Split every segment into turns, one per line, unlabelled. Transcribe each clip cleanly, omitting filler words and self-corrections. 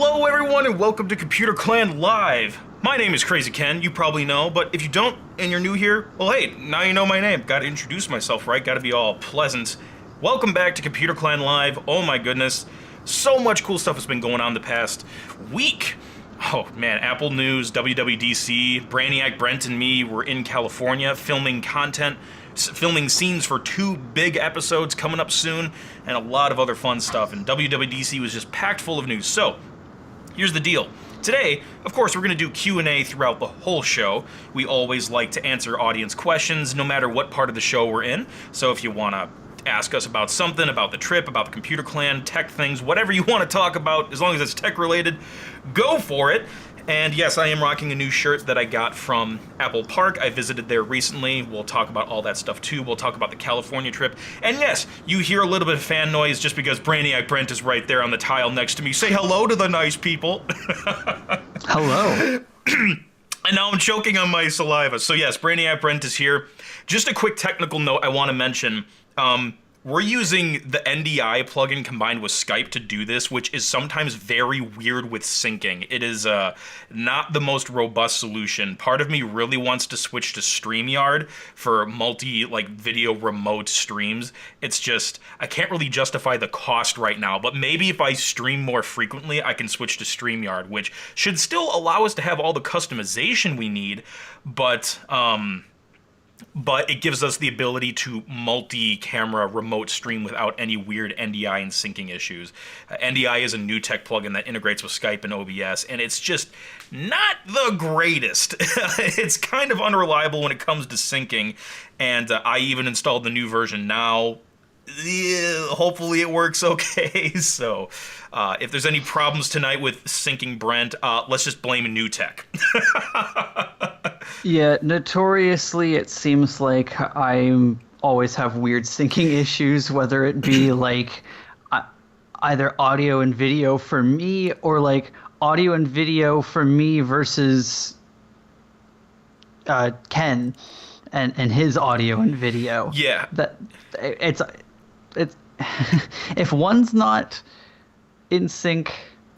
Hello everyone and welcome to Computer Clan Live. My name is Krazy Ken, you probably know, but if you don't and you're new here, well hey, now you know my name. Gotta introduce myself, right? Gotta be all pleasant. Welcome back to Computer Clan Live. Oh my goodness, so much cool stuff has been going on the past week. Oh man, Apple News, WWDC, Brainiac Brent and me were in California filming scenes for 2 big episodes coming up soon, and a lot of other fun stuff, and WWDC was just packed full of news. So, here's the deal. Today, of course, we're going to do Q&A throughout the whole show. We always like to answer audience questions, no matter what part of the show we're in. So if you want to ask us about something, about the trip, about the Computer Clan, tech things, whatever you want to talk about, as long as it's tech-related, go for it. And yes, I am rocking a new shirt that I got from Apple Park. I visited there recently. We'll talk about all that stuff too. We'll talk about the California trip. And yes, you hear a little bit of fan noise just because Brainiac Brent is right there on the tile next to me. Say hello to the nice people.
Hello.
And now I'm choking on my saliva. So yes, Brainiac Brent is here. Just a quick technical note I want to mention. We're using the NDI plugin combined with Skype to do this, which is sometimes very weird with syncing. It is not the most robust solution. Part of me really wants to switch to StreamYard for video remote streams. It's just, I can't really justify the cost right now, but maybe if I stream more frequently, I can switch to StreamYard, which should still allow us to have all the customization we need, but it gives us the ability to multi-camera remote stream without any weird NDI and syncing issues. NDI is a new tech plugin that integrates with Skype and OBS, and it's just not the greatest. It's kind of unreliable when it comes to syncing, and I even installed the new version now. Hopefully it works okay. So if there's any problems tonight with syncing Brent, let's just blame new tech.
Yeah, notoriously, it seems like I always have weird syncing issues, whether it be either audio and video for me or audio and video for me versus Ken and his audio and video.
Yeah.
It's if one's not in sync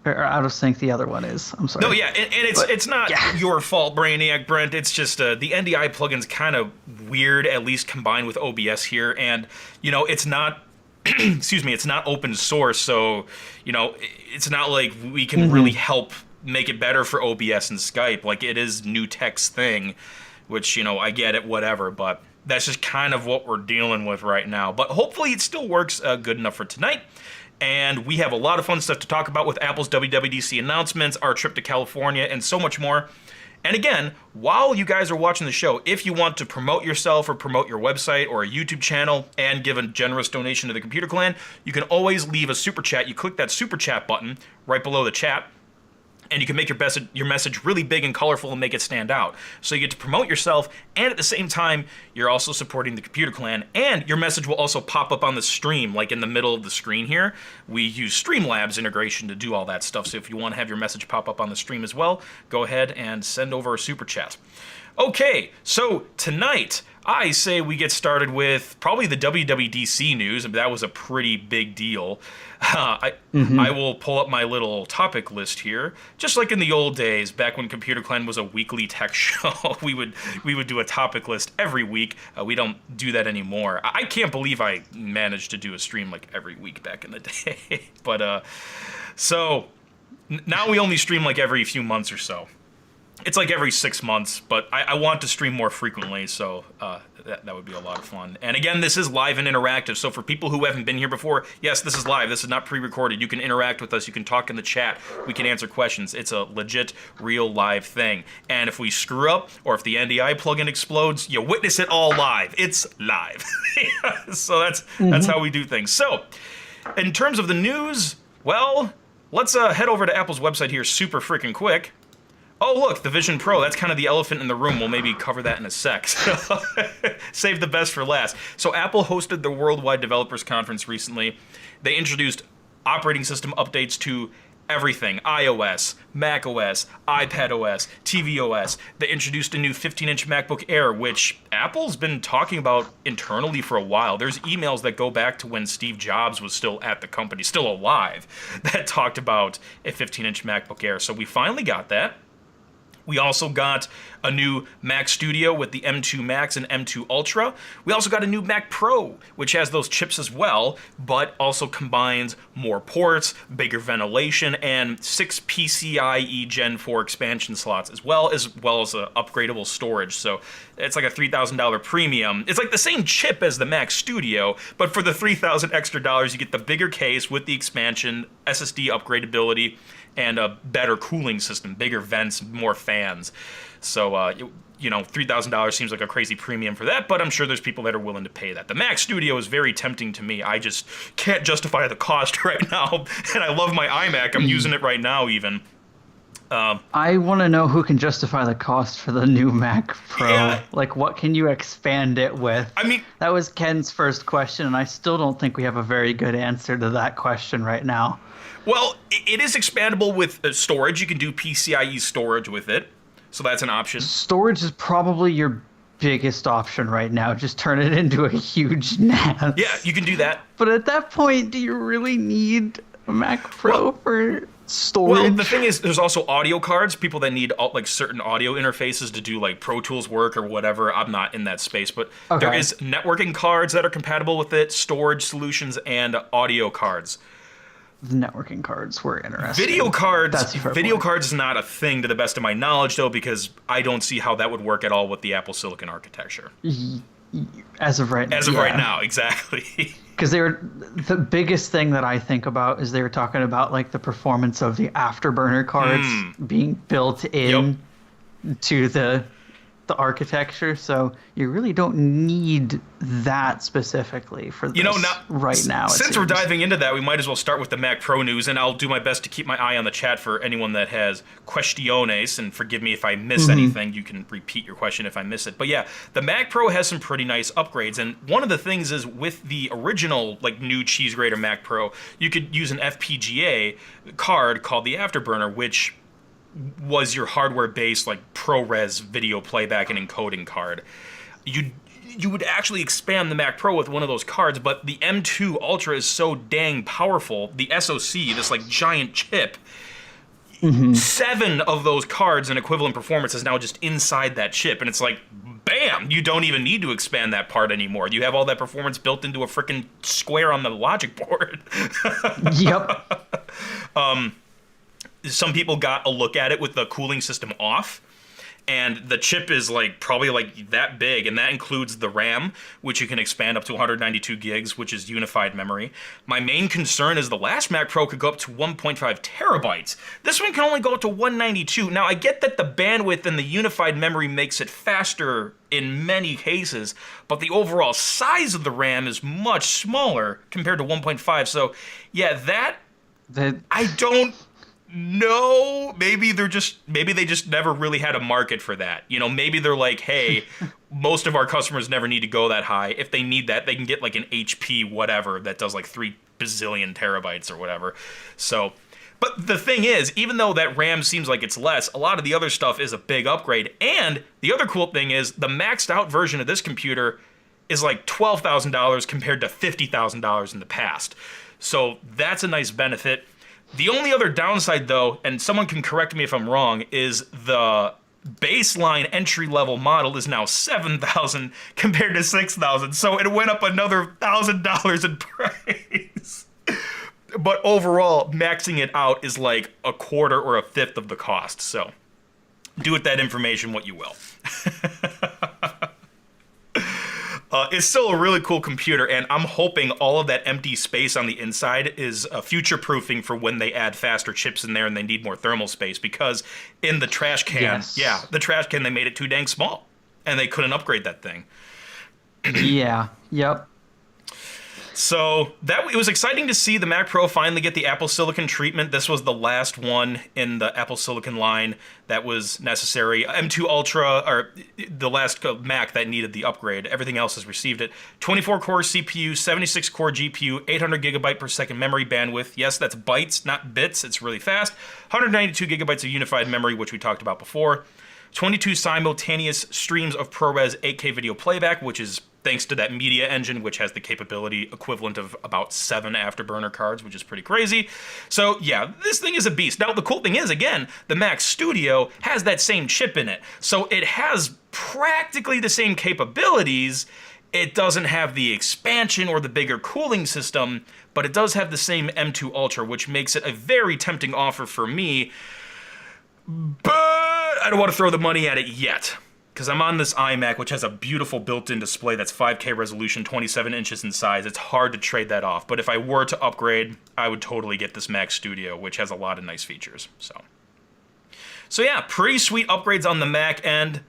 or out of sync, the other one is. I'm sorry.
No, yeah, and it's not your fault, Brainiac Brent. It's just the NDI plugin's kind of weird, at least combined with OBS here, and it's not. Excuse me, it's not open source, so it's not like we can really help make it better for OBS and Skype. Like, it is new tech's thing, which I get it, whatever, but that's just kind of what we're dealing with right now. But hopefully it still works good enough for tonight. And we have a lot of fun stuff to talk about with Apple's WWDC announcements, our trip to California, and so much more. And again, while you guys are watching the show, if you want to promote yourself or promote your website or a YouTube channel and give a generous donation to the Computer Clan, you can always leave a super chat. You click that super chat button right below the chat, and you can make your message really big and colorful and make it stand out. So you get to promote yourself, and at the same time, you're also supporting the Computer Clan, and your message will also pop up on the stream, like in the middle of the screen here. We use Streamlabs integration to do all that stuff, so if you want to have your message pop up on the stream as well, go ahead and send over a super chat. Okay, so tonight, I say we get started with probably the WWDC news. That was a pretty big deal. I will pull up my little topic list here. Just like in the old days, back when Computer Clan was a weekly tech show, we would do a topic list every week. We don't do that anymore. I can't believe I managed to do a stream like every week back in the day. But so now we only stream like every few months or so. It's like every 6 months, but I want to stream more frequently, so that would be a lot of fun. And again, this is live and interactive, so for people who haven't been here before, yes, this is live. This is not pre-recorded. You can interact with us. You can talk in the chat. We can answer questions. It's a legit, real live thing. And if we screw up, or if the NDI plugin explodes, you witness it all live. It's live. So that's how we do things. So, in terms of the news, well, let's head over to Apple's website here super freaking quick. Oh, look, the Vision Pro. That's kind of the elephant in the room. We'll maybe cover that in a sec. Save the best for last. So Apple hosted the Worldwide Developers Conference recently. They introduced operating system updates to everything: iOS, macOS, iPadOS, tvOS. They introduced a new 15-inch MacBook Air, which Apple's been talking about internally for a while. There's emails that go back to when Steve Jobs was still at the company, still alive, that talked about a 15-inch MacBook Air. So we finally got that. We also got a new Mac Studio with the M2 Max and M2 Ultra. We also got a new Mac Pro, which has those chips as well, but also combines more ports, bigger ventilation, and 6 PCIe Gen 4 expansion slots, as well as upgradable storage. So it's like a $3,000 premium. It's like the same chip as the Mac Studio, but for the $3,000 extra dollars, you get the bigger case with the expansion, SSD upgradability, and a better cooling system, bigger vents, more fans. So, $3,000 seems like a crazy premium for that, but I'm sure there's people that are willing to pay that. The Mac Studio is very tempting to me. I just can't justify the cost right now, and I love my iMac. I'm using it right now even.
I want to know who can justify the cost for the new Mac Pro.
Yeah.
Like, what can you expand it with?
I mean,
that was Ken's first question, and I still don't think we have a very good answer to that question right now.
Well, it is expandable with storage. You can do PCIe storage with it, so that's an option.
Storage is probably your biggest option right now. Just turn it into a huge NAS.
Yeah, you can do that.
But at that point, do you really need a Mac Pro for storage?
Well, the thing is, there's also audio cards. People that need like certain audio interfaces to do like Pro Tools work or whatever. I'm not in that space, but there is networking cards that are compatible with it, storage solutions, and audio cards.
The networking cards were interesting.
Video cards
point.
is not a thing to the best of my knowledge, though, because I don't see how that would work at all with the Apple Silicon architecture.
As of right now.
Right now, exactly.
Because the biggest thing that I think about is they were talking about like the performance of the Afterburner cards being built in to the architecture, so you really don't need that specifically for this right now.
Since we're diving into that, we might as well start with the Mac Pro news, and I'll do my best to keep my eye on the chat for anyone that has questiones, and forgive me if I miss anything. You can repeat your question if I miss it. But yeah, the Mac Pro has some pretty nice upgrades, and one of the things is with the original like new cheese grater Mac Pro, you could use an FPGA card called the Afterburner, which was your hardware-based like ProRes video playback and encoding card. You would actually expand the Mac Pro with one of those cards, but the M2 Ultra is so dang powerful. The SoC, this like giant chip, 7 of those cards and equivalent performance is now just inside that chip, and it's like, bam! You don't even need to expand that part anymore. You have all that performance built into a freaking square on the logic board.
Yep.
Some people got a look at it with the cooling system off, and the chip is like probably like that big, and that includes the RAM, which you can expand up to 192 gigs, which is unified memory. My main concern is the last Mac Pro could go up to 1.5 terabytes. This one can only go up to 192. Now, I get that the bandwidth and the unified memory makes it faster in many cases, but the overall size of the RAM is much smaller compared to 1.5. So, yeah, I don't know. Maybe they just never really had a market for that. Maybe they're like, hey, most of our customers never need to go that high. If they need that, they can get like an HP whatever that does like 3 bazillion terabytes or whatever. So, but the thing is, even though that RAM seems like it's less, a lot of the other stuff is a big upgrade. And the other cool thing is the maxed out version of this computer is like $12,000 compared to $50,000 in the past. So that's a nice benefit. The only other downside, though, and someone can correct me if I'm wrong, is the baseline entry-level model is now $7,000 compared to $6,000. So it went up another $1,000 in price. But overall, maxing it out is like a quarter or a fifth of the cost. So do with that information what you will. It's still a really cool computer, and I'm hoping all of that empty space on the inside is future-proofing for when they add faster chips in there and they need more thermal space, because in the trash can, they made it too dang small, and they couldn't upgrade that thing.
Yeah, yep.
So it was exciting to see the Mac Pro finally get the Apple Silicon treatment. This was the last one in the Apple Silicon line that was necessary. M2 Ultra, or the last Mac that needed the upgrade. Everything else has received it. 24-core CPU, 76-core GPU, 800 gigabyte per second memory bandwidth. Yes, that's bytes, not bits. It's really fast. 192 gigabytes of unified memory, which we talked about before. 22 simultaneous streams of ProRes 8K video playback, which is thanks to that media engine, which has the capability equivalent of about 7 Afterburner cards, which is pretty crazy. So yeah, this thing is a beast. Now the cool thing is, again, the Mac Studio has that same chip in it. So it has practically the same capabilities. It doesn't have the expansion or the bigger cooling system, but it does have the same M2 Ultra, which makes it a very tempting offer for me. But I don't want to throw the money at it yet, because I'm on this iMac, which has a beautiful built-in display that's 5K resolution, 27 inches in size. It's hard to trade that off. But if I were to upgrade, I would totally get this Mac Studio, which has a lot of nice features. So yeah, pretty sweet upgrades on the Mac end.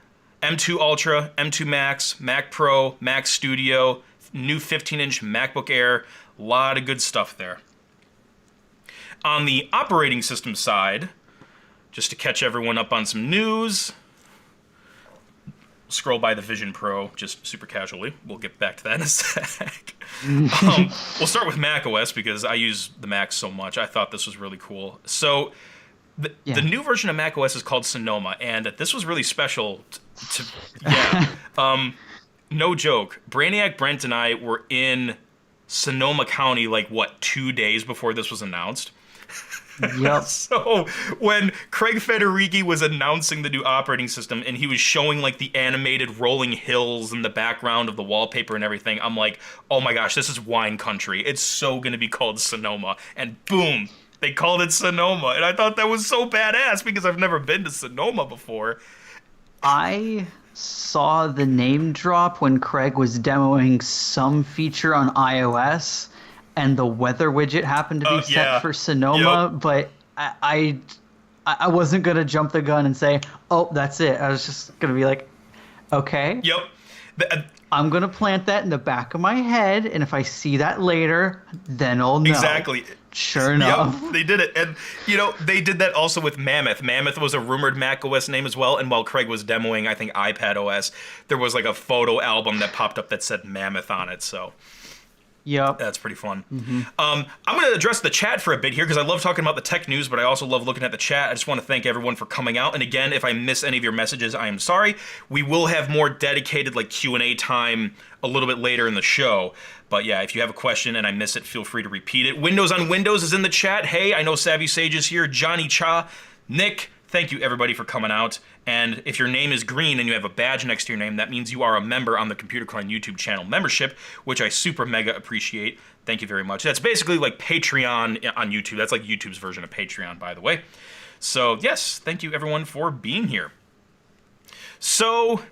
M2 Ultra, M2 Max, Mac Pro, Mac Studio, new 15-inch MacBook Air. A lot of good stuff there. On the operating system side, just to catch everyone up on some news, scroll by the Vision Pro just super casually. We'll get back to that in a sec. We'll start with macOS because I use the Mac so much. I thought this was really cool. So the new version of macOS is called Sonoma, and this was really special. No joke. Brainiac Brent and I were in Sonoma County 2 days before this was announced.
Yep.
So when Craig Federighi was announcing the new operating system and he was showing the animated rolling hills in the background of the wallpaper and everything, I'm like, oh my gosh, this is wine country. It's so going to be called Sonoma. And boom, they called it Sonoma. And I thought that was so badass because I've never been to Sonoma before.
I saw the name drop when Craig was demoing some feature on iOS, and the weather widget happened to be set for Sonoma, but I wasn't going to jump the gun and say, oh, that's it. I was just going to be like, okay.
Yep.
I'm going to plant that in the back of my head, and if I see that later, then I'll know.
Exactly.
Sure enough.
Yep, they did it. And, they did that also with Mammoth. Mammoth was a rumored macOS name as well, and while Craig was demoing, I think, iPadOS, there was a photo album that popped up that said Mammoth on it, so...
Yep.
That's pretty fun. I'm going to address the chat for a bit here because I love talking about the tech news, but I also love looking at the chat. I just want to thank everyone for coming out. And again, if I miss any of your messages, I am sorry. We will have more dedicated Q&A time a little bit later in the show. But yeah, if you have a question and I miss it, feel free to repeat it. Windows on Windows is in the chat. Hey, I know Savvy Sage is here. Johnny Cha, Nick, thank you everybody for coming out. And if your name is green and you have a badge next to your name, that means you are a member on the Computer Clan YouTube channel membership, which I super mega appreciate. Thank you very much. That's basically like Patreon on YouTube. That's like YouTube's version of Patreon, by the way. So yes, thank you everyone for being here. So,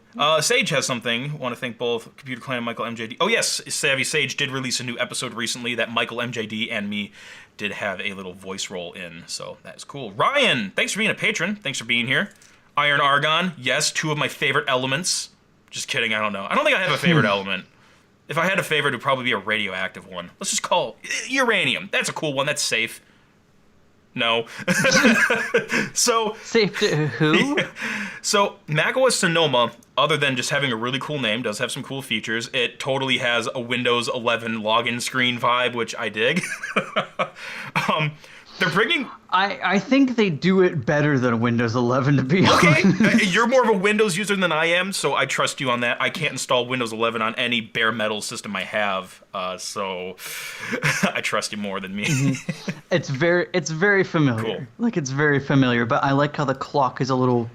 Sage has something. I want to thank both Computer Clan and Michael MJD. Oh yes, Savvy Sage did release a new episode recently that Michael MJD and me did have a little voice role in, so that is cool. Ryan, thanks for being a patron. Thanks for being here. Iron Argon, yes, 2 of my favorite elements. Just kidding, I don't know. I don't think I have a favorite element. If I had a favorite, it would probably be a radioactive one. Let's just call uranium. That's a cool one. That's safe. No. So
safe to who?
Yeah. So macOS Sonoma, other than just having a really cool name, does have some cool features. It totally has a Windows 11 login screen vibe, which I dig. They're bringing...
I think they do it better than Windows 11, to be honest.
Okay, you're more of a Windows user than I am, so I trust you on that. I can't install Windows 11 on any bare metal system I have, so I trust you more than me.
Mm-hmm. It's very familiar.
Cool.
It's very familiar, but I like how the clock is a little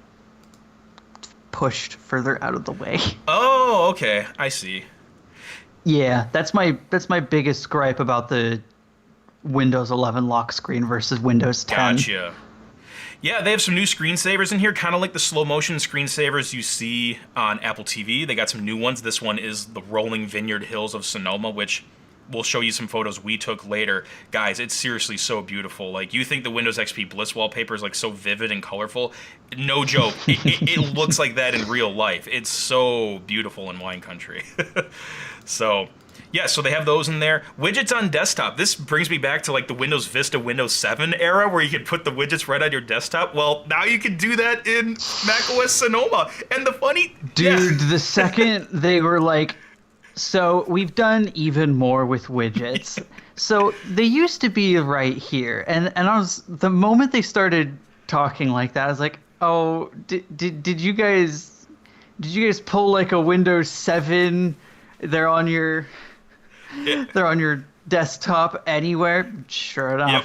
pushed further out of the way.
Oh, okay, I see.
Yeah, that's my biggest gripe about the Windows 11 lock screen versus Windows 10.
Gotcha. Yeah, they have some new screensavers in here, kind of like the slow motion screensavers you see on Apple TV. They got some new ones. This one is the rolling vineyard hills of Sonoma, which we'll show you some photos we took later. Guys, it's seriously so beautiful. You think the Windows XP Bliss wallpaper is so vivid and colorful? No joke. It looks like that in real life. It's so beautiful in wine country. So... Yeah, so they have those in there. Widgets on desktop. This brings me back to like the Windows Vista, Windows 7 era where you could put the widgets right on your desktop. Well, now you can do that in macOS Sonoma. And the funny...
Dude, the second they were like, so we've done even more with widgets. So they used to be right here. And I was, the moment they started talking like that, I was like, oh, did you guys pull like a Windows 7? They're on your desktop anywhere. Sure enough.
Yep.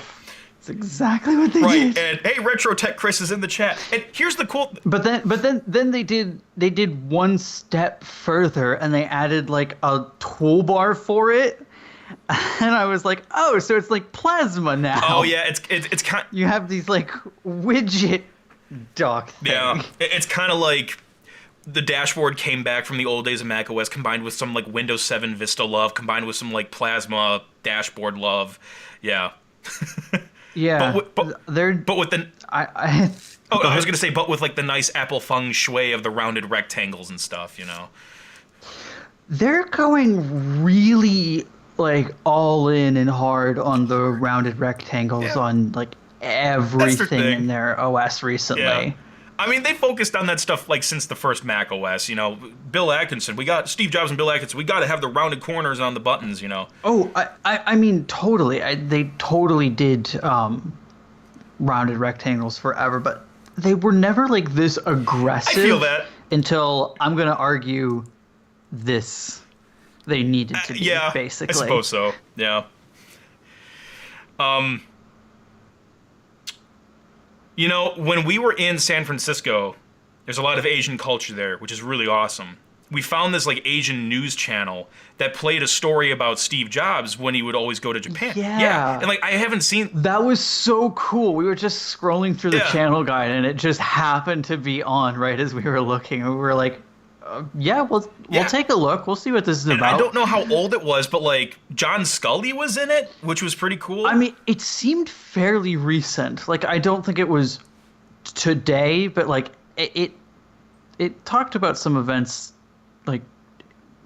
It's exactly what they
Right,
did.
and hey, Retro Tech Chris is in the chat. And here's the cool...
But then they did one step further and they added like a toolbar for it. And I was like, oh, so it's like Plasma now.
Oh yeah, it's kind.
You have these like widget dock thing.
Yeah, it's kind of like the dashboard came back from the old days of macOS, combined with some like Windows 7 Vista love, combined with some like Plasma dashboard love. Yeah.
Yeah.
But with the
I
was gonna say, but with like the nice Apple feng shui of the rounded rectangles and stuff, you know.
They're going really like all in and hard on the rounded rectangles on like everything in their OS recently.
Yeah. I mean, they focused on that stuff like since the first Mac OS. You know, Bill Atkinson. We got Steve Jobs and Bill Atkinson. We got to have the rounded corners on the buttons. You know.
Oh, I mean, totally. They totally did rounded rectangles forever, but they were never like this aggressive.
I feel that.
Until I'm gonna argue this. They needed to be, basically.
I suppose so. Yeah. You know, when we were in San Francisco, there's a lot of Asian culture there, which is really awesome. We found this like Asian news channel that played a story about Steve Jobs when he would always go to Japan.
Yeah.
And like I haven't seen
that was so cool. We were just scrolling through the channel guide and it just happened to be on right as we were looking, and we were like, we'll take a look. We'll see what this is about.
I don't know how old it was, but like John Scully was in it, which was pretty cool.
I mean, it seemed fairly recent. Like I don't think it was today, but like it talked about some events like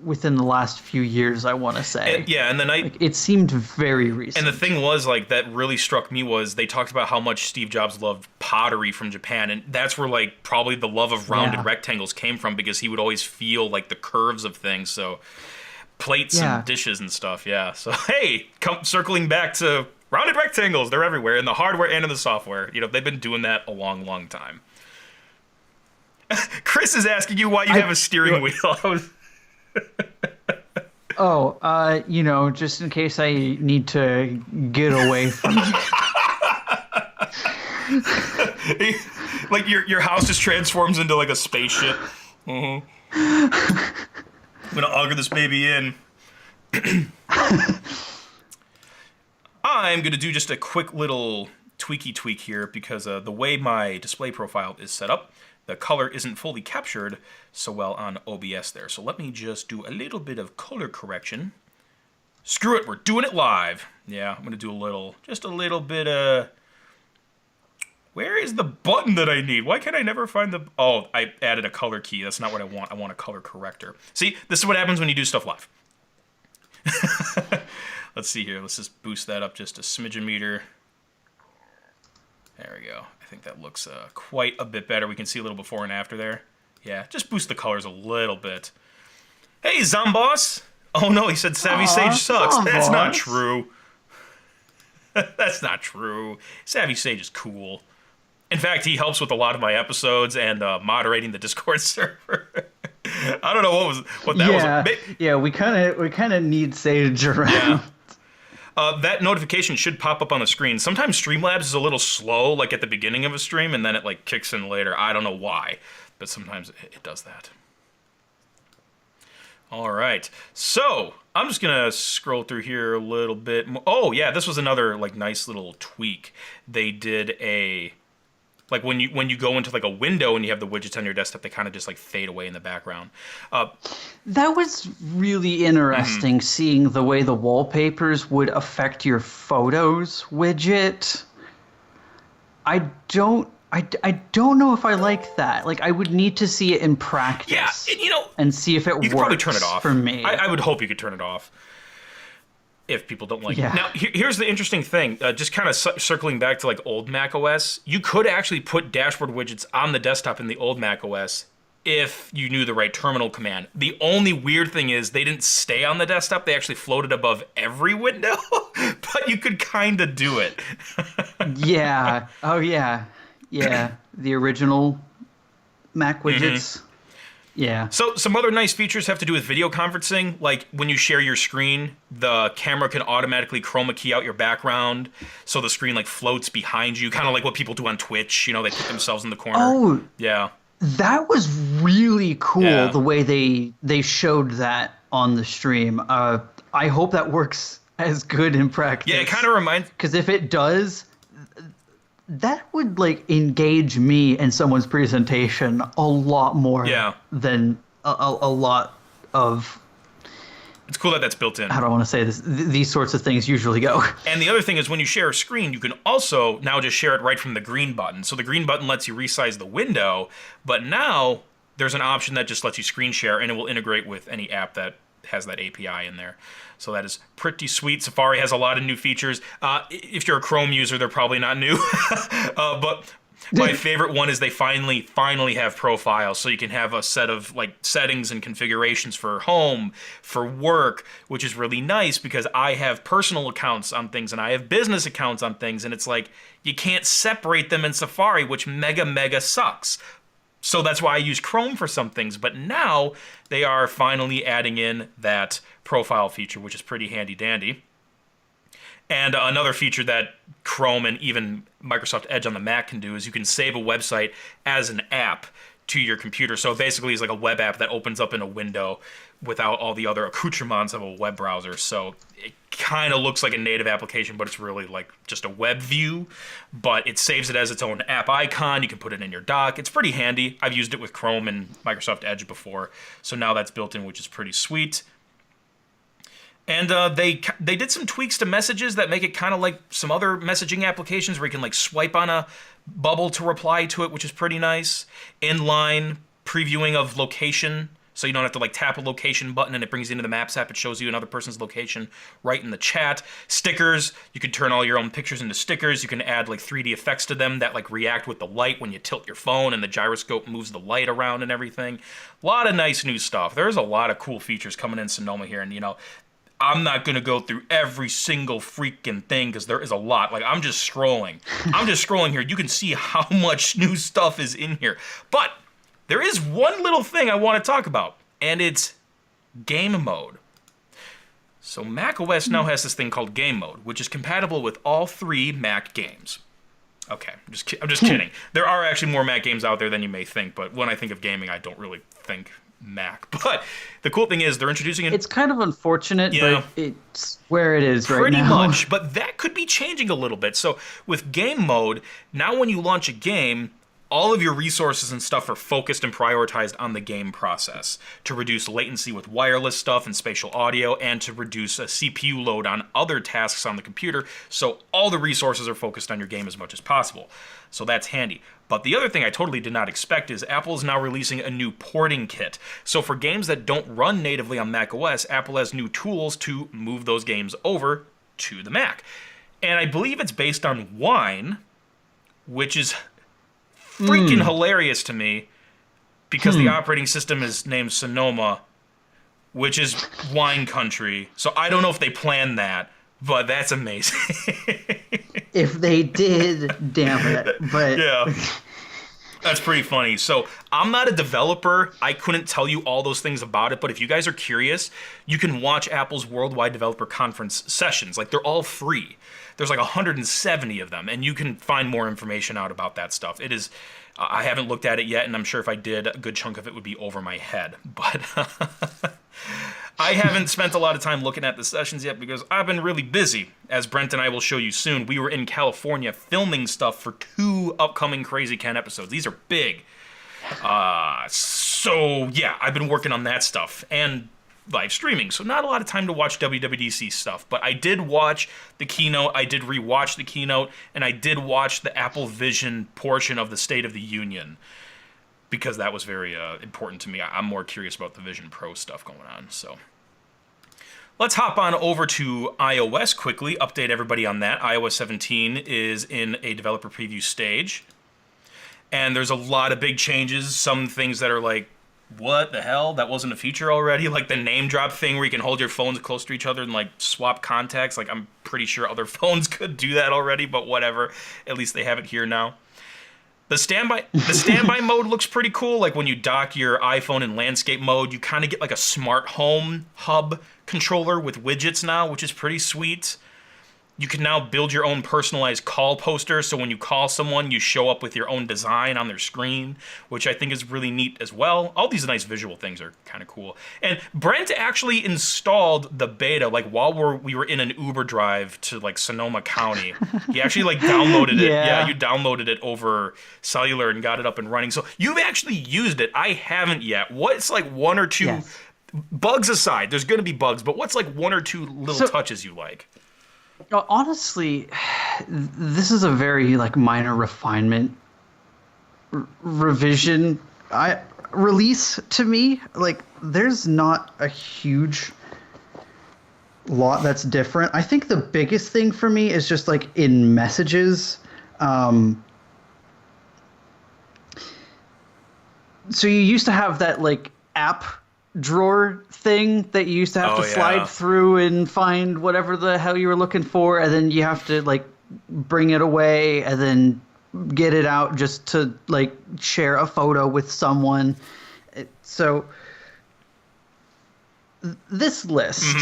within the last few years, I want to say.
And the night
like, it seemed very recent.
And the thing was, like, that really struck me was they talked about how much Steve Jobs loved pottery from Japan, and that's where like probably the love of rounded rectangles came from, because he would always feel like the curves of things. So plates and dishes and stuff. Yeah. So hey, circling back to rounded rectangles, they're everywhere in the hardware and in the software. You know, they've been doing that a long, long time. Chris is asking you why you have a steering wheel.
You know, just in case I need to get away from it.
Like your house just transforms into like a spaceship. I'm gonna auger this baby in. I'm gonna do just a quick little tweak here, because the way my display profile is set up, the color isn't fully captured so well on OBS there. So let me just do a little bit of color correction. Screw it, we're doing it live. Yeah, I'm gonna do just a little bit of... Where is the button that I need? Why can't I never find the... Oh, I added a color key. That's not what I want. I want a color corrector. See, this is what happens when you do stuff live. Let's see here. Let's just boost that up just a smidgen meter. There we go. I think that looks quite a bit better. We can see a little before and after there. Yeah, just boost the colors a little bit. Hey, Zomboss! Oh no, he said Savvy Sage sucks.
Zomboss.
That's not true. That's not true. Savvy Sage is cool. In fact, he helps with a lot of my episodes and moderating the Discord server. I don't know what that was.
Yeah, we kind of need Sage around.
Yeah. That notification should pop up on the screen. Sometimes Streamlabs is a little slow, like at the beginning of a stream, and then it like kicks in later. I don't know why, but sometimes it does that. All right, so I'm just gonna scroll through here a little bit. Oh yeah, this was another like nice little tweak. They did like when you go into like a window and you have the widgets on your desktop, they kind of just like fade away in the background.
That was really interesting, seeing the way the wallpapers would affect your photos widget. I don't know if I like that. Like, I would need to see it in practice.
Yeah,
and see if it works
you could probably turn it off
for me.
I would hope you could turn it off. if people don't like
Yeah.
it. Now, here's the interesting thing. Just kind of circling back to like old Mac OS, you could actually put dashboard widgets on the desktop in the old Mac OS if you knew the right terminal command. The only weird thing is they didn't stay on the desktop. They actually floated above every window, but you could kind of do it.
Yeah. Oh, yeah. Yeah. The original Mac widgets. Yeah.
So some other nice features have to do with video conferencing. Like when you share your screen, the camera can automatically chroma key out your background, so the screen like floats behind you, kind of like what people do on Twitch. You know, they put themselves in the corner.
Oh,
Yeah.
that was really cool,
Yeah.
the way they showed that on the stream. I hope that works as good in practice.
Yeah, it kind of reminds.
Because if it does, that would like engage me in someone's presentation a lot more
Yeah.
than a lot of,
It's cool that that's built in.
how do I want to say this, these sorts of things usually go.
And the other thing is when you share a screen, you can also now just share it right from the green button. So the green button lets you resize the window, but now there's an option that just lets you screen share, and it will integrate with any app that has that API in there. So that is pretty sweet. Safari has a lot of new features. If you're a Chrome user, they're probably not new. But my favorite one is they finally have profiles, so you can have a set of like settings and configurations for home, for work, which is really nice because I have personal accounts on things and I have business accounts on things, and it's like you can't separate them in Safari, which mega sucks. So that's why I use Chrome for some things, but now they are finally adding in that profile feature, which is pretty handy dandy. And another feature that Chrome and even Microsoft Edge on the Mac can do is you can save a website as an app to your computer. So basically it's like a web app that opens up in a window without all the other accoutrements of a web browser. So it kind of looks like a native application, but it's really like just a web view. But it saves it as its own app icon. You can put it in your dock. It's pretty handy. I've used it with Chrome and Microsoft Edge before. So now that's built in, which is pretty sweet. And they did some tweaks to messages that make it kind of like some other messaging applications where you can like swipe on a bubble to reply to it, which is pretty nice. Inline previewing of location, so you don't have to like tap a location button and it brings you into the Maps app. It shows you another person's location right in the chat. Stickers, you can turn all your own pictures into stickers. You can add like 3D effects to them that like react with the light when you tilt your phone and the gyroscope moves the light around and everything. A lot of nice new stuff. There's a lot of cool features coming in Sonoma here, and you know, I'm not going to go through every single freaking thing because there is a lot. Like, I'm just scrolling. Here. You can see how much new stuff is in here. But there is one little thing I want to talk about, and it's game mode. So macOS now has this thing called game mode, which is compatible with all 3 Mac games. Okay, I'm just kidding. There are actually more Mac games out there than you may think, but when I think of gaming, I don't really think Mac. But the cool thing is they're introducing
It's kind of unfortunate,
Yeah.
but it's where it is right
pretty
now.
much, but that could be changing a little bit. So with game mode, now when you launch a game, all of your resources and stuff are focused and prioritized on the game process to reduce latency with wireless stuff and spatial audio, and to reduce a CPU load on other tasks on the computer. So all the resources are focused on your game as much as possible. So that's handy. But the other thing I totally did not expect is Apple is now releasing a new porting kit. So for games that don't run natively on macOS, Apple has new tools to move those games over to the Mac. And I believe it's based on Wine, which is freaking hilarious to me because the operating system is named Sonoma, which is wine country. So I don't know if they planned that, but that's amazing.
If they did, damn it. But
Yeah. That's pretty funny. So I'm not a developer. I couldn't tell you all those things about it, but if you guys are curious, you can watch Apple's Worldwide Developer Conference sessions. Like, they're all free. There's like 170 of them, and you can find more information out about that stuff. It is, I haven't looked at it yet, and I'm sure if I did, a good chunk of it would be over my head. But I haven't spent a lot of time looking at the sessions yet because I've been really busy. As Brent and I will show you soon, we were in California filming stuff for 2 upcoming Crazy Ken episodes. These are big. So yeah, I've been working on that stuff and live streaming, so not a lot of time to watch WWDC stuff. But I did watch the keynote, I did rewatch the keynote, and I did watch the Apple Vision portion of the State of the Union because that was very important to me. I'm more curious about the Vision Pro stuff going on. So Let's hop on over to iOS quickly, update everybody on that. iOS 17 is in a developer preview stage. And there's a lot of big changes. Some things that are like, what the hell? That wasn't a feature already? Like the name drop thing where you can hold your phones close to each other and like swap contacts. Like I'm pretty sure other phones could do that already, but whatever. At least they have it here now. The standby mode looks pretty cool. Like when you dock your iPhone in landscape mode, you kind of get like a smart home hub controller with widgets now, which is pretty sweet. You can now build your own personalized call poster, so when you call someone, you show up with your own design on their screen, which I think is really neat as well. All these nice visual things are kind of cool. And Brent actually installed the beta, like while we were in an Uber drive to like Sonoma County. He actually like downloaded it. Yeah, you downloaded it over cellular and got it up and running. So you've actually used it. I haven't yet. What's like one or two, bugs aside, there's going to be bugs, but what's like one or two little touches you like?
Honestly, this is a very like minor refinement revision release to me. Like there's not a huge lot that's different. I think the biggest thing for me is just like in messages. So you used to have that like app drawer thing that you used to have to slide through and find whatever the hell you were looking for, and then you have to like bring it away and then get it out just to like share a photo with someone. So this list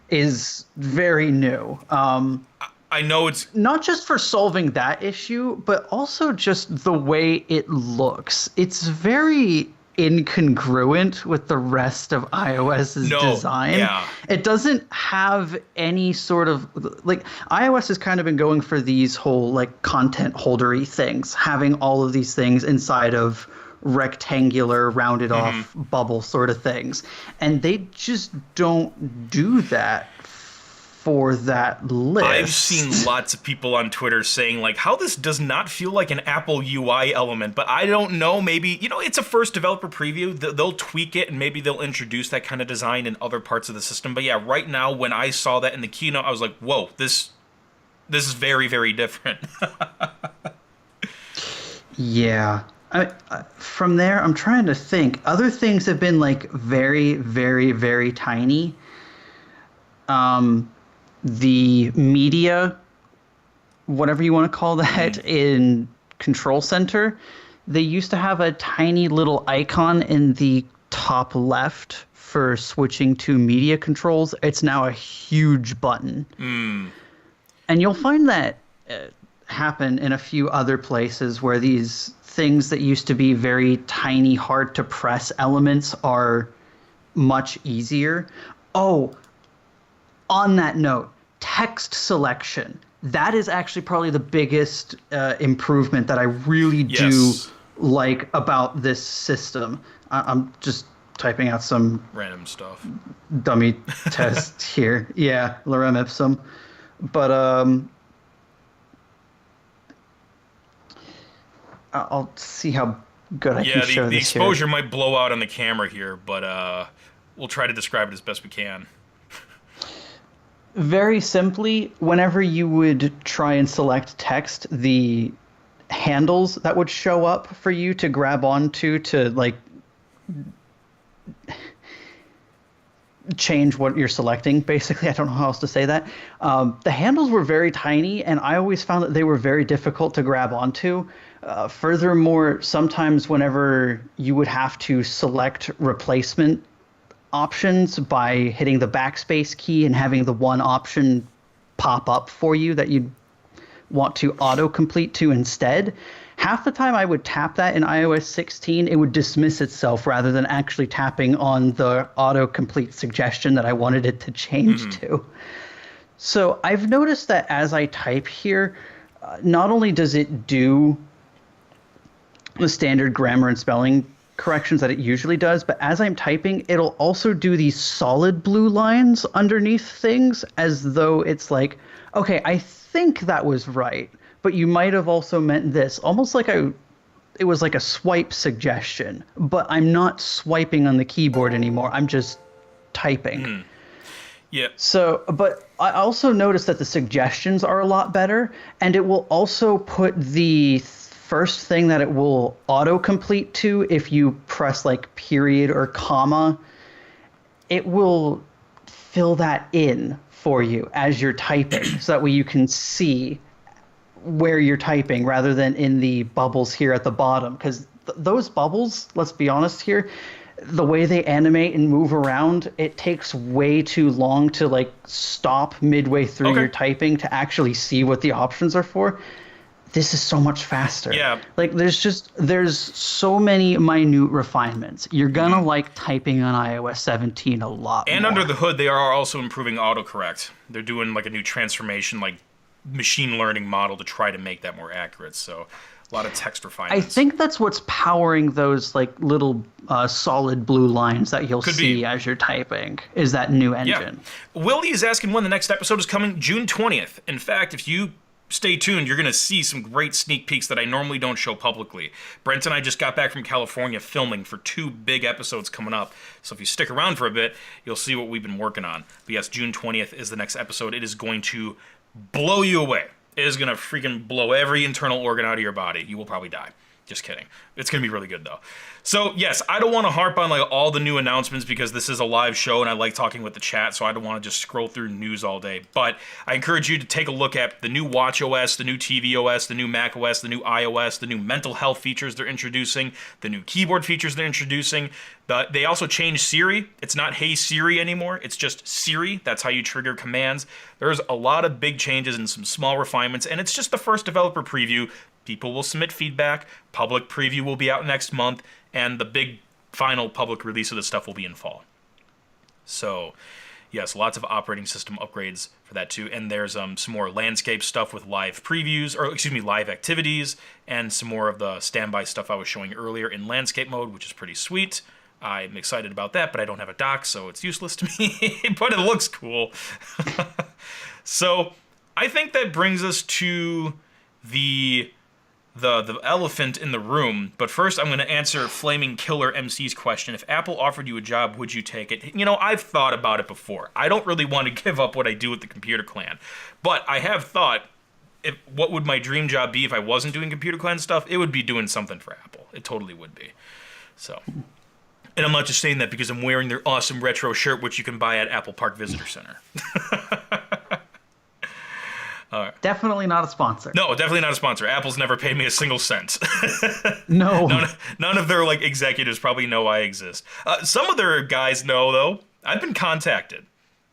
is very new.
I know it's
not just for solving that issue, but also just the way it looks. It's very incongruent with the rest of iOS's design. Yeah. It doesn't have any sort of like iOS has kind of been going for these whole like content holdery things, having all of these things inside of rectangular rounded off bubble sort of things. And they just don't do that for that list.
I've seen lots of people on Twitter saying like how this does not feel like an Apple UI element, but I don't know, maybe, it's a first developer preview. They'll tweak it and maybe they'll introduce that kind of design in other parts of the system. But yeah, right now when I saw that in the keynote, I was like, whoa, this is very, very different.
Yeah. From there, I'm trying to think. Other things have been like very, very, very tiny. The media, whatever you want to call that, in Control Center, they used to have a tiny little icon in the top left for switching to media controls. It's now a huge button. And you'll find that happen in a few other places where these things that used to be very tiny, hard to press elements are much easier. Oh, on that note, text selection. That is actually probably the biggest improvement that I really do like about this system. I'm just typing out some
random stuff.
Dummy test here. Yeah, lorem ipsum. But I'll see how good I can show this here.
Yeah, the exposure might blow out on the camera here, but we'll try to describe it as best we can.
Very simply, whenever you would try and select text, the handles that would show up for you to grab onto to like change what you're selecting, basically. I don't know how else to say that. The handles were very tiny, and I always found that they were very difficult to grab onto. Furthermore, sometimes whenever you would have to select replacement options by hitting the backspace key and having the one option pop up for you that you want to autocomplete to instead, half the time I would tap that in iOS 16, it would dismiss itself rather than actually tapping on the autocomplete suggestion that I wanted it to change to. So I've noticed that as I type here, not only does it do the standard grammar and spelling corrections that it usually does, but as I'm typing, it'll also do these solid blue lines underneath things as though it's like, okay, I think that was right, but you might have also meant this. Almost like it was like a swipe suggestion, but I'm not swiping on the keyboard anymore. I'm just typing.
Yeah.
So, but I also noticed that the suggestions are a lot better, and it will also put the first thing that it will autocomplete to if you press like period or comma, it will fill that in for you as you're typing, so that way you can see where you're typing rather than in the bubbles here at the bottom. Because those bubbles, let's be honest here, the way they animate and move around, it takes way too long to like stop midway through
Okay.
your typing to actually see what the options are for. This is so much faster.
Yeah.
Like there's so many minute refinements. You're gonna like typing on iOS 17 a lot
And
more.
under the hood, they are also improving autocorrect. They're doing like a new transformation, like machine learning model to try to make that more accurate. So a lot of text
I
refinements.
think that's what's powering those like little solid blue lines that you'll
Could
see
be.
as you're typing. Is that new
Yeah.
engine?
Willie is asking when the next episode is coming. June 20th. In fact, if you stay tuned, you're going to see some great sneak peeks that I normally don't show publicly. Brent and I just got back from California filming for 2 big episodes coming up. So if you stick around for a bit, you'll see what we've been working on. But yes, June 20th is the next episode. It is going to blow you away. It is going to freaking blow every internal organ out of your body. You will probably die. Just kidding. It's going to be really good, though. So, yes, I don't want to harp on like all the new announcements because this is a live show and I like talking with the chat, so I don't want to just scroll through news all day. But I encourage you to take a look at the new Watch OS, the new TV OS, the new Mac OS, the new iOS, the new mental health features they're introducing, the new keyboard features they're introducing. They also changed Siri. It's not Hey Siri anymore. It's just Siri. That's how you trigger commands. There's a lot of big changes and some small refinements, and it's just the first developer preview. People will submit feedback. Public preview will be out next month, and the big final public release of the stuff will be in fall. So, yes, lots of operating system upgrades for that too. And there's some more landscape stuff with live previews, or excuse me, live activities, and some more of the standby stuff I was showing earlier in landscape mode, which is pretty sweet. I'm excited about that, but I don't have a dock, so it's useless to me. But it looks cool. So, I think that brings us to the elephant in the room. But first, I'm going to answer Flaming Killer MC's question. If Apple offered you a job, would you take it? You know, I've thought about it before. I don't really want to give up what I do with the computer clan. But I have thought, what would my dream job be if I wasn't doing computer clan stuff? It would be doing something for Apple. It totally would be. So, and I'm not just saying that because I'm wearing their awesome retro shirt, which you can buy at Apple Park Visitor Center.
Definitely not a sponsor.
No, definitely not a sponsor. Apple's never paid me a single cent.
No.
None of their like executives probably know I exist. Some of their guys know though. I've been contacted.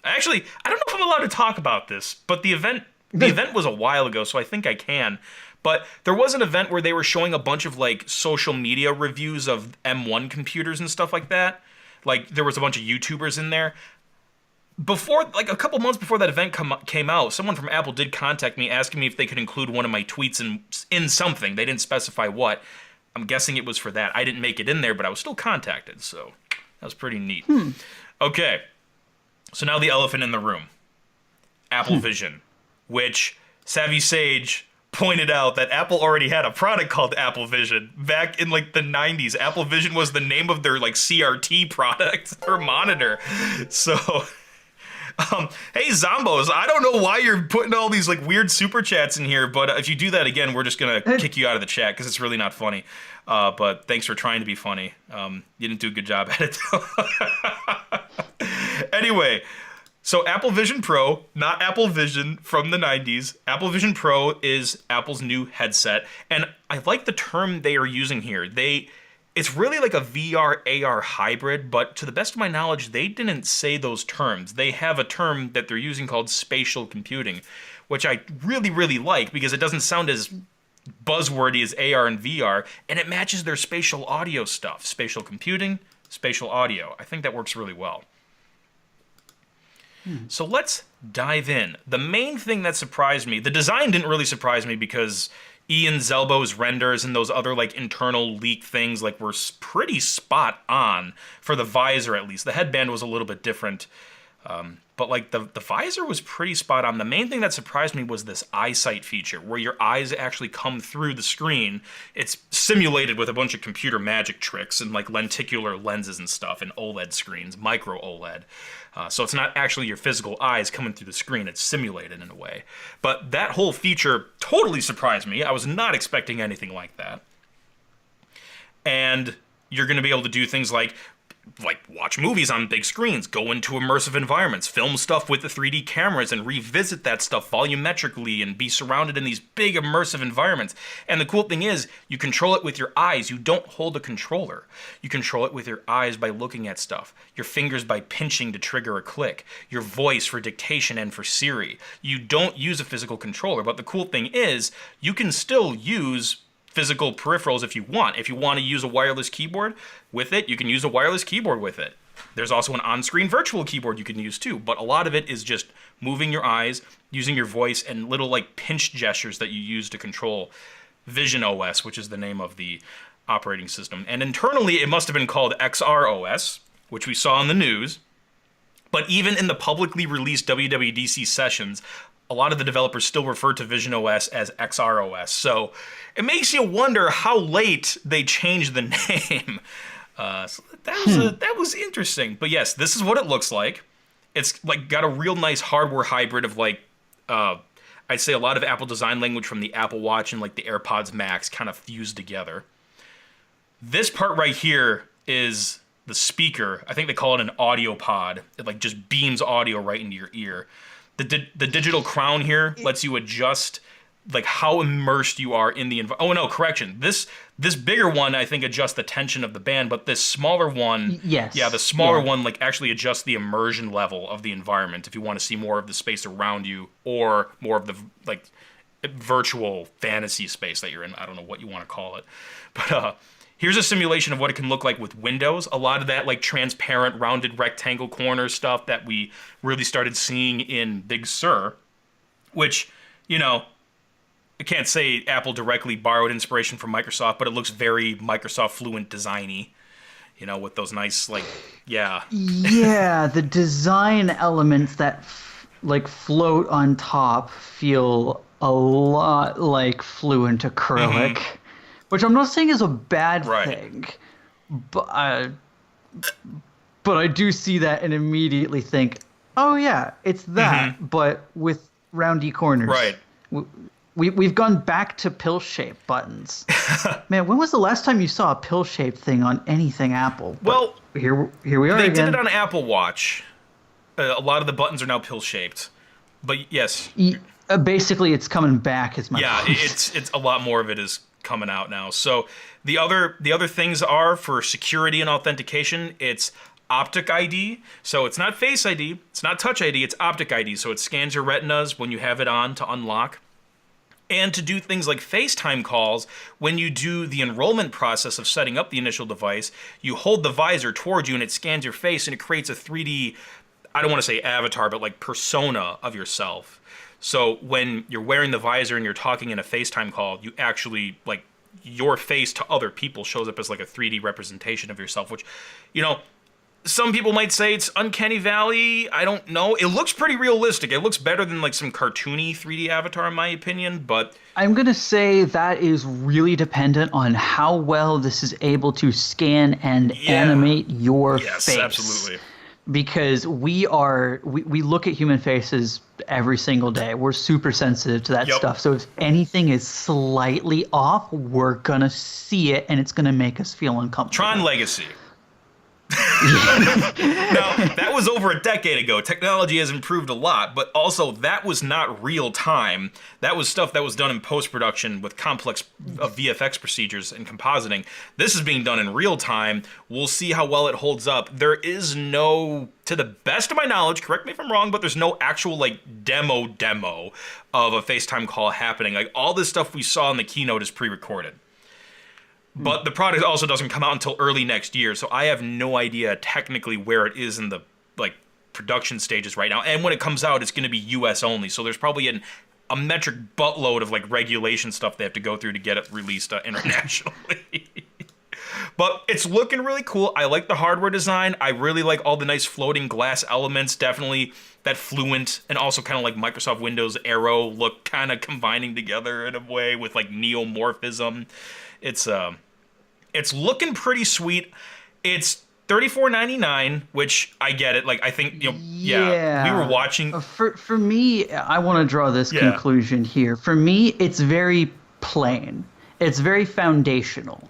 Actually, I don't know if I'm allowed to talk about this, but the event was a while ago, so I think I can. But there was an event where they were showing a bunch of like social media reviews of M1 computers and stuff like that. Like there was a bunch of YouTubers in there. Before, like a couple months before that event came out, someone from Apple did contact me asking me if they could include one of my tweets in something. They didn't specify what. I'm guessing it was for that. I didn't make it in there, but I was still contacted, so that was pretty neat. Okay, so now the elephant in the room. Apple Vision, which Savvy Sage pointed out that Apple already had a product called Apple Vision back in like the 90s. Apple Vision was the name of their like CRT product, or monitor. So... hey Zombos, I don't know why you're putting all these like weird super chats in here, but if you do that again, we're just gonna kick you out of the chat because it's really not funny. But thanks for trying to be funny. You didn't do a good job at it though. Anyway, so Apple Vision Pro, not Apple Vision from the 90s. Apple Vision Pro is Apple's new headset, and I like the term they are using here. It's really like a VR AR hybrid, but to the best of my knowledge, they didn't say those terms. They have a term that they're using called spatial computing, which I really, really like because it doesn't sound as buzzwordy as AR and VR, and it matches their spatial audio stuff. Spatial computing, spatial audio. I think that works really well. So let's dive in. The main thing that surprised me, the design didn't really surprise me because Ian Zelbo's renders and those other like internal leak things like were pretty spot on for the visor at least. The headband was a little bit different. But like the visor was pretty spot on. The main thing that surprised me was this eyesight feature where your eyes actually come through the screen. It's simulated with a bunch of computer magic tricks and like lenticular lenses and stuff and OLED screens, micro OLED. So it's not actually your physical eyes coming through the screen. It's simulated in a way. But that whole feature totally surprised me. I was not expecting anything like that. And you're going to be able to do things like watch movies on big screens, go into immersive environments, film stuff with the 3D cameras and revisit that stuff volumetrically and be surrounded in these big immersive environments. And the cool thing is you control it with your eyes. You don't hold a controller. You control it with your eyes by looking at stuff, your fingers by pinching to trigger a click, your voice for dictation and for Siri. You don't use a physical controller, but the cool thing is you can still use physical peripherals if you want. If you want to use a wireless keyboard with it, you can use a wireless keyboard with it. There's also an on-screen virtual keyboard you can use too, but a lot of it is just moving your eyes, using your voice, and little like pinch gestures that you use to control Vision OS, which is the name of the operating system. And internally, it must have been called XR OS, which we saw in the news. But even in the publicly released WWDC sessions, a lot of the developers still refer to Vision OS as XR OS. So it makes you wonder how late they changed the name. So that was interesting. But yes, this is what it looks like. It's like got a real nice hardware hybrid of like, I'd say a lot of Apple design language from the Apple Watch and like the AirPods Max kind of fused together. This part right here is the speaker. I think they call it an audio pod. It like just beams audio right into your ear. The digital crown here lets you adjust like how immersed you are in the environment. Oh no, correction. This bigger one I think adjusts the tension of the band, but this smaller one, the smaller one like actually adjusts the immersion level of the environment if you want to see more of the space around you or more of the like virtual fantasy space that you're in. I don't know what you want to call it, but here's a simulation of what it can look like with Windows. A lot of that like transparent, rounded rectangle corner stuff that we really started seeing in Big Sur, which, you know, I can't say Apple directly borrowed inspiration from Microsoft, but it looks very Microsoft Fluent designy, you know, with those nice, like, yeah.
Yeah, the design elements that like float on top feel a lot like Fluent acrylic. Mm-hmm. Which I'm not saying is a bad thing, but I do see that and immediately think, oh yeah, it's that, but with roundy corners.
Right.
We've gone back to pill-shaped buttons. Man, when was the last time you saw a pill-shaped thing on anything Apple?
Well,
but here we are.
They
again.
did it on Apple Watch. A lot of the buttons are now pill-shaped, but yes.
Basically, it's coming back. Is my point.
It's a lot more of it is coming out now. So the other things are for security and authentication. It's Optic ID. So it's not Face ID. It's not Touch ID. It's Optic ID. So it scans your retinas when you have it on to unlock. And to do things like FaceTime calls, when you do the enrollment process of setting up the initial device, you hold the visor towards you and it scans your face and it creates a 3D, I don't want to say avatar, but like persona of yourself. So when you're wearing the visor and you're talking in a FaceTime call, you actually, like, your face to other people shows up as like a 3D representation of yourself, which, you know, some people might say it's Uncanny Valley. I don't know. It looks pretty realistic. It looks better than like some cartoony 3D avatar in my opinion, but
I'm going to say that is really dependent on how well this is able to scan and animate your face.
Yes, absolutely.
Because we look at human faces every single day. We're super sensitive to that stuff. So if anything is slightly off, we're going to see it and it's going to make us feel uncomfortable.
Tron Legacy. Now, that was over a decade ago. Technology has improved a lot, but also that was not real time. That was stuff that was done in post-production with complex VFX procedures and compositing. This is being done in real time. We'll see how well it holds up. There is no, to the best of my knowledge, correct me if I'm wrong, but there's no actual like demo of a FaceTime call happening. Like all this stuff we saw in the keynote is pre-recorded. But the product also doesn't come out until early next year, so I have no idea technically where it is in the like production stages right now. And when it comes out, it's going to be U.S. only, so there's probably a metric buttload of like regulation stuff they have to go through to get it released internationally. But it's looking really cool. I like the hardware design. I really like all the nice floating glass elements. Definitely that Fluent and also kind of like Microsoft Windows Aero look kind of combining together in a way with like neomorphism. It's looking pretty sweet. It's $34.99, which I get it. Like I think we were watching.
For me, I want to draw this conclusion here. For me, it's very plain. It's very foundational.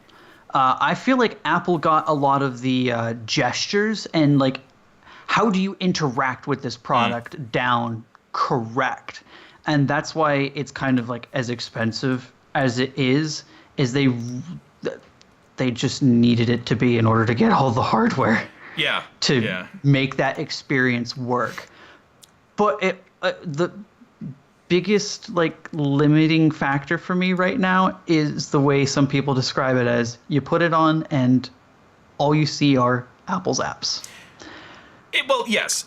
I feel like Apple got a lot of the gestures and like how do you interact with this product down correct, and that's why it's kind of like as expensive as it is they just needed it to be in order to get all the hardware to make that experience work. But the biggest like limiting factor for me right now is the way some people describe it as you put it on and all you see are Apple's apps.
Well, yes.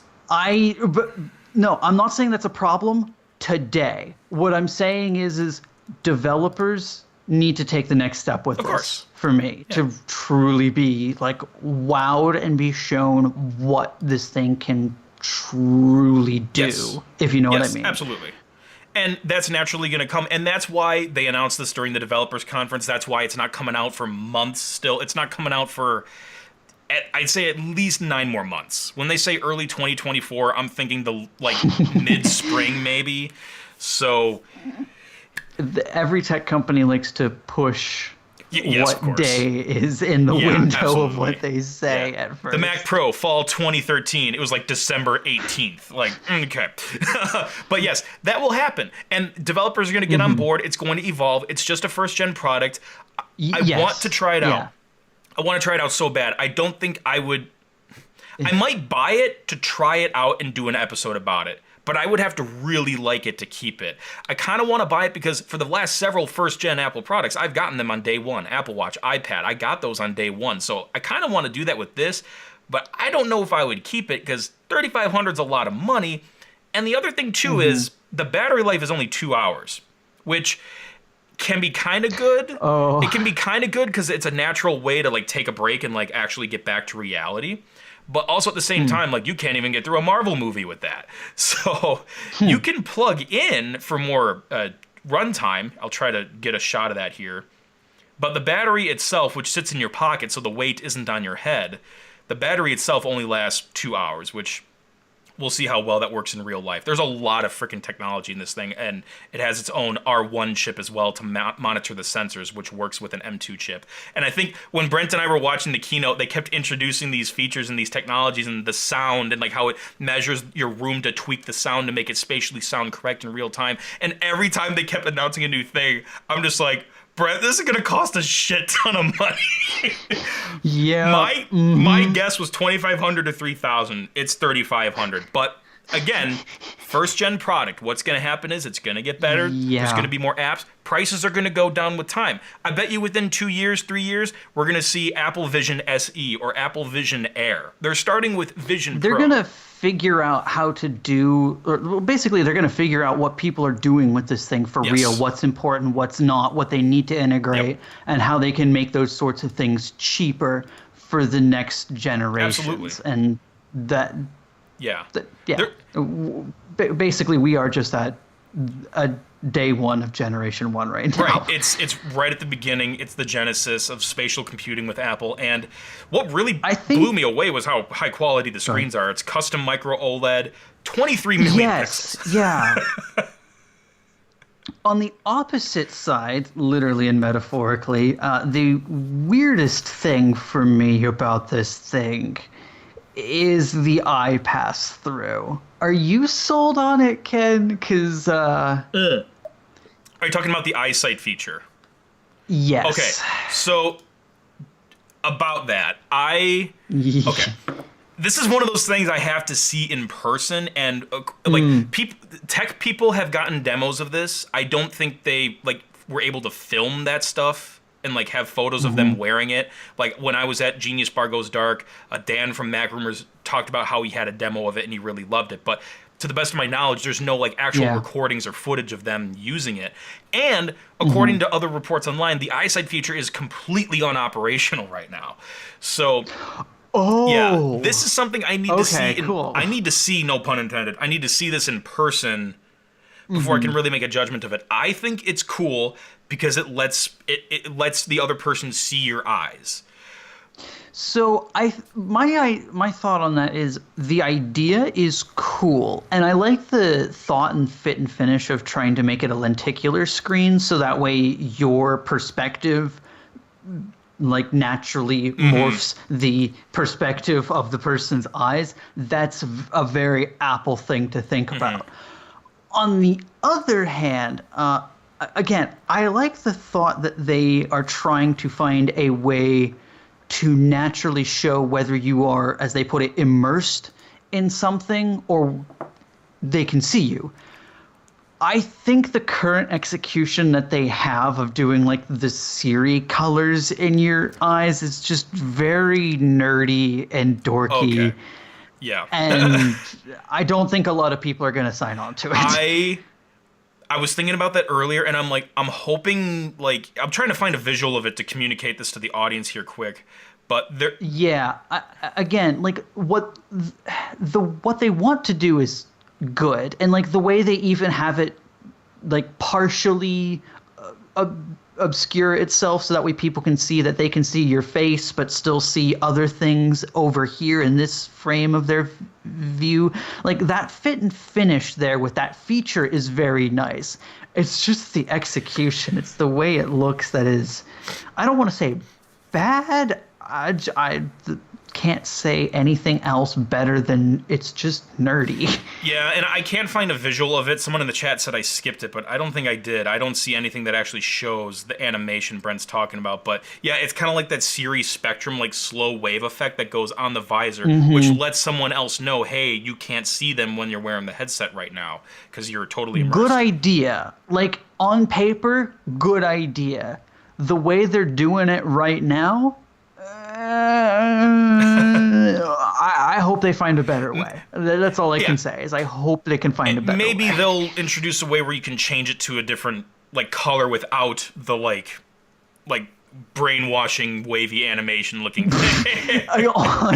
No, I'm not saying that's a problem today. What I'm saying is developers need to take the next step with this for me to truly be like wowed and be shown what this thing can truly do, if you know what I mean.
Absolutely. And that's naturally going to come. And that's why they announced this during the developers conference. That's why it's not coming out for months still. It's not coming out for, I'd say, at least 9 more months. When they say early 2024, I'm thinking the like mid-spring maybe. So
every tech company likes to push what day is in the window of what they say at first.
The Mac Pro, fall 2013. It was like December 18th. Like, okay. But yes, that will happen. And developers are going to get on board. It's going to evolve. It's just a first-gen product. I want to try it out. I want to try it out so bad. I don't think I would... I might buy it to try it out and do an episode about it. But I would have to really like it to keep it. I kind of want to buy it because for the last several first-gen Apple products, I've gotten them on day one. Apple Watch, iPad, I got those on day one. So I kind of want to do that with this, but I don't know if I would keep it because $3,500 is a lot of money. And the other thing, too, is the battery life is only 2 hours, which can be kind of good.
Oh.
It can be kind of good because it's a natural way to like take a break and like actually get back to reality. But also at the same time, like you can't even get through a Marvel movie with that. So you can plug in for more runtime. I'll try to get a shot of that here. But the battery itself, which sits in your pocket so the weight isn't on your head, the battery itself only lasts 2 hours, which we'll see how well that works in real life. There's a lot of freaking technology in this thing, and it has its own R1 chip as well to monitor the sensors, which works with an M2 chip. And I think when Brent and I were watching the keynote, they kept introducing these features and these technologies and the sound and like how it measures your room to tweak the sound to make it spatially sound correct in real time. And every time they kept announcing a new thing, I'm just like, Brent, this is going to cost a shit ton of money. My guess was $2,500 to $3,000. It's $3,500. But again, first gen product. What's going to happen is it's going to get better. There's going to be more apps. Prices are going to go down with time. I bet you within 2 years, 3 years, we're going to see Apple Vision SE or Apple Vision Air. They're starting with Vision Pro.
They're going to figure out how to do, or basically they're going to figure out what people are doing with this thing for real, what's important, what's not, what they need to integrate, and how they can make those sorts of things cheaper for the next generations. And that, basically we are just at a day one of generation one right now.
Right, it's right at the beginning. It's the genesis of spatial computing with Apple, and what really blew me away was how high quality the screens are. It's custom micro OLED, 23 million pixels.
Yeah. On the opposite side, literally and metaphorically, the weirdest thing for me about this thing is the eye pass through. Are you sold on it, Ken? Because
are you talking about the eyesight feature?
Yes.
Okay, so about that, okay. This is one of those things I have to see in person, and tech people have gotten demos of this. I don't think they were able to film that stuff and have photos of them wearing it. Like when I was at Genius Bar Goes Dark, Dan from Mac Rumors talked about how he had a demo of it and he really loved it. But to the best of my knowledge, there's no like actual recordings or footage of them using it. And according to other reports online, the eyesight feature is completely unoperational right now. So yeah, this is something I need to see. I need to see, no pun intended, I need to see this in person before I can really make a judgment of it. I think it's cool because it lets the other person see your eyes.
So my thought on that is the idea is cool, and I like the thought and fit and finish of trying to make it a lenticular screen, so that way your perspective like naturally morphs the perspective of the person's eyes. That's a very Apple thing to think about. On the other hand, again, I like the thought that they are trying to find a way to naturally show whether you are, as they put it, immersed in something or they can see you. I think the current execution that they have of doing like the Siri colors in your eyes is just very nerdy and dorky.
Okay. Yeah.
And I don't think a lot of people are going to sign on to it.
I was thinking about that earlier, and I'm hoping, like, I'm trying to find a visual of it to communicate this to the audience here quick. But there.
Yeah. Again, like what they want to do is good, and like the way they even have it, like partially obscure itself so that way people can see that they can see your face but still see other things over here in this frame of their view. Like that fit and finish there with that feature is very nice. It's just the execution. It's the way it looks that is, I don't want to say bad. I can't say anything else better than it's just nerdy.
Yeah, and I can't find a visual of it. Someone in the chat said I skipped it, but I don't think I did. I don't see anything that actually shows the animation Brent's talking about. But yeah, it's kind of like that Siri Spectrum, like slow wave effect that goes on the visor, which lets someone else know, hey, you can't see them when you're wearing the headset right now because you're totally immersed.
Good idea. Like on paper, good idea. The way they're doing it right now, I hope they find a better way. That's all I can say, is I hope they can find a better way.
Maybe they'll introduce a way where you can change it to a different like color without the like brainwashing wavy animation looking thing.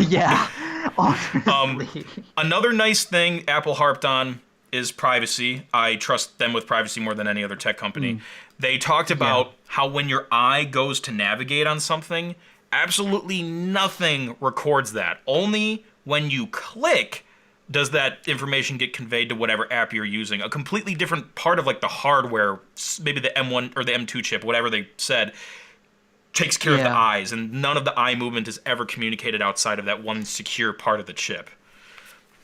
Yeah. Honestly.
Another nice thing Apple harped on is privacy. I trust them with privacy more than any other tech company. They talked about how when your eye goes to navigate on something, absolutely nothing records that. Only when you click does that information get conveyed to whatever app you're using. A completely different part of like the hardware, maybe the M1 or the M2 chip, whatever they said, takes care of the eyes, and none of the eye movement is ever communicated outside of that one secure part of the chip.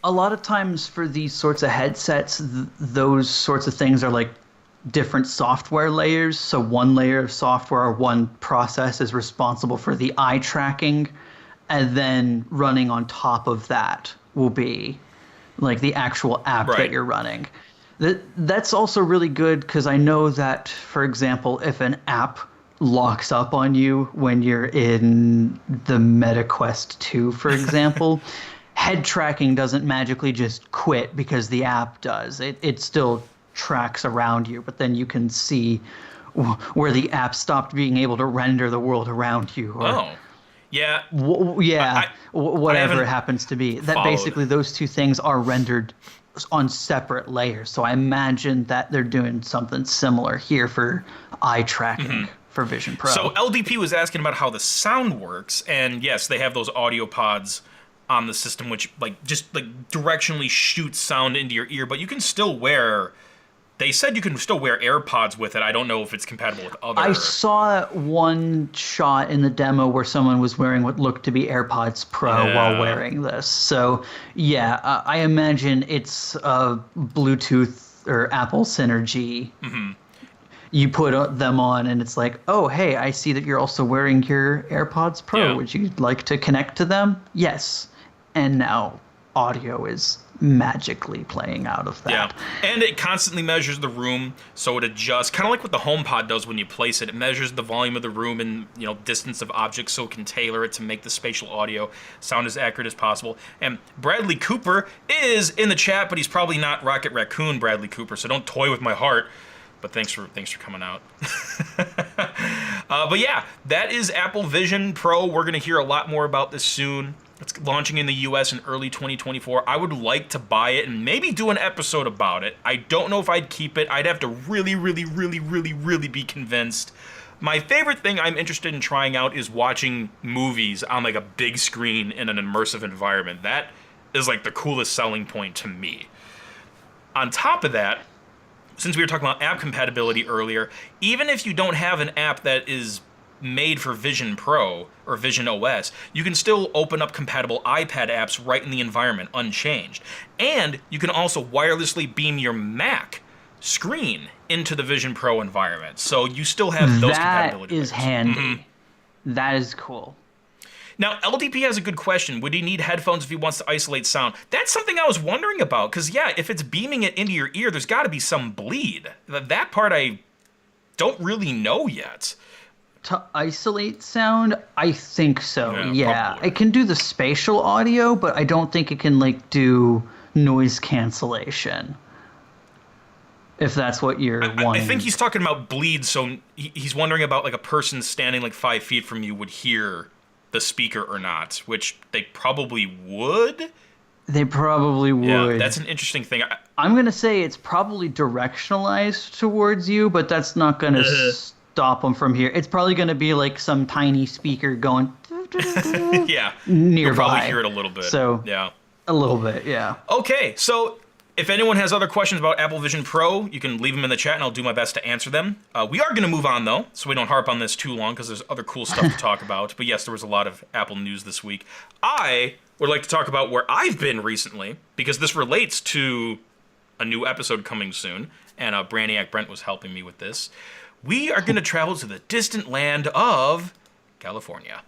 A lot of times for these sorts of headsets, those sorts of things are like different software layers. So one layer of software or one process is responsible for the eye tracking, and then running on top of that will be like the actual app that you're running. That's also really good because I know that, for example, if an app locks up on you when you're in the Meta Quest 2, for example, head tracking doesn't magically just quit because the app does. It still tracks around you, but then you can see where the app stopped being able to render the world around you. Or, whatever it happens to be. That basically those two things are rendered on separate layers. So I imagine that they're doing something similar here for eye tracking for Vision Pro.
So LDP was asking about how the sound works, and yes, they have those audio pods on the system which just directionally shoot sound into your ear, but you can still wear. They said you can still wear AirPods with it. I don't know if it's compatible with other.
I saw one shot in the demo where someone was wearing what looked to be AirPods Pro while wearing this. So, I imagine it's Bluetooth or Apple Synergy. You put them on, and it's like, oh, hey, I see that you're also wearing your AirPods Pro. Would you like to connect to them? Yes. And now audio is magically playing out of that.
Yeah, and it constantly measures the room, so it adjusts, kind of like what the HomePod does when you place it. It measures the volume of the room and, you know, distance of objects, so it can tailor it to make the spatial audio sound as accurate as possible. And Bradley Cooper is in the chat, but he's probably not Rocket Raccoon Bradley Cooper, so don't toy with my heart. But thanks for coming out. But yeah, that is Apple Vision Pro. We're going to hear a lot more about this soon. It's launching in the US in early 2024. I would like to buy it and maybe do an episode about it. I don't know if I'd keep it. I'd have to really be convinced. My favorite thing I'm interested in trying out is watching movies on like a big screen in an immersive environment. That is like the coolest selling point to me. On top of that, since we were talking about app compatibility earlier, even if you don't have an app that is made for Vision Pro or Vision OS, you can still open up compatible iPad apps right in the environment unchanged. And you can also wirelessly beam your Mac screen into the Vision Pro environment. So you still have those compatibility.
That is handy. That is cool.
Now, LDP has a good question. Would he need headphones if he wants to isolate sound? That's something I was wondering about, because, yeah, if it's beaming it into your ear, there's got to be some bleed. That part I don't really know yet.
To isolate sound, I think so, yeah.
Probably.
It can do the spatial audio, but I don't think it can, like, do noise cancellation. If that's what you're wanting.
I think he's talking about bleed, so he's wondering about, like, a person standing, like, 5 feet from you would hear the speaker or not, which they probably would.
They probably would.
Yeah, that's an interesting thing.
I'm going to say it's probably directionalized towards you, but that's not going to stop them from here. It's probably going to be like some tiny speaker going
yeah,
nearby.
You'll probably hear it a little bit.
So,
yeah.
A little bit, yeah.
Okay, so if anyone has other questions about Apple Vision Pro, you can leave them in the chat and I'll do my best to answer them. We are going to move on, though, so we don't harp on this too long because there's other cool stuff to talk about. But yes, there was a lot of Apple news this week. I would like to talk about where I've been recently, because this relates to a new episode coming soon, and Brainiac Brent was helping me with this. We are going to travel to the distant land of California.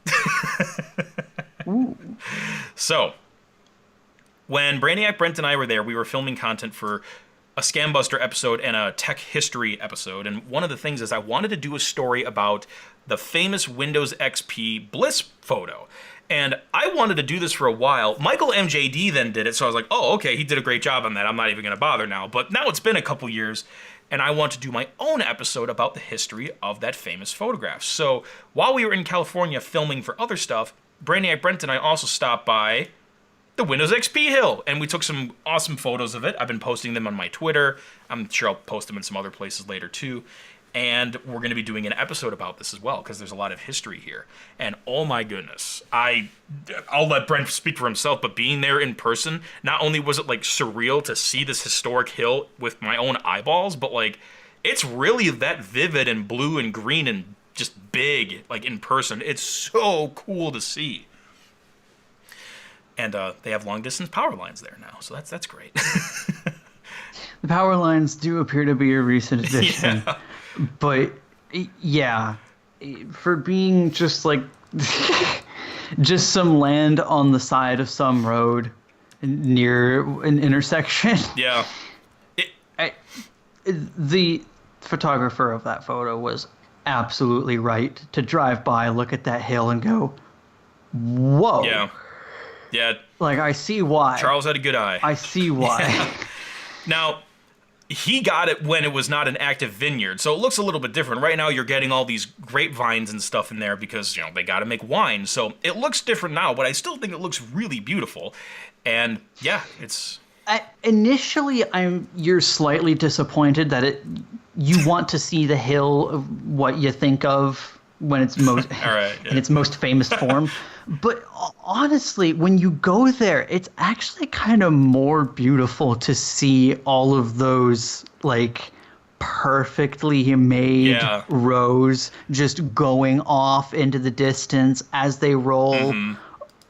So, when Brainiac Brent and I were there, we were filming content for a Scambuster episode and a tech history episode. And one of the things is I wanted to do a story about the famous Windows XP Bliss photo. And I wanted to do this for a while. Michael MJD then did it, so I was like, oh, okay, he did a great job on that. I'm not even going to bother now. But now it's been a couple years, and I want to do my own episode about the history of that famous photograph. So while we were in California filming for other stuff, Brainiac Brent and I also stopped by the Windows XP hill, and we took some awesome photos of it. I've been posting them on my Twitter. I'm sure I'll post them in some other places later too. And we're going to be doing an episode about this as well, because there's a lot of history here. And oh my goodness, I'll let Brent speak for himself, but being there in person, not only was it like surreal to see this historic hill with my own eyeballs, but like it's really that vivid and blue and green and just big, like in person. It's so cool to see. And they have long-distance power lines there now, so that's great.
The power lines do appear to be a recent addition.
Yeah.
But, yeah, for being just, like, just some land on the side of some road near an intersection.
Yeah.
The photographer of that photo was absolutely right to drive by, look at that hill, and go, whoa.
Yeah. Yeah.
Like, I see why.
Charles had a good eye.
I see why.
Yeah. Now, he got it when it was not an active vineyard, so it looks a little bit different. Right now, you're getting all these grapevines and stuff in there because, you know, they got to make wine. So it looks different now, but I still think it looks really beautiful. And, yeah, it's...
Initially, you're slightly disappointed that you want to see the hill of what you think of when it's most in its most famous form. But honestly, when you go there, it's actually kind of more beautiful to see all of those like perfectly made rows just going off into the distance as they roll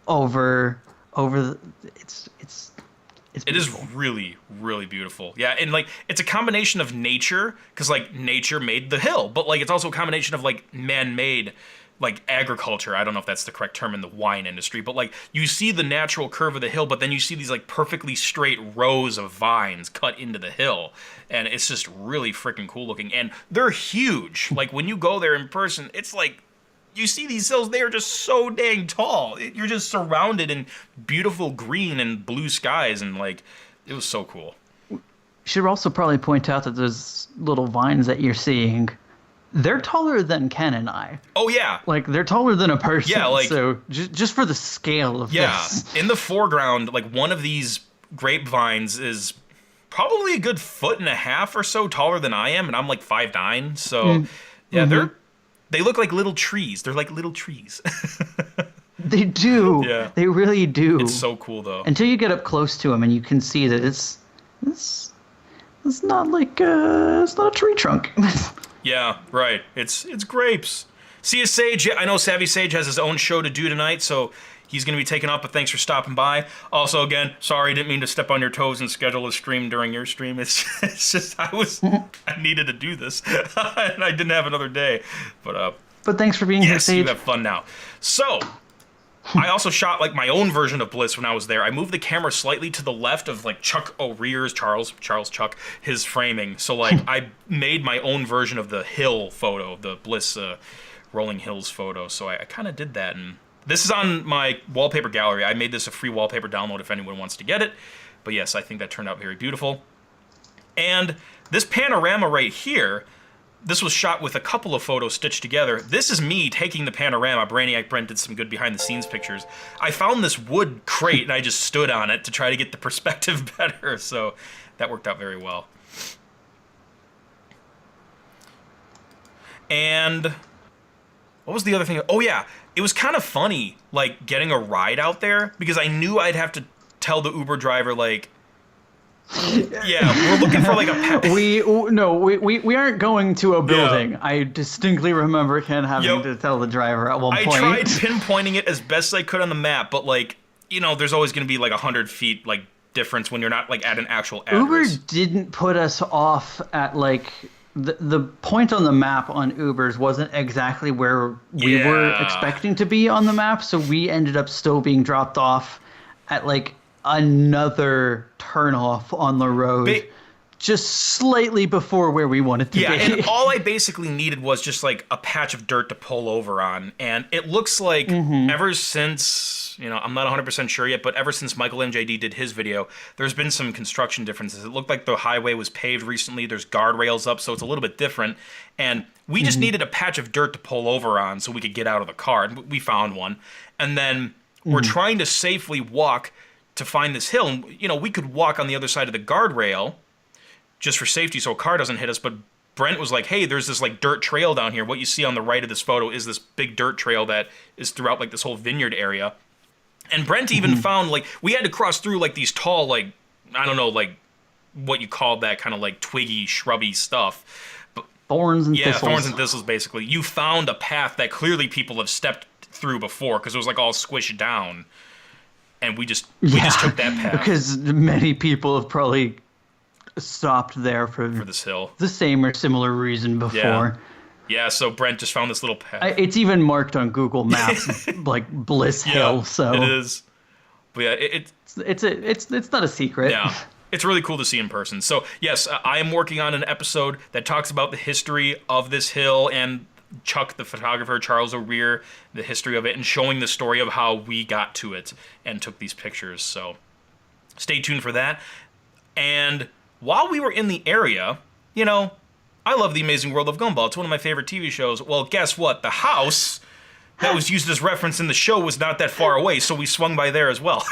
over the, it
is really, really beautiful. Yeah, and like it's a combination of nature, because like nature made the hill, but like it's also a combination of like man-made like agriculture. I don't know if that's the correct term in the wine industry, but like you see the natural curve of the hill, but then you see these like perfectly straight rows of vines cut into the hill, and it's just really freaking cool looking. And they're huge. Like when you go there in person, it's like you see these hills, they are just so dang tall. You're just surrounded in beautiful green and blue skies, and like it was so cool.
Should also probably point out that those little vines that you're seeing, they're taller than Ken and I.
Oh yeah,
Like they're taller than a person.
Yeah, like-
so just for the scale of this.
in the foreground, like one of these grapevines is probably a good 1.5 feet or so taller than I am, and I'm like 5'9". So yeah, they look like little trees. They're like little trees.
They do.
Yeah.
They really do.
It's so cool though.
Until you get up close to them and you can see that it's not like it's not a tree trunk.
Yeah, right. It's grapes. See you, Sage. I know Savvy Sage has his own show to do tonight, so he's going to be taken up, but thanks for stopping by. Also, again, sorry, didn't mean to step on your toes and schedule a stream during your stream. It's just, I needed to do this, and I didn't have another day. But
But thanks for being here,
yes,
Sage.
you have fun now. So, I also shot like my own version of Bliss when I was there. I moved the camera slightly to the left of like Chuck O'Rear's, Charles Chuck, his framing. So like I made my own version of the hill photo, the Bliss Rolling Hills photo. So I kind of did that, and this is on my wallpaper gallery. I made this a free wallpaper download if anyone wants to get it. But yes, I think that turned out very beautiful. And this panorama right here, this was shot with a couple of photos stitched together. This is me taking the panorama. Brainiac Brent did some good behind-the-scenes pictures. I found this wood crate, and I just stood on it to try to get the perspective better, so that worked out very well. And what was the other thing? Oh, yeah. It was kind of funny, like, getting a ride out there, because I knew I'd have to tell the Uber driver, like, yeah, we're looking for like a
We aren't going to a building. Yeah. I distinctly remember Ken having to tell the driver at one point.
I tried pinpointing it as best I could on the map, but like, you know, there's always going to be like 100 feet like difference when you're not like at an actual address.
Uber didn't put us off at like the point on the map on Uber's wasn't exactly where we were expecting to be on the map, so we ended up still being dropped off at like another turnoff on the road, just slightly before where we wanted to be.
Yeah, and all I basically needed was just like a patch of dirt to pull over on, and it looks like ever since, you know, I'm not 100% sure yet, but ever since Michael MJD did his video, there's been some construction differences. It looked like the highway was paved recently. There's guardrails up, so it's a little bit different, and we just needed a patch of dirt to pull over on so we could get out of the car, and we found one, and then we're trying to safely walk to find this hill, and you know, we could walk on the other side of the guardrail just for safety so a car doesn't hit us, but Brent was like, hey, there's this like dirt trail down here. What you see on the right of this photo is this big dirt trail that is throughout like this whole vineyard area. And Brent even found like we had to cross through like these tall, like, I don't know, like what you call that kind of like twiggy, shrubby stuff. But
thorns and thistles.
Yeah, thorns and thistles basically. You found a path that clearly people have stepped through before because it was like all squished down. And we just took that path. Because
many people have probably stopped there for
this hill.
The same or similar reason before.
Yeah, so Brent just found this little path.
It's even marked on Google Maps like Bliss Hill, so
it is. But yeah,
it's not a secret.
Yeah. It's really cool to see in person. So, yes, I am working on an episode that talks about the history of this hill and Chuck, the photographer, Charles O'Rear, the history of it, and showing the story of how we got to it and took these pictures. So stay tuned for that. And while we were in the area, you know, I love The Amazing World of Gumball. It's one of my favorite TV shows. Well, guess what? The house that was used as reference in the show was not that far away, so we swung by there as well.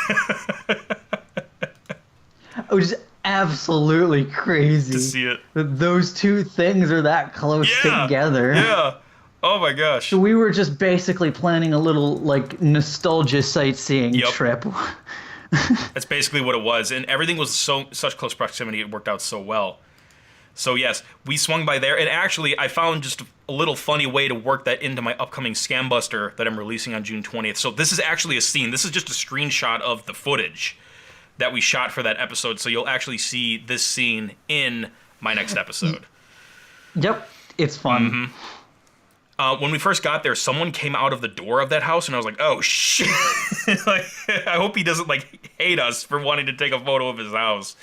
It was absolutely crazy
to see it.
Those two things are that close together.
Yeah. Oh my gosh.
So we were just basically planning a little like nostalgia sightseeing trip.
That's basically what it was, and everything was such close proximity. It worked out so well. So yes, we swung by there, and actually I found just a little funny way to work that into my upcoming Scam Buster that I'm releasing on June 20th. So this is actually a scene. This is just a screenshot of the footage that we shot for that episode. So you'll actually see this scene in my next episode.
Yep, it's fun.
When we first got there, someone came out of the door of that house, and I was like, "Oh shit!" Like, I hope he doesn't like hate us for wanting to take a photo of his house.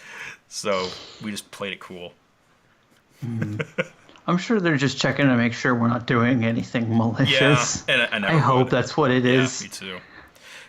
So we just played it cool.
I'm sure they're just checking to make sure we're not doing anything malicious.
Yeah, and
I hope that's what it is.
Yeah, me too.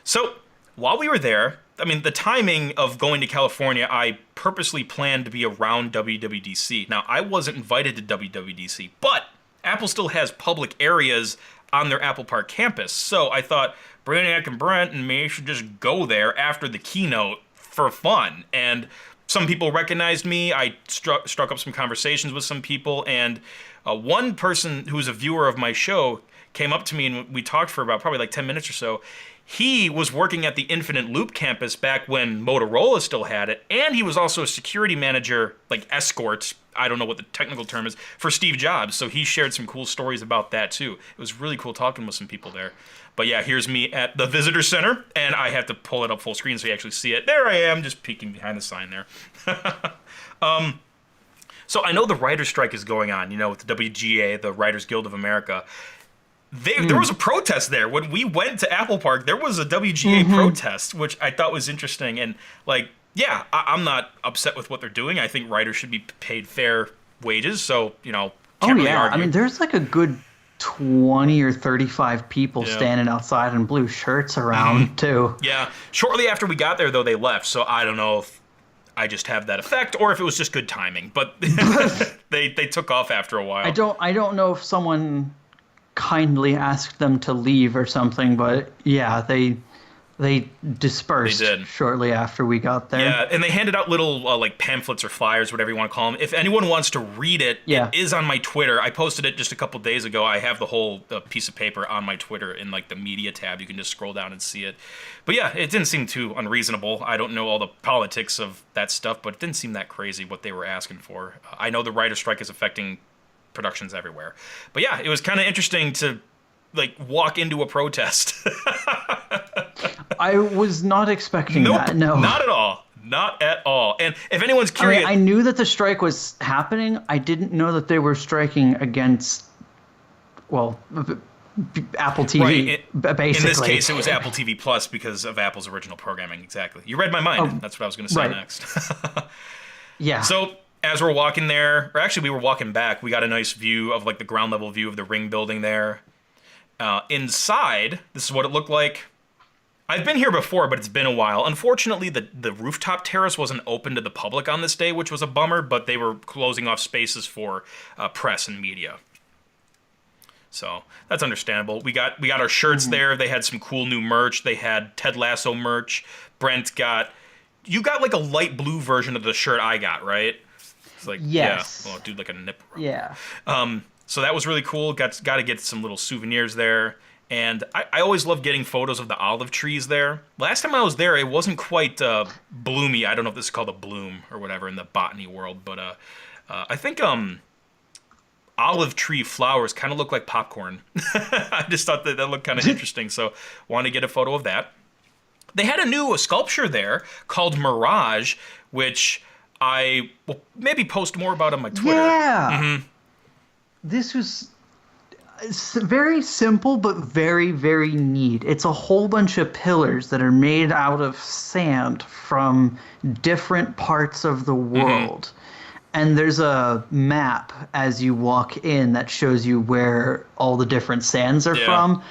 So while we were there, I mean, the timing of going to California, I purposely planned to be around WWDC. Now, I wasn't invited to WWDC, but Apple still has public areas on their Apple Park campus. So I thought Brainiac and Brent and me should just go there after the keynote for fun. And some people recognized me. I struck up some conversations with some people. And one person who was a viewer of my show came up to me and we talked for about probably like 10 minutes or so. He was working at the Infinite Loop campus back when Motorola still had it, and he was also a security manager, like escort, I don't know what the technical term is, for Steve Jobs. So he shared some cool stories about that too. It was really cool talking with some people there. But yeah, here's me at the visitor center, and I have to pull it up full screen so you actually see it. There I am, just peeking behind the sign there. So I know the writer's strike is going on, you know, with the WGA, the Writers Guild of America. There was a protest there. When we went to Apple Park, there was a WGA protest, which I thought was interesting. And, like, yeah, I'm not upset with what they're doing. I think writers should be paid fair wages. So, you know, can't really argue.
I mean, there's like a good 20 or 35 people standing outside in blue shirts around, too.
Yeah. Shortly after we got there, though, they left. So I don't know if I just have that effect or if it was just good timing. But they took off after a while.
I don't know if someone kindly asked them to leave or something, but yeah, they dispersed shortly after we got there.
Yeah, and they handed out little like pamphlets or flyers, whatever you want to call them. If anyone wants to read it, it is on my Twitter. I posted it just a couple days ago. I have the whole piece of paper on my Twitter in like the media tab. You can just scroll down and see it. But yeah, it didn't seem too unreasonable. I don't know all the politics of that stuff, but it didn't seem that crazy what they were asking for. I know the writer's strike is affecting productions everywhere. But yeah, it was kind of interesting to like walk into a protest.
I was not expecting that. No,
not at all. Not at all. And if anyone's curious,
I knew that the strike was happening. I didn't know that they were striking against, well, Apple TV.
Right.
Basically,
in this case, it was Apple TV Plus because of Apple's original programming. Exactly. You read my mind. That's what I was going to say next.
Yeah.
So as we're walking there, or actually we were walking back, we got a nice view of like the ground level view of the Ring building there. Inside, this is what it looked like. I've been here before, but it's been a while. Unfortunately, the rooftop terrace wasn't open to the public on this day, which was a bummer, but they were closing off spaces for press and media. So that's understandable. We got our shirts there. They had some cool new merch. They had Ted Lasso merch. You got like a light blue version of the shirt I got, right? It's like,
yes.
Yeah, well, dude, like a nipple rub.
Yeah.
So that was really cool. Got to get some little souvenirs there. And I always love getting photos of the olive trees there. Last time I was there, it wasn't quite bloomy. I don't know if this is called a bloom or whatever in the botany world, but I think olive tree flowers kind of look like popcorn. I just thought that looked kind of interesting, so wanted to get a photo of that. They had a new sculpture there called Mirage, which I will maybe post more about on my Twitter.
Yeah. This was very simple, but very, very neat. It's a whole bunch of pillars that are made out of sand from different parts of the world. And there's a map as you walk in that shows you where all the different sands are from.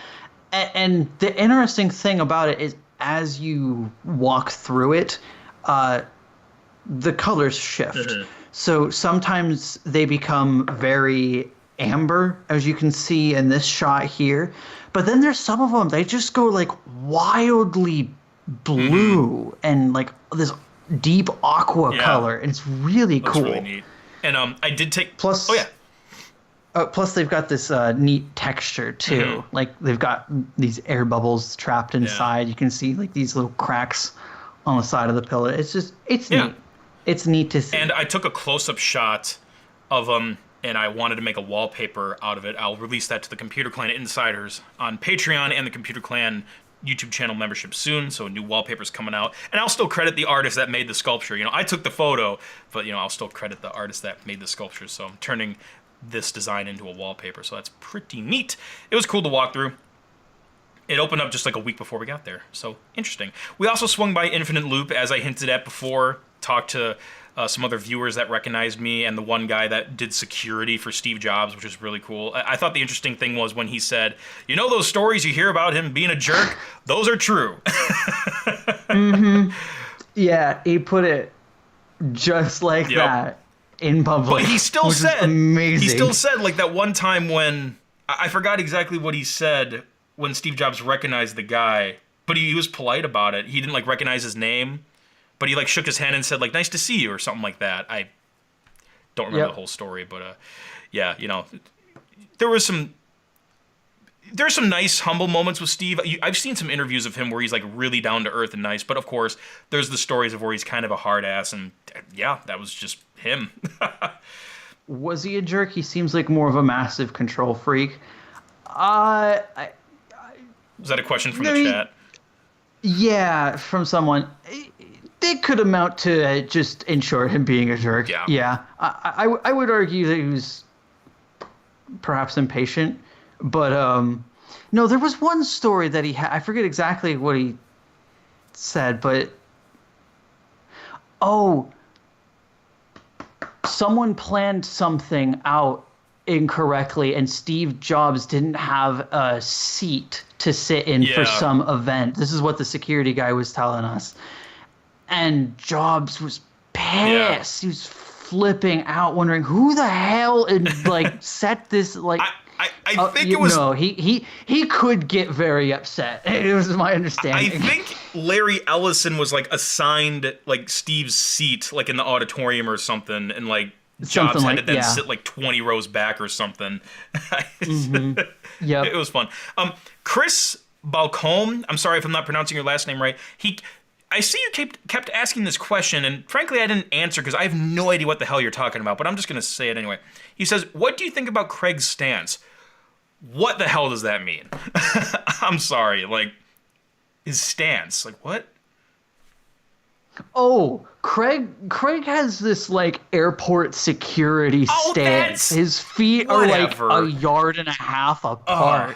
And the interesting thing about it is as you walk through it, the colors shift. So sometimes they become very amber, as you can see in this shot here. But then there's some of them, they just go like wildly blue and like this deep aqua color. And it's really cool.
That's really neat. And I did take...
Plus, plus they've got this neat texture too. Like they've got these air bubbles trapped inside. You can see like these little cracks on the side of the pillar. It's neat. It's neat to see.
And I took a close-up shot of them, and I wanted to make a wallpaper out of it. I'll release that to the Computer Clan Insiders on Patreon and the Computer Clan YouTube channel membership soon, so a new wallpaper's coming out. And I'll still credit the artist that made the sculpture. You know, I took the photo, but, you know, I'll still credit the artist that made the sculpture. So I'm turning this design into a wallpaper. So that's pretty neat. It was cool to walk through. It opened up just like a week before we got there. So interesting. We also swung by Infinite Loop, as I hinted at before, talked to some other viewers that recognized me, and the one guy that did security for Steve Jobs, which is really cool. I thought the interesting thing was when he said, you know those stories you hear about him being a jerk? Those are true.
Mm-hmm. Yeah, he put it just like that in public.
But he still said,
amazing.
He still said, like, that one time when, I forgot exactly what he said when Steve Jobs recognized the guy, but he was polite about it. He didn't, like, recognize his name. But he, like, shook his hand and said, like, nice to see you, or something like that. I don't remember the whole story, but, yeah, you know, there's some nice, humble moments with Steve. I've seen some interviews of him where he's, like, really down to earth and nice, but, of course, there's the stories of where he's kind of a hard ass, and, yeah, that was just him.
Was he a jerk? He seems like more of a massive control freak.
Was that a question from the chat?
Yeah, from someone. It could amount to just, in short, him being a jerk. Yeah. I would argue that he was perhaps impatient. But, no, there was one story that he had. I forget exactly what he said, but... Oh, someone planned something out incorrectly, and Steve Jobs didn't have a seat to sit in for some event. This is what the security guy was telling us. And Jobs was pissed. He was flipping out, wondering who the hell set this like.
I think it was.
No, he could get very upset. It was my understanding.
I think Larry Ellison was like assigned like Steve's seat, like in the auditorium or something, and like Jobs had to then sit like 20 rows back or something.
Mm-hmm. Yeah,
it was fun. Chris Balcombe, I'm sorry if I'm not pronouncing your last name right. I see you kept asking this question, and frankly, I didn't answer because I have no idea what the hell you're talking about, but I'm just going to say it anyway. He says, what do you think about Craig's stance? What the hell does that mean? I'm sorry, like, his stance. Like, what?
Oh, Craig has this, like, airport security stance. His feet are, like, a yard and a half apart.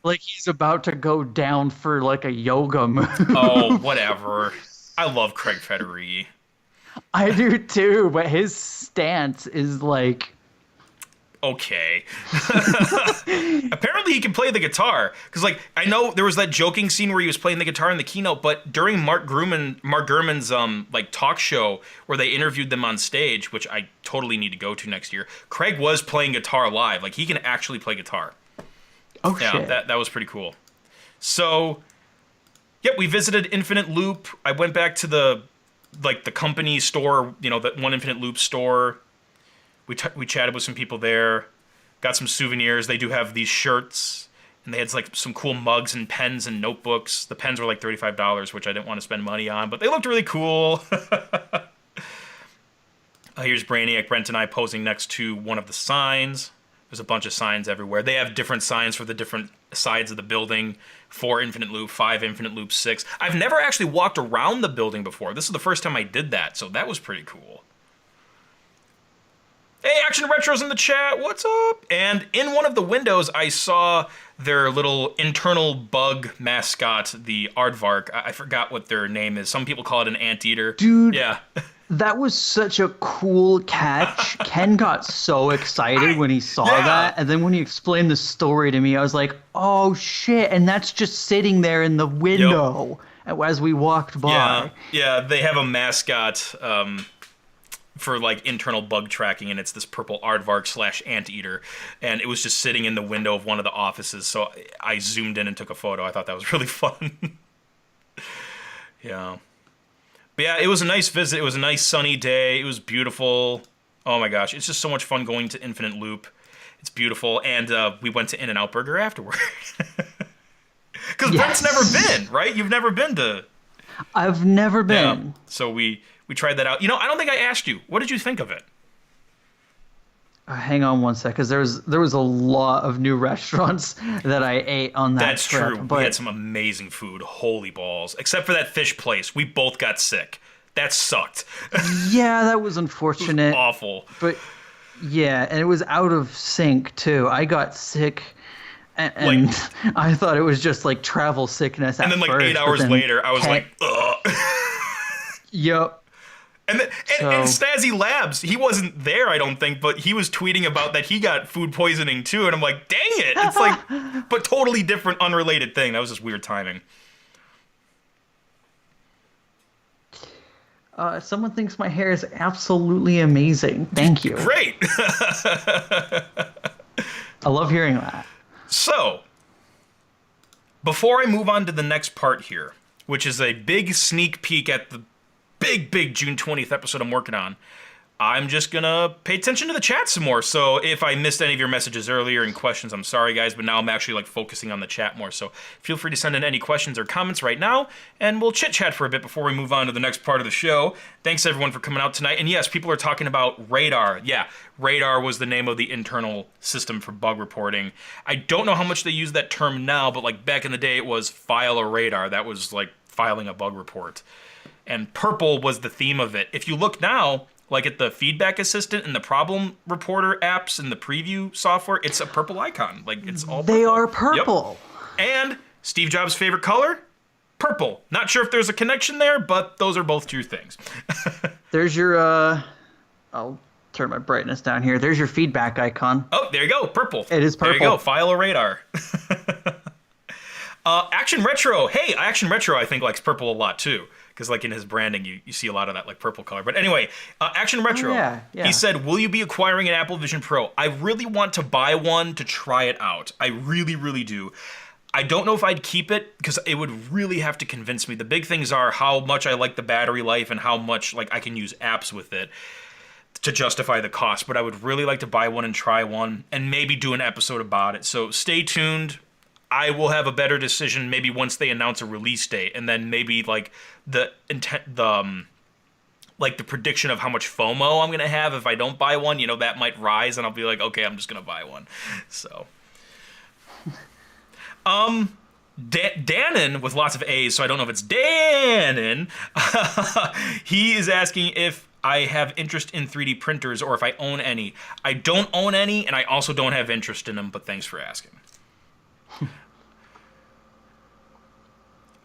Like he's about to go down for like a yoga move.
Oh, whatever. I love Craig Federighi.
I do too, but his stance is like...
Okay. Apparently he can play the guitar. Because, like, I know there was that joking scene where he was playing the guitar in the keynote, but during Mark Gurman's like talk show where they interviewed them on stage, which I totally need to go to next year, Craig was playing guitar live. Like, he can actually play guitar.
Oh,
yeah,
shit.
That was pretty cool. So, yep, we visited Infinite Loop. I went back to the company store, you know, the One Infinite Loop store. We chatted with some people there, got some souvenirs. They do have these shirts, and they had like some cool mugs and pens and notebooks. The pens were like $35, which I didn't want to spend money on, but they looked really cool. Here's Brainiac, Brent, and I posing next to one of the signs. There's a bunch of signs everywhere. They have different signs for the different sides of the building. 4 Infinite Loop, 5 Infinite Loop, 6. I've never actually walked around the building before. This is the first time I did that, so that was pretty cool. Hey, Action Retro's in the chat. What's up? And in one of the windows, I saw their little internal bug mascot, the Aardvark. I forgot what their name is. Some people call it an anteater.
Dude.
Yeah.
That was such a cool catch. Ken got so excited when he saw that. And then when he explained the story to me, I was like, oh, shit. And that's just sitting there in the window as we walked by.
Yeah, they have a mascot for, like, internal bug tracking, and it's this purple aardvark / anteater. And it was just sitting in the window of one of the offices. So I zoomed in and took a photo. I thought that was really fun. Yeah. But yeah, it was a nice visit. It was a nice sunny day. It was beautiful. Oh my gosh, it's just so much fun going to Infinite Loop. It's beautiful. And we went to In-N-Out Burger afterward. Because Brent's never been, right? You've never been to...
I've never been.
Yeah. So we tried that out. You know, I don't think I asked you. What did you think of it?
Hang on one sec, because there was a lot of new restaurants that I ate on that trip.
That's true. We had some amazing food. Holy balls. Except for that fish place. We both got sick. That sucked.
Yeah, that was unfortunate.
It was awful.
But Yeah, and it was out of sync too. I got sick, and
Like,
I thought it was just like travel sickness at
and then like
first.
8 hours later, I was like, ugh.
Yep.
And Stazzy Labs, he wasn't there, I don't think, but he was tweeting about that he got food poisoning too, and I'm like, dang it! It's like, but totally different, unrelated thing. That was just weird timing.
Someone thinks my hair is absolutely amazing. Thank you.
Great!
I love hearing that.
So, before I move on to the next part here, which is a big sneak peek at the big June 20th episode I'm working on, I'm just gonna pay attention to the chat some more. So if I missed any of your messages earlier and questions, I'm sorry guys, but now I'm actually like focusing on the chat more. So feel free to send in any questions or comments right now, and we'll chit chat for a bit before we move on to the next part of the show. Thanks everyone for coming out tonight. And yes, people are talking about Radar. Yeah, Radar was the name of the internal system for bug reporting. I don't know how much they use that term now, but like back in the day it was file a radar. That was like filing a bug report. And purple was the theme of it. If you look now, like at the feedback assistant and the problem reporter apps and the preview software, it's a purple icon. Like it's all purple.
They are purple.
Yep. And Steve Jobs' favorite color? Purple. Not sure if there's a connection there, but those are both true things.
There's your, I'll turn my brightness down here. There's your feedback icon.
Oh, there you go. Purple.
It is purple.
There you go. File a radar. Action Retro. Hey, Action Retro I think likes purple a lot too. Because like in his branding, you see a lot of that like purple color. But anyway, Action Retro,
yeah.
He said, will you be acquiring an Apple Vision Pro? I really want to buy one to try it out. I really, really do. I don't know if I'd keep it because it would really have to convince me. The big things are how much I like the battery life and how much like I can use apps with it to justify the cost. But I would really like to buy one and try one and maybe do an episode about it. So stay tuned. I will have a better decision maybe once they announce a release date, and then maybe like the prediction of how much FOMO I'm gonna have if I don't buy one. You know, that might rise, and I'll be like, okay, I'm just gonna buy one. So, Dannon with lots of A's, so I don't know if it's Dannon. He is asking if I have interest in 3D printers or if I own any. I don't own any, and I also don't have interest in them. But thanks for asking.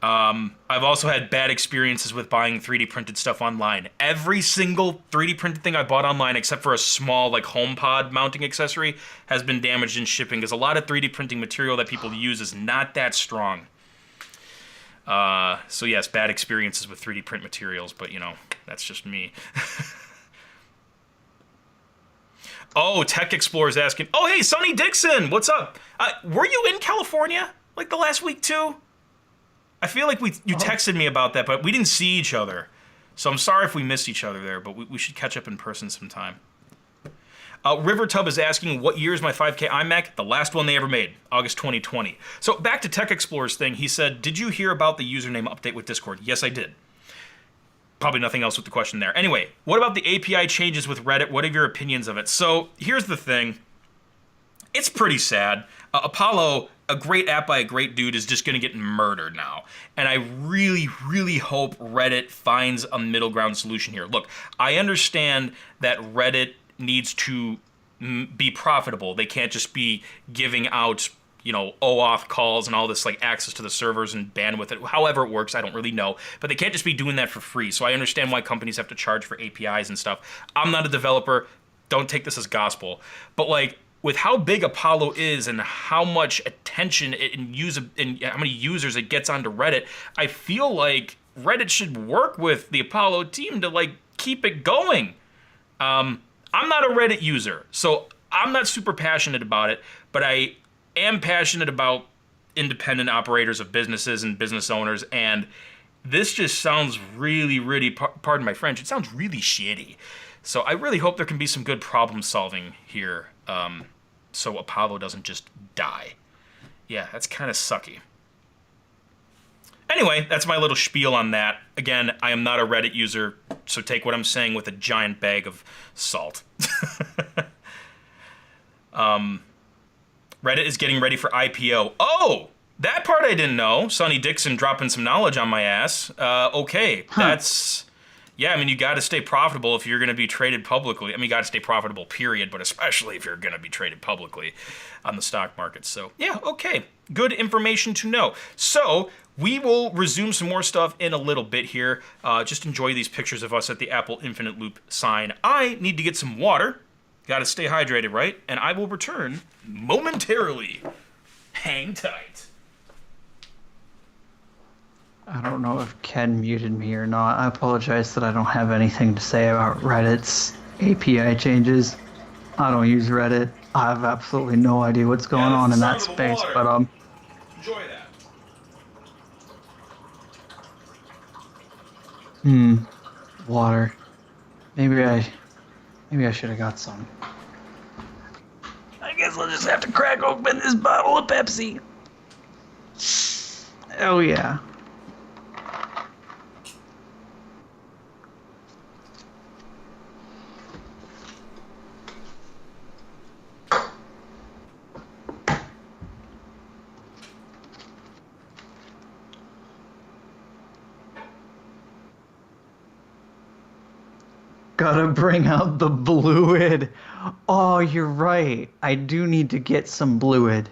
I've also had bad experiences with buying 3D printed stuff online. Every single 3D printed thing I bought online, except for a small like HomePod mounting accessory, has been damaged in shipping because a lot of 3D printing material that people use is not that strong. So yes, bad experiences with 3D print materials, but you know, that's just me. Oh, Tech Explorer's asking, oh hey, Sonny Dixon, what's up? Were you in California like the last week too? I feel like you texted me about that, but we didn't see each other. So I'm sorry if we missed each other there, but we should catch up in person sometime. River Tub is asking, what year is my 5K iMac? The last one they ever made, August 2020. So back to Tech Explorer's thing, he said, did you hear about the username update with Discord? Yes, I did. Probably nothing else with the question there. Anyway, what about the API changes with Reddit? What are your opinions of it? So here's the thing. It's pretty sad. Apollo, a great app by a great dude, is just going to get murdered now. And I really, really hope Reddit finds a middle ground solution here. Look, I understand that Reddit needs to be profitable. They can't just be giving out, you know, OAuth calls and all this like access to the servers and bandwidth. However it works, I don't really know. But they can't just be doing that for free. So I understand why companies have to charge for APIs and stuff. I'm not a developer. Don't take this as gospel. But like, with how big Apollo is and how much attention and how many users it gets onto Reddit, I feel like Reddit should work with the Apollo team to like keep it going. I'm not a Reddit user, so I'm not super passionate about it, but I am passionate about independent operators of businesses and business owners, and this just sounds really, really, pardon my French, it sounds really shitty. So I really hope there can be some good problem solving here. So Apollo doesn't just die. Yeah, that's kind of sucky. Anyway, that's my little spiel on that. Again, I am not a Reddit user, so take what I'm saying with a giant bag of salt. Reddit is getting ready for IPO. Oh, that part I didn't know. Sonny Dixon dropping some knowledge on my ass. Okay, that's... Yeah, I mean, you got to stay profitable if you're going to be traded publicly. I mean, you got to stay profitable, period, but especially if you're going to be traded publicly on the stock market. So, yeah, okay. Good information to know. So, we will resume some more stuff in a little bit here. Just enjoy these pictures of us at the Apple Infinite Loop sign. I need to get some water. Got to stay hydrated, right? And I will return momentarily. Hang tight.
I don't know if Ken muted me or not. I apologize that I don't have anything to say about Reddit's API changes. I don't use Reddit. I have absolutely no idea what's going on in that space, but
enjoy that.
Water. Maybe I should have got some. I guess I'll just have to crack open this bottle of Pepsi. Oh yeah. Gotta bring out the Bluid. Oh, you're right. I do need to get some Bluid.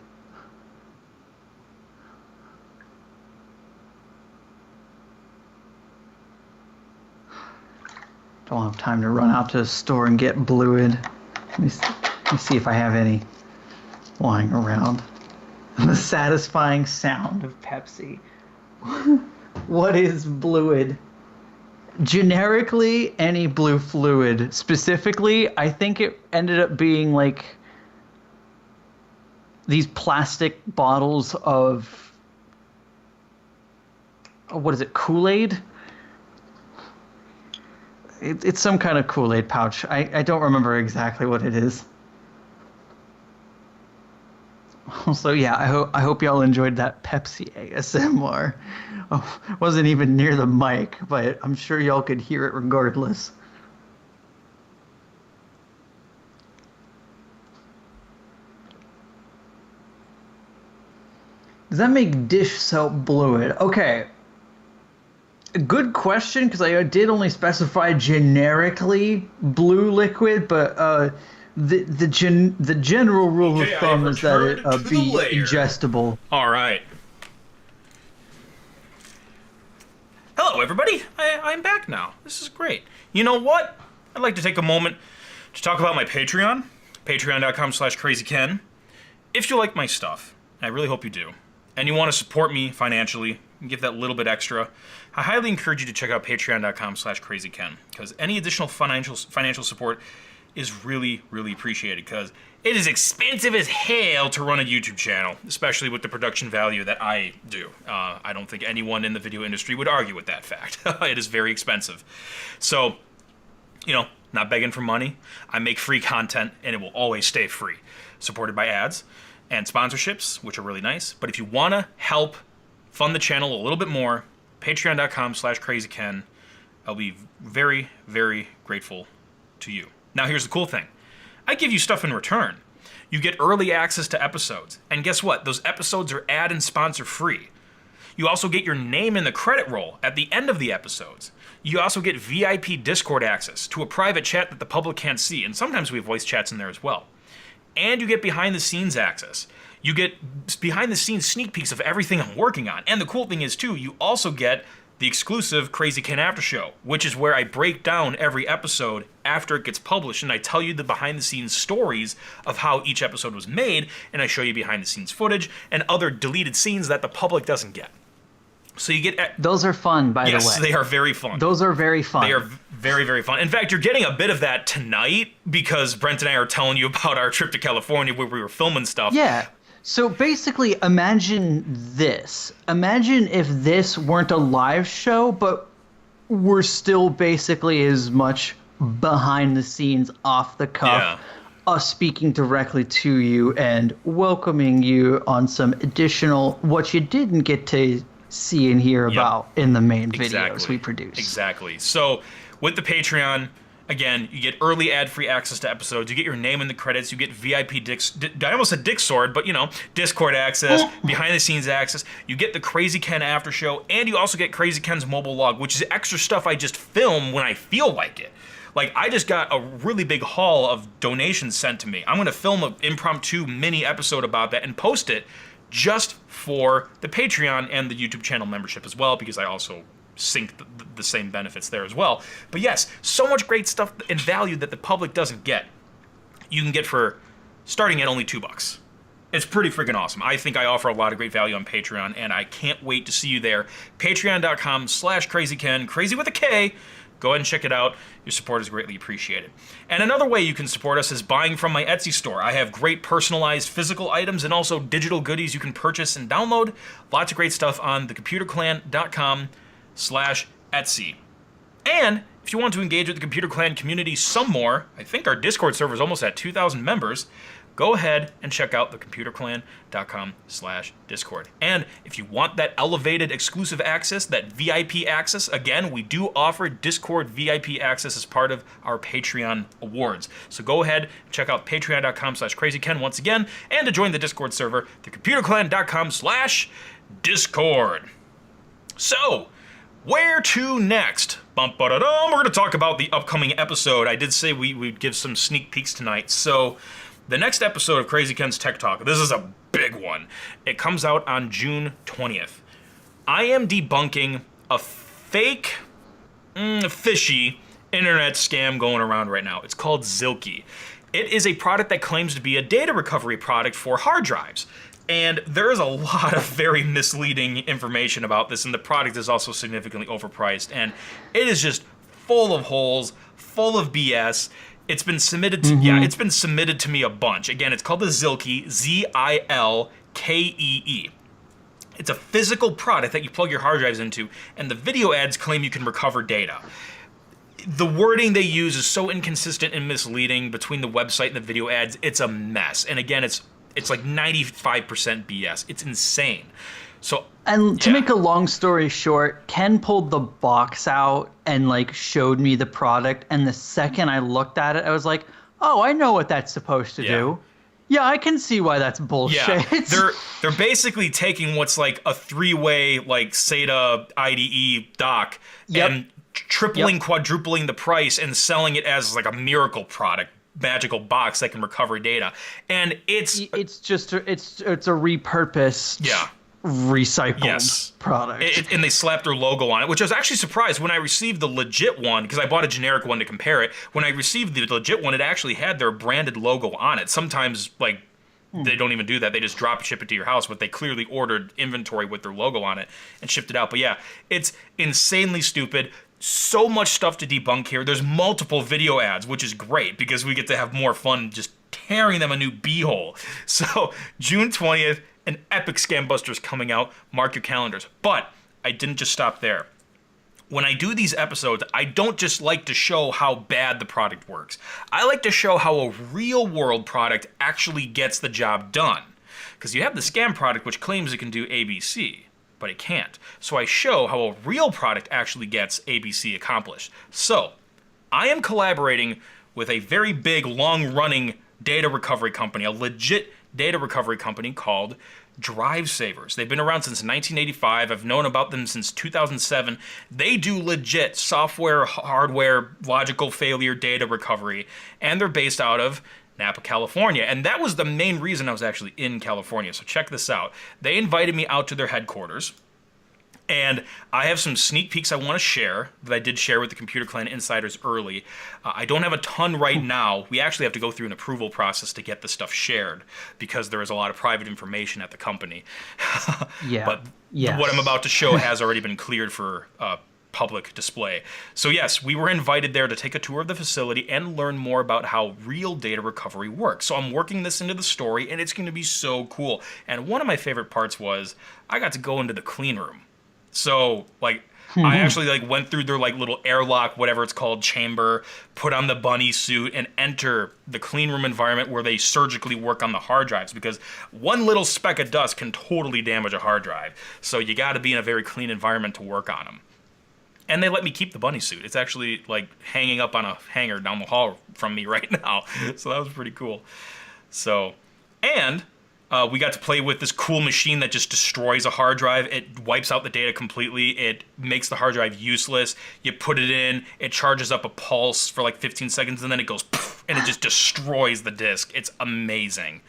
Don't have time to run out to the store and get Bluid. Let me see if I have any lying around. The satisfying sound of Pepsi. What is Bluid? Generically, any blue fluid. Specifically, I think it ended up being like these plastic bottles of, what is it, Kool-Aid? It's some kind of Kool-Aid pouch. I don't remember exactly what it is. Also, yeah, I hope y'all enjoyed that Pepsi ASMR. Oh, wasn't even near the mic, but I'm sure y'all could hear it regardless. Does that make dish soap Bluid? Okay. A good question, because I did only specify generically blue liquid, but the general rule of thumb is that it be ingestible.
All right. Hello, everybody. I'm back now. This is great. You know what? I'd like to take a moment to talk about my Patreon, patreon.com/crazyken. If you like my stuff, and I really hope you do, and you want to support me financially and give that little bit extra, I highly encourage you to check out patreon.com/crazyken, because any additional financial support is really, really appreciated, because it is expensive as hell to run a YouTube channel, especially with the production value that I do. I don't think anyone in the video industry would argue with that fact. It is very expensive. So, you know, not begging for money. I make free content, and it will always stay free, supported by ads and sponsorships, which are really nice. But if you want to help fund the channel a little bit more, patreon.com/crazyken. I'll be very, very grateful to you. Now, here's the cool thing. I give you stuff in return. You get early access to episodes. And guess what? Those episodes are ad and sponsor free. You also get your name in the credit roll at the end of the episodes. You also get VIP Discord access to a private chat that the public can't see. And sometimes we have voice chats in there as well. And you get behind the scenes access. You get behind the scenes sneak peeks of everything I'm working on. And the cool thing is, too, you also get the exclusive Crazy Ken After Show, which is where I break down every episode after it gets published, and I tell you the behind-the-scenes stories of how each episode was made, and I show you behind-the-scenes footage and other deleted scenes that the public doesn't get. So you get...
Those are fun, by the way.
Yes, they are very fun.
Those are very fun.
They are very, very fun. In fact, you're getting a bit of that tonight, because Brent and I are telling you about our trip to California where we were filming stuff.
Yeah. So basically, imagine this. Imagine if this weren't a live show, but we're still basically as much behind the scenes, off the cuff, us speaking directly to you and welcoming you on some additional, what you didn't get to see and hear about in the main videos we produce.
Exactly. So with the Patreon, Again, you get early ad-free access to episodes. You get your name in the credits. You get VIP I almost said Discord, but Discord access, behind-the-scenes access. You get the Krazy Ken after show, and you also get Krazy Ken's mobile log, which is extra stuff I just film when I feel like it. Like, I just got a really big haul of donations sent to me. I'm going to film an impromptu mini episode about that and post it just for the Patreon and the YouTube channel membership as well, because I also sync the same benefits there as well. But yes, so much great stuff and value that the public doesn't get. You can get for starting at only $2. It's pretty freaking awesome. I think I offer a lot of great value on Patreon, and I can't wait to see you there. Patreon.com/KrazyKen, Krazy with a K. Go ahead and check it out. Your support is greatly appreciated. And another way you can support us is buying from my Etsy store. I have great personalized physical items and also digital goodies you can purchase and download. Lots of great stuff on thecomputerclan.com/Etsy. And if you want to engage with the Computer Clan community some more, I think our Discord server is almost at 2,000 members. Go ahead and check out thecomputerclan.com/Discord. And if you want that elevated exclusive access, that VIP access, again, we do offer Discord VIP access as part of our Patreon awards. So go ahead and check out patreon.com/KrazyKen once again, and to join the Discord server, thecomputerclan.com/Discord. So, where to next? We're going to talk about the upcoming episode. I did say we'd give some sneak peeks tonight. So, the next episode of Krazy Ken's Tech Talk, this is a big one. It comes out on June 20th. I am debunking a fake, fishy internet scam going around right now. It's called Zilkey. It is a product that claims to be a data recovery product for hard drives. And there is a lot of very misleading information about this, and the product is also significantly overpriced. And it is just full of holes, full of BS. It's been submitted to it's been submitted to me a bunch. Again, it's called the Zilkey, Zilkee. It's a physical product that you plug your hard drives into, and the video ads claim you can recover data. The wording they use is so inconsistent and misleading between the website and the video ads. It's a mess. And again, it's like 95% BS. It's insane. So,
and to make a long story short, Ken pulled the box out and showed me the product, and the second I looked at it, I was like, "Oh, I know what that's supposed to do. Yeah, I can see why that's bullshit."
Yeah, they're basically taking what's like a three-way SATA IDE dock and tripling, quadrupling the price and selling it as like a miracle product, magical box that can recover data. And it's
just it's a repurposed recycled product.
And they slapped their logo on it, which I was actually surprised when I received the legit one, because I bought a generic one to compare it. When I received the legit one, it actually had their branded logo on it. Sometimes they don't even do that. They just drop ship it to your house, but they clearly ordered inventory with their logo on it and shipped it out. But yeah, it's insanely stupid. So much stuff to debunk here. There's multiple video ads, which is great because we get to have more fun just tearing them a new beehole. So June 20th, an epic Scam Buster is coming out. Mark your calendars. But I didn't just stop there. When I do these episodes, I don't just like to show how bad the product works. I like to show how a real-world product actually gets the job done. Because you have the scam product, which claims it can do ABC, but it can't. So I show how a real product actually gets ABC accomplished. So I am collaborating with a very big, long-running data recovery company, a legit data recovery company called DriveSavers. They've been around since 1985. I've known about them since 2007. They do legit software, hardware, logical failure data recovery, and they're based out of Napa, California. And that was the main reason I was actually in California. So check this out. They invited me out to their headquarters, and I have some sneak peeks I want to share that I did share with the Computer Clan insiders early. I don't have a ton right now. We actually have to go through an approval process to get the stuff shared because there is a lot of private information at the company. But what I'm about to show has already been cleared for public display. So yes, we were invited there to take a tour of the facility and learn more about how real data recovery works. So I'm working this into the story, and it's going to be so cool. And one of my favorite parts was I got to go into the clean room. So, I actually, went through their, little airlock, whatever it's called, chamber, put on the bunny suit, and enter the clean room environment where they surgically work on the hard drives, because one little speck of dust can totally damage a hard drive. So you got to be in a very clean environment to work on them. And they let me keep the bunny suit. It's actually like hanging up on a hanger down the hall from me right now. So that was pretty cool. So, and we got to play with this cool machine that just destroys a hard drive. It wipes out the data completely. It makes the hard drive useless. You put it in, it charges up a pulse for like 15 seconds, and then it goes poof, and it just destroys the disk. It's amazing.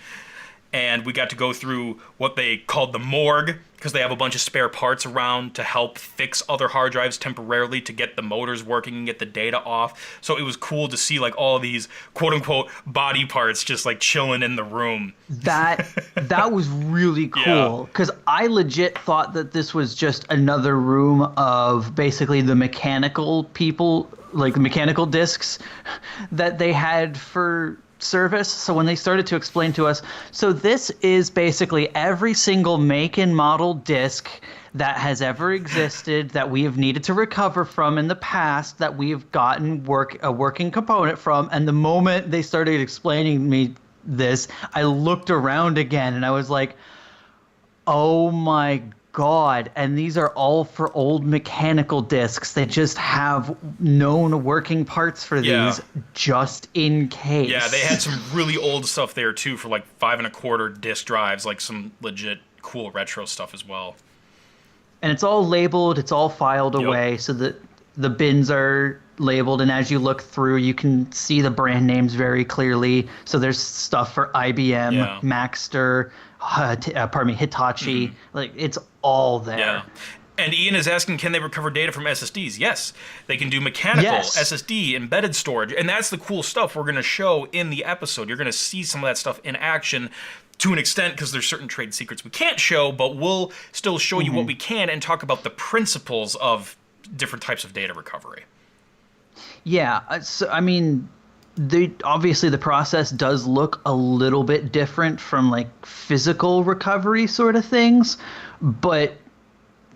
And we got to go through what they called the morgue, because they have a bunch of spare parts around to help fix other hard drives temporarily to get the motors working and get the data off. So it was cool to see like all these quote-unquote body parts just like chilling in the room.
That was really
Yeah.
cool, because I legit thought that this was just another room of basically the mechanical people, like the mechanical discs that they had for service. So when they started to explain to us, so this is basically every single make and model disc that has ever existed that we have needed to recover from in the past, that we have gotten a working component from. And the moment they started explaining me this, I looked around again and I was like, oh my God. And these are all for old mechanical discs that just have known working parts for
Yeah.
these just in case.
Yeah, they had some really old stuff there too for like 5 1/4 disc drives, like some legit cool retro stuff as well.
And it's all labeled, it's all filed
Yep.
away so that the bins are labeled, and as you look through you can see the brand names very clearly. So there's stuff for IBM,
Yeah.
Maxter, Hitachi. Like, it's all there.
Yeah. And Ian is asking, can they recover data from SSDs? Yes. They can do mechanical,
Yes.
SSD, embedded storage. And that's the cool stuff we're going to show in the episode. You're going to see some of that stuff in action to an extent, because there's certain trade secrets we can't show, but we'll still show you what we can and talk about the principles of different types of data recovery.
Yeah, so I mean, obviously the process does look a little bit different from like physical recovery sort of things, but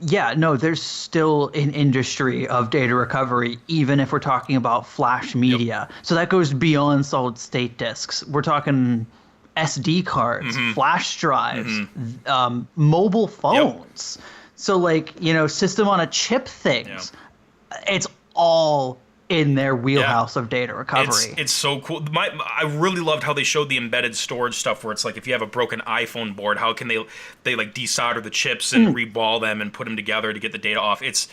yeah, no, there's still an industry of data recovery, even if we're talking about flash media. So that goes beyond solid state disks. We're talking SD cards, flash drives, mobile phones. So like, system on a chip things. It's all in their wheelhouse of data recovery.
It's so cool. I really loved how they showed the embedded storage stuff, where it's like if you have a broken iPhone board, how can they like desolder the chips and reball them and put them together to get the data off. It's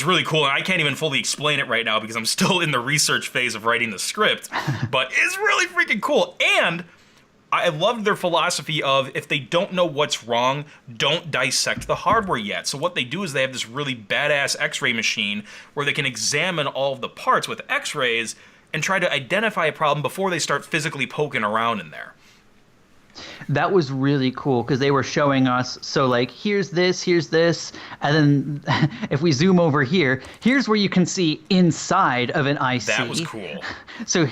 really cool, and I can't even fully explain it right now because I'm still in the research phase of writing the script, but it's really freaking cool. And I loved their philosophy of, if they don't know what's wrong, don't dissect the hardware yet. So what they do is they have this really badass X-ray machine where they can examine all of the parts with X-rays and try to identify a problem before they start physically poking around in there.
That was really cool, because they were showing us, so like, here's this, and then if we zoom over here, here's where you can see inside of an IC.
That was cool.
So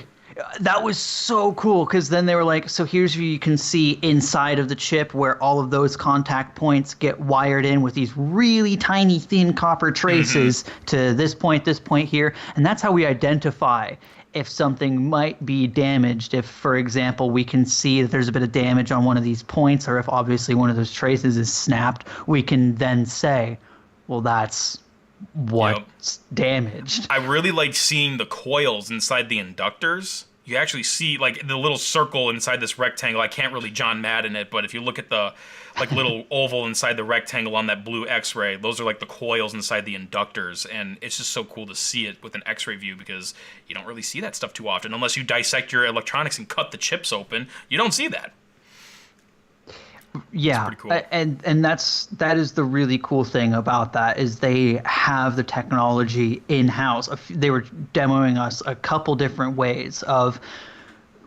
that was so cool, because then they were like, so here's where you can see inside of the chip where all of those contact points get wired in with these really tiny thin copper traces to this point here. And that's how we identify if something might be damaged. If, for example, we can see that there's a bit of damage on one of these points, or if obviously one of those traces is snapped, we can then say, well, that's what's damaged.
I really liked seeing the coils inside the inductors. You actually see like the little circle inside this rectangle. I can't really John Madden it, but if you look at the like little oval inside the rectangle on that blue X-ray, those are like the coils inside the inductors, and it's just so cool to see it with an X-ray view, because you don't really see that stuff too often unless you dissect your electronics and cut the chips open. You don't see that.
Yeah,
pretty cool.
and that is the really cool thing about that, is they have the technology in-house. They were demoing us a couple different ways of,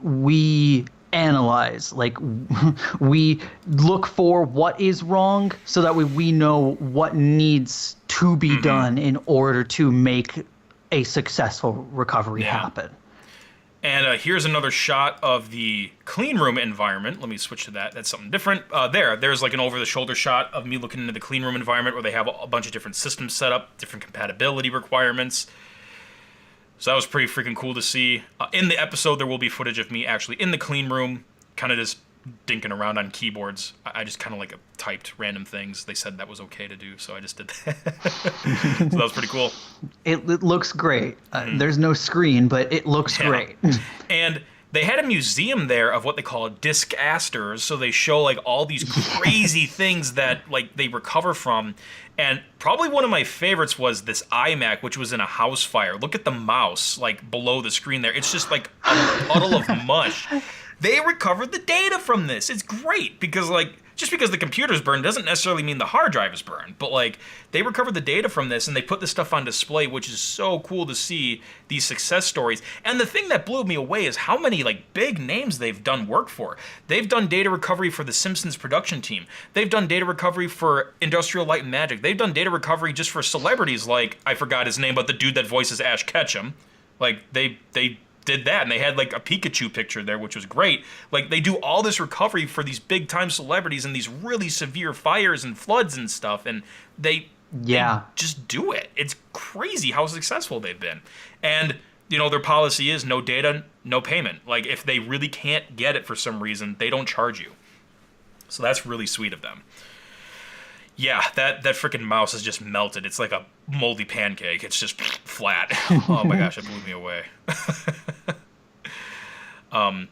we analyze, like, we look for what is wrong so that we know what needs to be done in order to make a successful recovery happen.
And here's another shot of the clean room environment. Let me switch to that. That's something different. There's like an over-the-shoulder shot of me looking into the clean room environment, where they have a bunch of different systems set up, different compatibility requirements. So that was pretty freaking cool to see. In the episode, there will be footage of me actually in the clean room, kind of just dinking around on keyboards. I just kind of like typed random things. They said that was okay to do, so I just did that. So that was pretty cool.
It looks great. There's no screen, but it looks great.
And they had a museum there of what they call disc-asters, so they show like all these crazy things that like they recover from. And probably one of my favorites was this iMac, which was in a house fire. Look at the mouse like below the screen there. It's just like a puddle of mush. They recovered the data from this. It's great because like just because the computer's burned doesn't necessarily mean the hard drive is burned. But like they recovered the data from this and they put this stuff on display, which is so cool to see these success stories. And the thing that blew me away is how many like big names they've done work for. They've done data recovery for the Simpsons production team. They've done data recovery for Industrial Light and Magic. They've done data recovery just for celebrities like, I forgot his name, but the dude that voices Ash Ketchum. Like they did that, and they had like a Pikachu picture there, which was great. Like they do all this recovery for these big time celebrities and these really severe fires and floods and stuff, and they just do it. It's crazy how successful they've been. And you know, their policy is no data, no payment. Like if they really can't get it for some reason, they don't charge you. So that's really sweet of them. Yeah, that freaking mouse is just melted. It's like a moldy pancake. It's just flat. Oh my gosh, it blew me away. And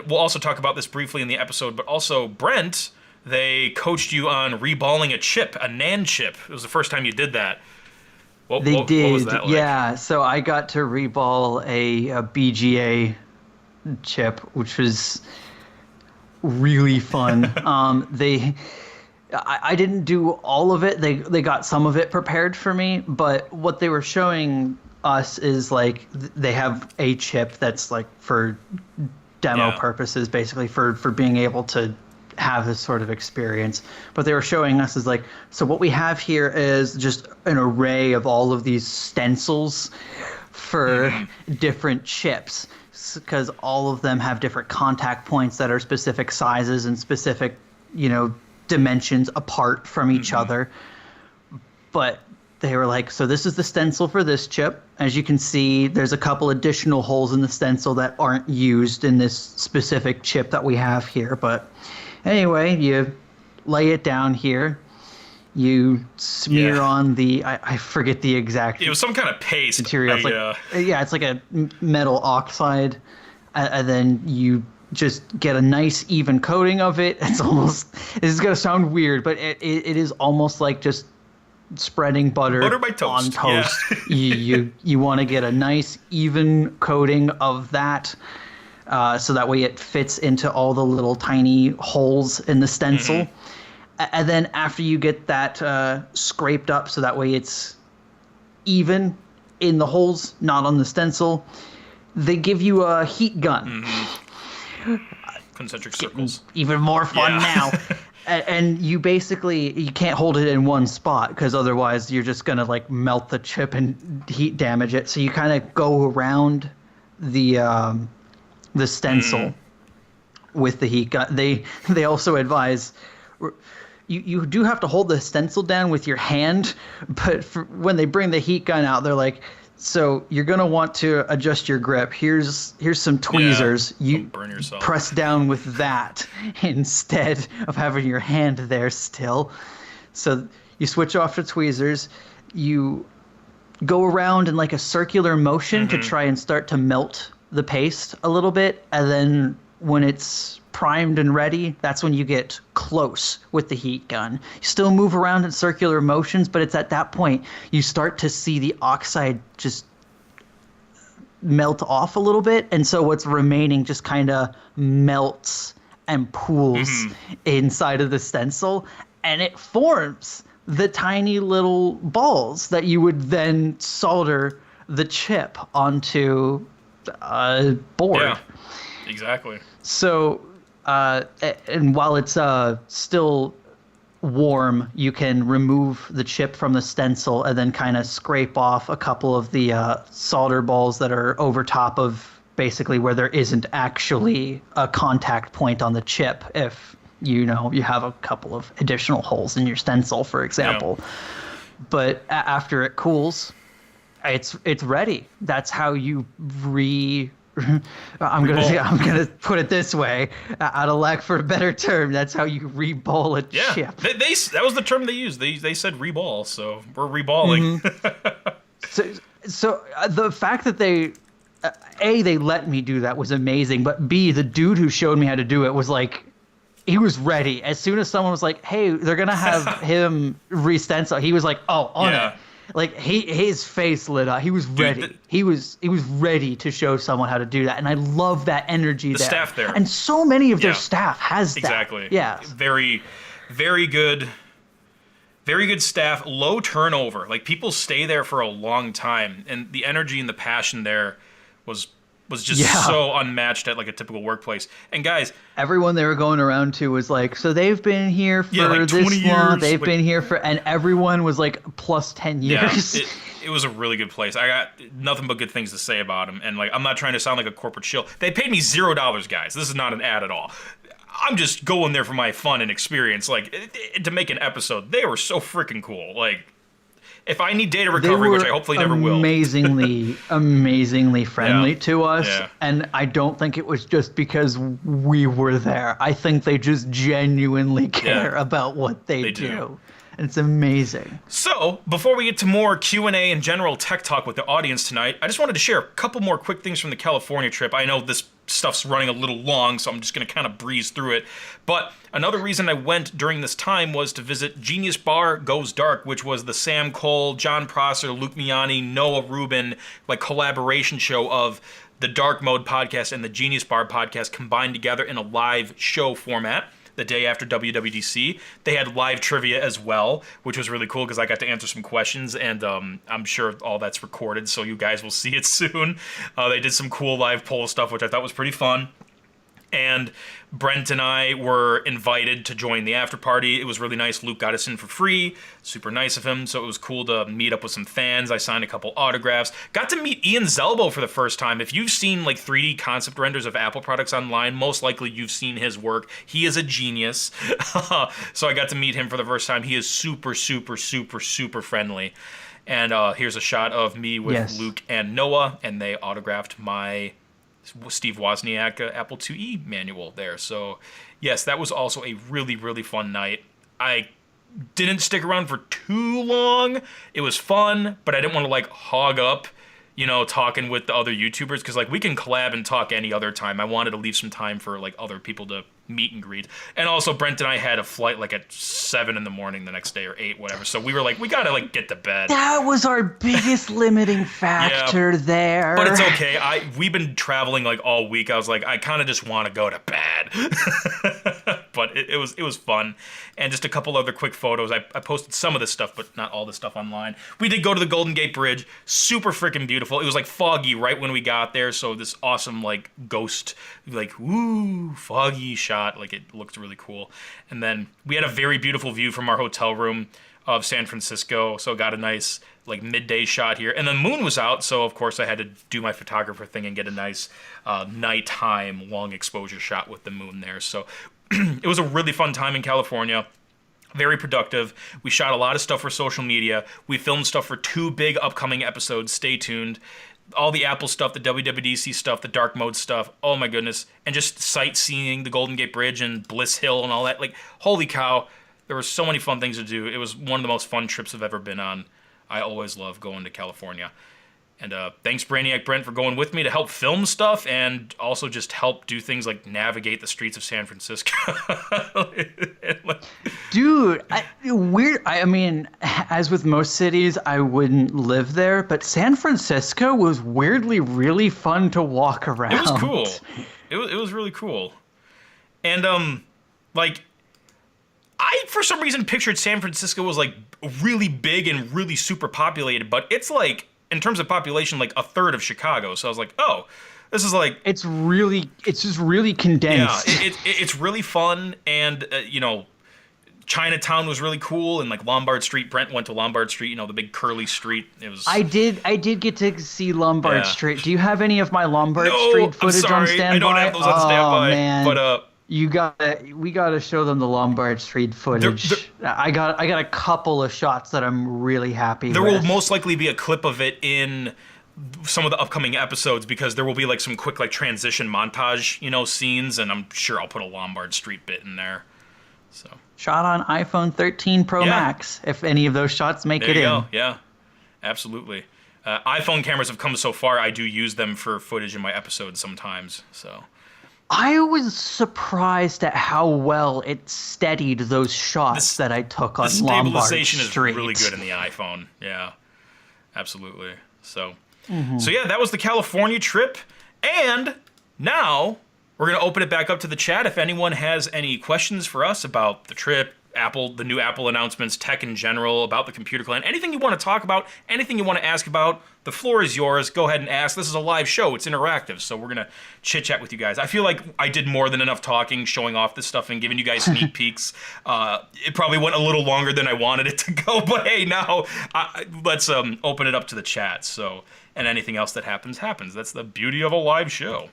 we'll also talk about this briefly in the episode, but also Brent, they coached you on reballing a chip, a NAND chip. It was the first time you did that. What was that like?
Yeah, so I got to reball a BGA chip, which was really fun. I didn't do all of it. They got some of it prepared for me, but what they were showing us is like they have a chip that's like for demo purposes, basically for being able to have this sort of experience. But they were showing us is like, so what we have here is just an array of all of these stencils for different chips, because all of them have different contact points that are specific sizes and specific, dimensions apart from each other. But they were like, so this is the stencil for this chip. As you can see, there's a couple additional holes in the stencil that aren't used in this specific chip that we have here. But anyway, you lay it down here. You smear on the, I forget the exact.
It was some kind of paste
material. It's like a metal oxide. And then you just get a nice even coating of it. It's almost, this is going to sound weird, but it is almost like just spreading butter
by toast.
on toast. Yeah. you want to get a nice even coating of that, so that way it fits into all the little tiny holes in the stencil. And then after you get that scraped up, so that way it's even in the holes, not on the stencil, they give you a heat gun.
Concentric circles.
Even more fun now. And you can't hold it in one spot, because otherwise you're just going to like melt the chip and heat damage it. So you kind of go around the stencil with the heat gun. They also advise you do have to hold the stencil down with your hand, but when they bring the heat gun out, they're like, so you're going to want to adjust your grip. Here's some tweezers. You
burn yourself.
Press down with that instead of having your hand there still. So you switch off the tweezers. You go around in like a circular motion to try and start to melt the paste a little bit. And then when it's primed and ready, that's when you get close with the heat gun. You still move around in circular motions, but it's at that point you start to see the oxide just melt off a little bit, and so what's remaining just kind of melts and pools inside of the stencil, and it forms the tiny little balls that you would then solder the chip onto a board.
Yeah, exactly.
So and while it's still warm, you can remove the chip from the stencil and then kind of scrape off a couple of the solder balls that are over top of basically where there isn't actually a contact point on the chip, if you have a couple of additional holes in your stencil, for example. Yeah. But after it cools, it's ready. That's how you I'm gonna put it this way, out of lack for a better term, that's how you reball a
Yeah,
chip.
that was the term they used. They said reball, so we're reballing.
So the fact that they they let me do that was amazing, but B, the dude who showed me how to do it was like, he was ready. As soon as someone was like, hey, they're gonna have him re-stencil, he was like, oh, on it. Like his face lit up. He was ready.
Dude,
he was ready to show someone how to do that, and I love that energy. The
staff there,
and so many of their staff has that.
Exactly.
Yeah.
Very, very good. Very good staff. Low turnover. Like, people stay there for a long time, and the energy and the passion there was just so unmatched at like a typical workplace. And guys,
everyone they were going around to was like, so they've been here for like this long. They've been here for, and everyone was like plus 10 years.
Yeah, it was a really good place. I got nothing but good things to say about them. And like, I'm not trying to sound like a corporate shill. They paid me $0, guys. This is not an ad at all. I'm just going there for my fun and experience. Like, to make an episode, they were so freaking cool. Like, if I need data recovery, which I hopefully never will. Amazingly
friendly to us. Yeah. And I don't think it was just because we were there. I think they just genuinely care about what they do. And it's amazing.
So, before we get to more Q&A and general tech talk with the audience tonight, I just wanted to share a couple more quick things from the California trip. I know this stuff's running a little long, so I'm just going to kind of breeze through it. But another reason I went during this time was to visit Genius Bar Goes Dark, which was the Sam Cole, John Prosser, Luke Miani, Noah Rubin, like, collaboration show of the Dark Mode podcast and the Genius Bar podcast combined together in a live show format. The day after WWDC, they had live trivia as well, which was really cool because I got to answer some questions, and I'm sure all that's recorded, so you guys will see it soon. They did some cool live poll stuff, which I thought was pretty fun. And Brent and I were invited to join the after party. It was really nice. Luke got us in for free. Super nice of him. So it was cool to meet up with some fans. I signed a couple autographs. Got to meet Ian Zelbo for the first time. If you've seen like 3D concept renders of Apple products online, most likely you've seen his work. He is a genius. So I got to meet him for the first time. He is super, super, super, super friendly. And here's a shot of me with Luke and Noah, and they autographed my Steve Wozniak Apple IIe manual there. So yes, that was also a really, really fun night. I didn't stick around for too long. It was fun, but I didn't want to like hog up, you know, talking with the other YouTubers, because like we can collab and talk any other time. I wanted to leave some time for like other people to meet and greet. And also Brent and I had a flight like at 7 in the morning the next day, or 8, whatever. So we were like, we gotta like get to bed.
That was our biggest limiting factor there.
But it's okay. We've been traveling like all week. I was like, I kind of just want to go to bed. But it was fun. And just a couple other quick photos. I posted some of this stuff, but not all the stuff online. We did go to the Golden Gate Bridge. Super freaking beautiful. It was like foggy right when we got there. So this awesome like ghost, like, woo, foggy shot. Like, it looked really cool. And then we had a very beautiful view from our hotel room of San Francisco, so got a nice like midday shot here. And the moon was out, so of course I had to do my photographer thing and get a nice nighttime long exposure shot with the moon there. So it was a really fun time in California. Very productive. We shot a lot of stuff for social media. We filmed stuff for 2 big upcoming episodes. Stay tuned. All the Apple stuff, the WWDC stuff, the dark mode stuff, oh my goodness. And just sightseeing the Golden Gate Bridge and Bliss Hill and all that. Like, holy cow, there were so many fun things to do. It was one of the most fun trips I've ever been on. I always love going to California. And thanks, Brainiac Brent, for going with me to help film stuff and also just help do things like navigate the streets of San Francisco.
Dude, weird. I mean, as with most cities, I wouldn't live there, but San Francisco was weirdly really fun to walk around.
It was cool. It was really cool. And, like, I, for some reason, pictured San Francisco was, like, really big and really super populated, but it's, like, in terms of population, like a third of Chicago. So I was like, oh, this is like...
It's just really condensed.
Yeah, it's really fun. And, you know, Chinatown was really cool. And like Lombard Street, Brent went to Lombard Street, you know, the big curly street. It was...
I did get to see Lombard Street. Do you have any of my Lombard Street footage on standby?
I don't have those on standby.
Man.
But,
we gotta show them the Lombard Street footage. I got a couple of shots that I'm really happy with.
There will most likely be a clip of it in some of the upcoming episodes, because there will be like some quick like transition montage, scenes, and I'm sure I'll put a Lombard Street bit in there. So
Shot on iPhone 13 Pro Max, if any of those shots make it in.
There you go. Yeah, absolutely. iPhone cameras have come so far. I do use them for footage in my episodes sometimes. So
I was surprised at how well it steadied those shots that I took on Lombard Street.
The stabilization is really good in the iPhone. Yeah, absolutely. So, yeah, that was the California trip. And now we're going to open it back up to the chat. If anyone has any questions for us about the trip, Apple, the new Apple announcements, tech in general, about the computer clan, anything you want to talk about, anything you want to ask about, the floor is yours. Go ahead and ask. This is a live show. It's interactive, so we're going to chit-chat with you guys. I feel like I did more than enough talking, showing off this stuff and giving you guys sneak peeks. It probably went a little longer than I wanted it to go, but hey, now let's open it up to the chat. So, and anything else that happens, happens. That's the beauty of a live show.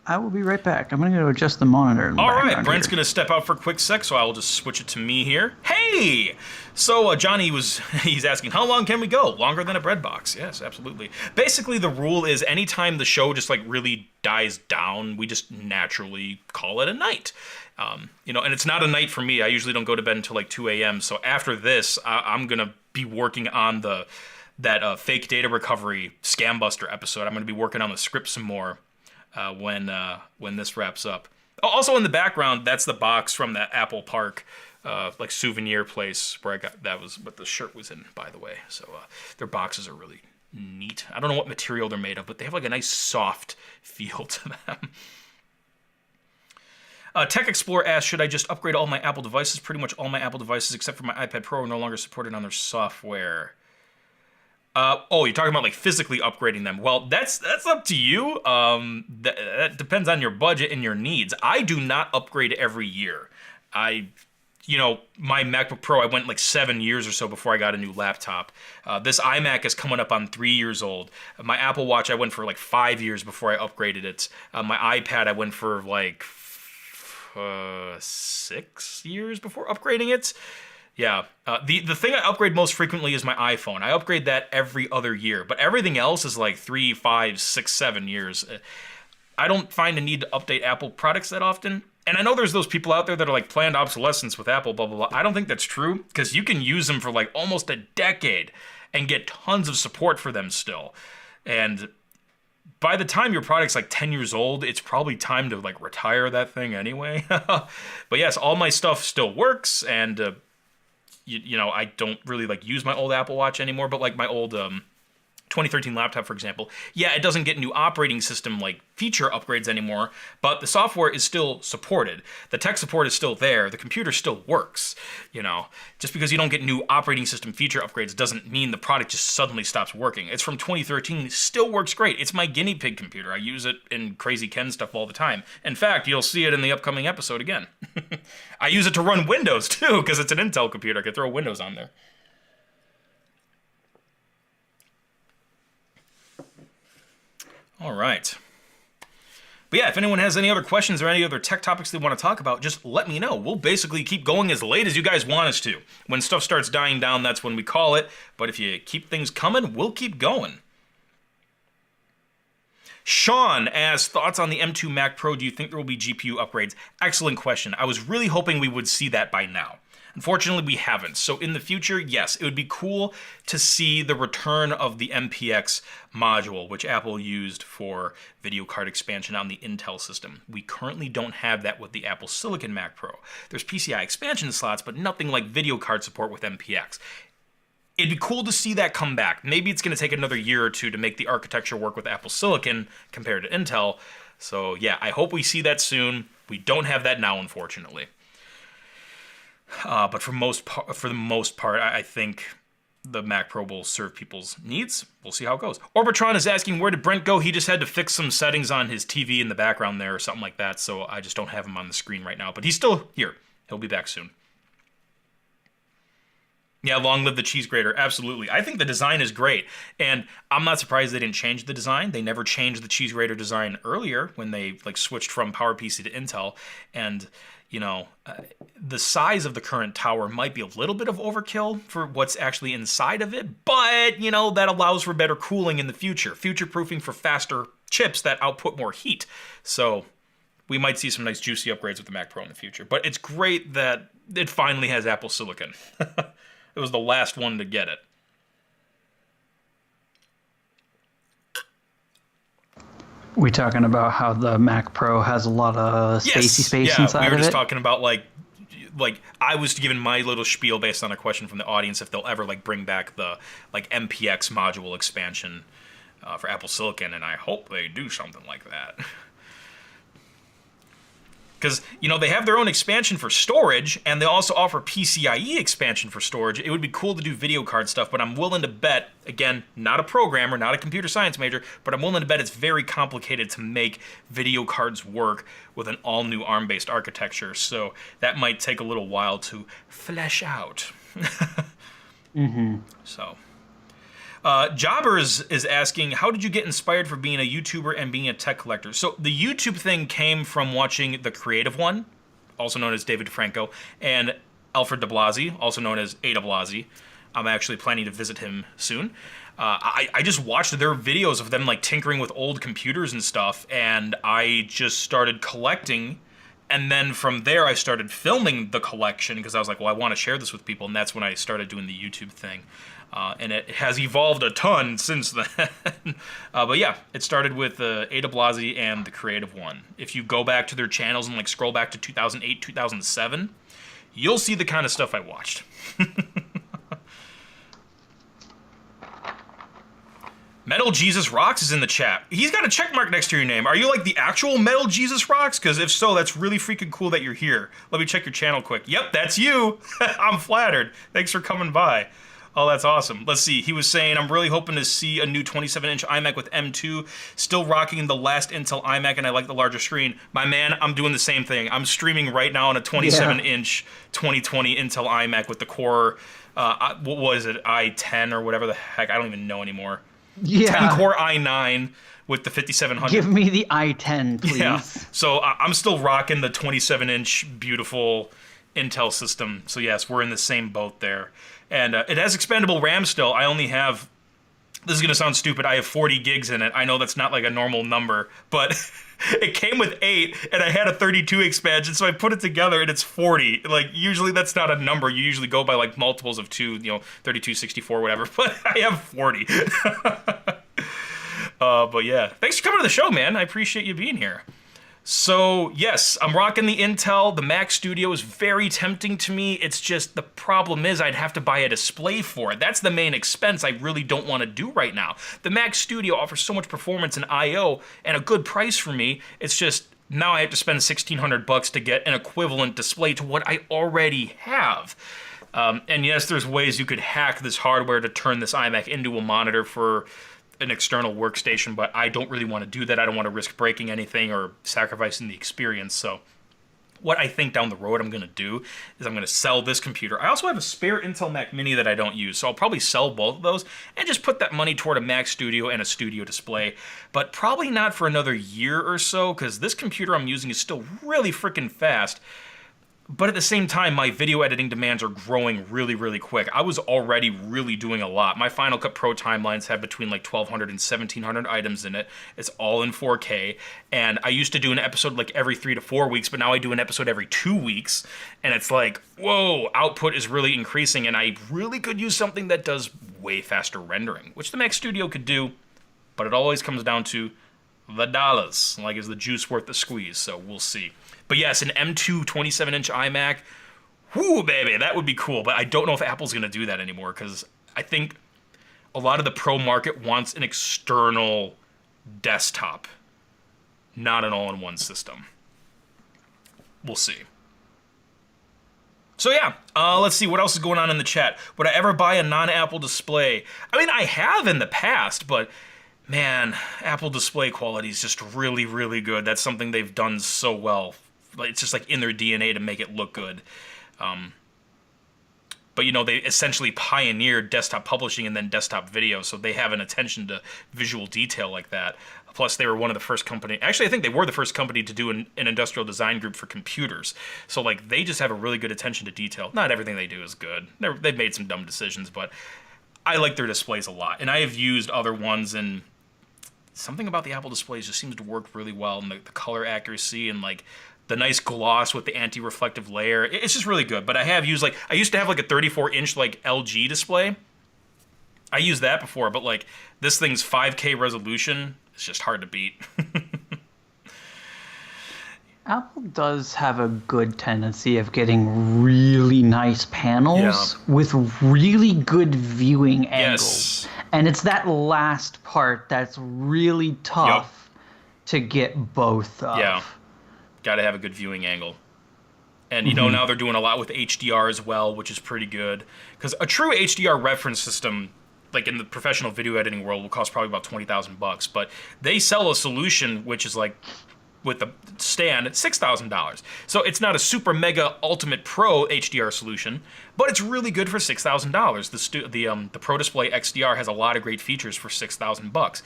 I will be right back. I'm going to go adjust the monitor.
All right, Brent's going to step out for a quick sec, so I will just switch it to me here. Hey! So Johnny he's asking, how long can we go? Longer than a bread box. Yes, absolutely. Basically, the rule is anytime the show just like really dies down, we just naturally call it a night. And it's not a night for me. I usually don't go to bed until like 2 a.m. So after this, I'm going to be working on that fake data recovery scam buster episode. I'm going to be working on the script some more. When this wraps up. Also in the background, that's the box from that Apple Park like souvenir place where I got, that was what the shirt was in, by the way. So their boxes are really neat. I don't know what material they're made of, but they have like a nice soft feel to them. Tech Explorer asks, should I just upgrade all my Apple devices? Pretty much all my Apple devices except for my iPad Pro are no longer supported on their software. You're talking about like physically upgrading them. Well, that's up to you. That depends on your budget and your needs. I do not upgrade every year. My MacBook Pro, I went like 7 years or so before I got a new laptop. This iMac is coming up on 3 years old. My Apple Watch, I went for like 5 years before I upgraded it. My iPad, I went for like 6 years before upgrading it. Yeah, the thing I upgrade most frequently is my iPhone. I upgrade that every other year, but everything else is like 3, 5, 6, 7 years. I don't find a need to update Apple products that often. And I know there's those people out there that are like planned obsolescence with Apple, blah, blah, blah. I don't think that's true, because you can use them for like almost a decade and get tons of support for them still. And by the time your product's like 10 years old, it's probably time to like retire that thing anyway. But yes, all my stuff still works, and I don't really like use my old Apple Watch anymore, but like my old 2013 laptop, for example, yeah, it doesn't get new operating system like feature upgrades anymore, but the software is still supported. The tech support is still there. The computer still works. Just because you don't get new operating system feature upgrades doesn't mean the product just suddenly stops working. It's from 2013, it still works great. It's my guinea pig computer. I use it in Krazy Ken stuff all the time. In fact, you'll see it in the upcoming episode again. I use it to run Windows too, because it's an Intel computer. I could throw Windows on there. All right. But yeah, if anyone has any other questions or any other tech topics they want to talk about, just let me know. We'll basically keep going as late as you guys want us to. When stuff starts dying down, that's when we call it. But if you keep things coming, we'll keep going. Sean asks, thoughts on the M2 Mac Pro? Do you think there will be GPU upgrades? Excellent question. I was really hoping we would see that by now. Unfortunately, we haven't. So in the future, yes, it would be cool to see the return of the MPX module, which Apple used for video card expansion on the Intel system. We currently don't have that with the Apple Silicon Mac Pro. There's PCI expansion slots, but nothing like video card support with MPX. It'd be cool to see that come back. Maybe it's going to take another year or two to make the architecture work with Apple Silicon compared to Intel. So yeah, I hope we see that soon. We don't have that now, unfortunately. But for the most part, I think the Mac Pro will serve people's needs. We'll see how it goes. Orbitron is asking, where did Brent go? He just had to fix some settings on his TV in the background there or something like that, so I just don't have him on the screen right now. But he's still here. He'll be back soon. Yeah, long live the cheese grater. Absolutely. I think the design is great, and I'm not surprised they didn't change the design. They never changed the cheese grater design earlier when they switched from PowerPC to Intel, and you know, the size of the current tower might be a little bit of overkill for what's actually inside of it, but, you know, that allows for better cooling in the future. Future-proofing for faster chips that output more heat. So we might see some nice juicy upgrades with the Mac Pro in the future. But it's great that it finally has Apple Silicon. It was the last one to get it.
We talking about how the Mac Pro has a lot of spacey space inside of it?
Yeah, we were just talking about like I was given my little spiel based on a question from the audience if they'll ever like bring back the like MPX module expansion for Apple Silicon, and I hope they do something like that. Because, you know, they have their own expansion for storage, and they also offer PCIe expansion for storage. It would be cool to do video card stuff, but I'm willing to bet, again, not a programmer, not a computer science major, but I'm willing to bet it's very complicated to make video cards work with an all-new ARM-based architecture. So that might take a little while to flesh out. So... Jobbers is asking, how did you get inspired for being a YouTuber and being a tech collector? So the YouTube thing came from watching The Creative One, also known as David DeFranco, and Alfred de Blasi, also known as A de Blasi. I'm actually planning to visit him soon. I just watched their videos of them like tinkering with old computers and stuff, and I just started collecting. And then from there, I started filming the collection because I was like, well, I want to share this with people, and that's when I started doing the YouTube thing. And it has evolved a ton since then. But yeah, it started with A de Blasi and The Creative One. If you go back to their channels and like scroll back to 2008, 2007, you'll see the kind of stuff I watched. Metal Jesus Rocks is in the chat. He's got a check mark next to your name. Are you like the actual Metal Jesus Rocks? Because if so, that's really freaking cool that you're here. Let me check your channel quick. Yep, that's you. I'm flattered. Thanks for coming by. Oh, that's awesome. Let's see. He was saying, I'm really hoping to see a new 27-inch iMac with M2. Still rocking the last Intel iMac, and I like the larger screen. My man, I'm doing the same thing. I'm streaming right now on a 27-inch 2020 Intel iMac with the Core, what was it, i10 or whatever the heck. I don't even know anymore.
Yeah.
10-core i9 with the 5700.
Give me the i10, please.
Yeah. So I'm still rocking the 27-inch beautiful Intel system. So yes, we're in the same boat there. And it has expandable RAM still. I only have, this is going to sound stupid, I have 40 gigs in it. I know that's not like a normal number, but it came with 8, and I had a 32 expansion, so I put it together, and it's 40. Like, usually that's not a number. You usually go by, like, multiples of 2, you know, 32, 64, whatever, but I have 40. But yeah, thanks for coming to the show, man. I appreciate you being here. So, yes, I'm rocking the Intel. The Mac Studio is very tempting to me. It's just the problem is I'd have to buy a display for it. That's the main expense I really don't want to do right now. The Mac Studio offers so much performance and I/O and a good price for me. It's just now I have to spend $1,600 to get an equivalent display to what I already have. And yes, there's ways you could hack this hardware to turn this iMac into a monitor for an external workstation, but I don't really want to do that. I don't want to risk breaking anything or sacrificing the experience. So what I think down the road I'm going to do is I'm going to sell this computer. I also have a spare Intel Mac Mini that I don't use, so I'll probably sell both of those and just put that money toward a Mac Studio and a Studio display, but probably not for another year or so, because this computer I'm using is still really freaking fast. But at the same time, my video editing demands are growing really, really quick. I was already really doing a lot. My Final Cut Pro timelines have between like 1,200 and 1,700 items in it. It's all in 4K. And I used to do an episode like every 3 to 4 weeks, but now I do an episode every 2 weeks. And it's like, whoa, output is really increasing. And I really could use something that does way faster rendering, which the Mac Studio could do. But it always comes down to the dollars. Like, is the juice worth the squeeze? So we'll see. But yes, an M2 27-inch iMac, whoo, baby, that would be cool. But I don't know if Apple's going to do that anymore, because I think a lot of the pro market wants an external desktop, not an all-in-one system. We'll see. So yeah, let's see what else is going on in the chat. Would I ever buy a non-Apple display? I mean, I have in the past, but man, Apple display quality is just really, really good. That's something they've done so well. It's just like in their DNA to make it look good. But, they essentially pioneered desktop publishing and then desktop video, so they have an attention to visual detail like that. Plus, they were one of the first company. Actually, I think they were the first company to do an industrial design group for computers. So, they just have a really good attention to detail. Not everything they do is good. They've made some dumb decisions, but I like their displays a lot. And I have used other ones, and something about the Apple displays just seems to work really well, and the color accuracy and, the nice gloss with the anti-reflective layer. It's just really good. But I have used, I used to have, a 34-inch, LG display. I used that before, but, this thing's 5K resolution. It's just hard to beat.
Apple does have a good tendency of getting really nice panels with really good viewing angles. And it's that last part that's really tough to get both of.
Yeah. Got to have a good viewing angle. And, now they're doing a lot with HDR as well, which is pretty good. Because a true HDR reference system, in the professional video editing world, will cost probably about $20,000. But they sell a solution which is with the stand at $6,000. So it's not a super mega ultimate pro HDR solution, but it's really good for $6,000. The Pro Display XDR has a lot of great features for $6,000.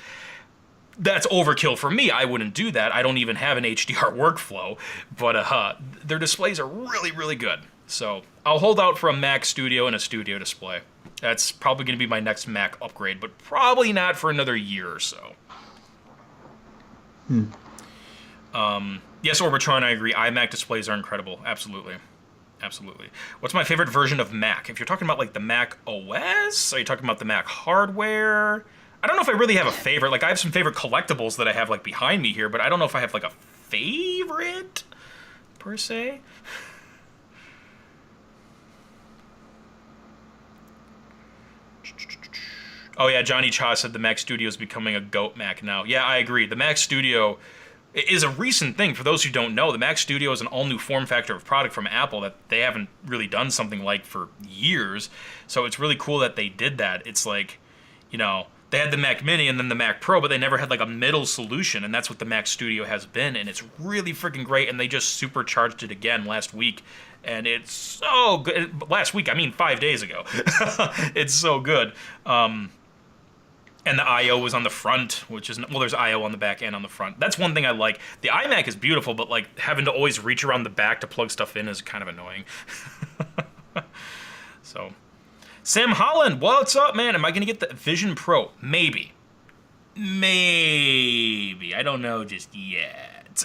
That's overkill for me. I wouldn't do that. I don't even have an HDR workflow, but their displays are really, really good. So I'll hold out for a Mac Studio and a Studio display. That's probably going to be my next Mac upgrade, but probably not for another year or so. Yes, Orbitron, I agree. iMac displays are incredible. Absolutely. Absolutely. What's my favorite version of Mac? If you're talking about the Mac OS, are you talking about the Mac hardware? I don't know if I really have a favorite. I have some favorite collectibles that I have behind me here, but I don't know if I have a favorite per se. Oh yeah, Johnny Cha said the Mac Studio is becoming a GOAT Mac now. Yeah, I agree. The Mac Studio is a recent thing. For those who don't know, the Mac Studio is an all-new form factor of product from Apple that they haven't really done something for years. So it's really cool that they did that. It's they had the Mac Mini and then the Mac Pro, but they never had a middle solution, and that's what the Mac Studio has been, and it's really freaking great, and they just supercharged it again last week, and it's so good. Last week, I mean 5 days ago. It's so good. And the I.O. was on the front, which is, there's I.O. on the back and on the front. That's one thing I like. The iMac is beautiful, but having to always reach around the back to plug stuff in is kind of annoying. So... Sam Holland, what's up, man? Am I going to get the Vision Pro? Maybe. I don't know just yet.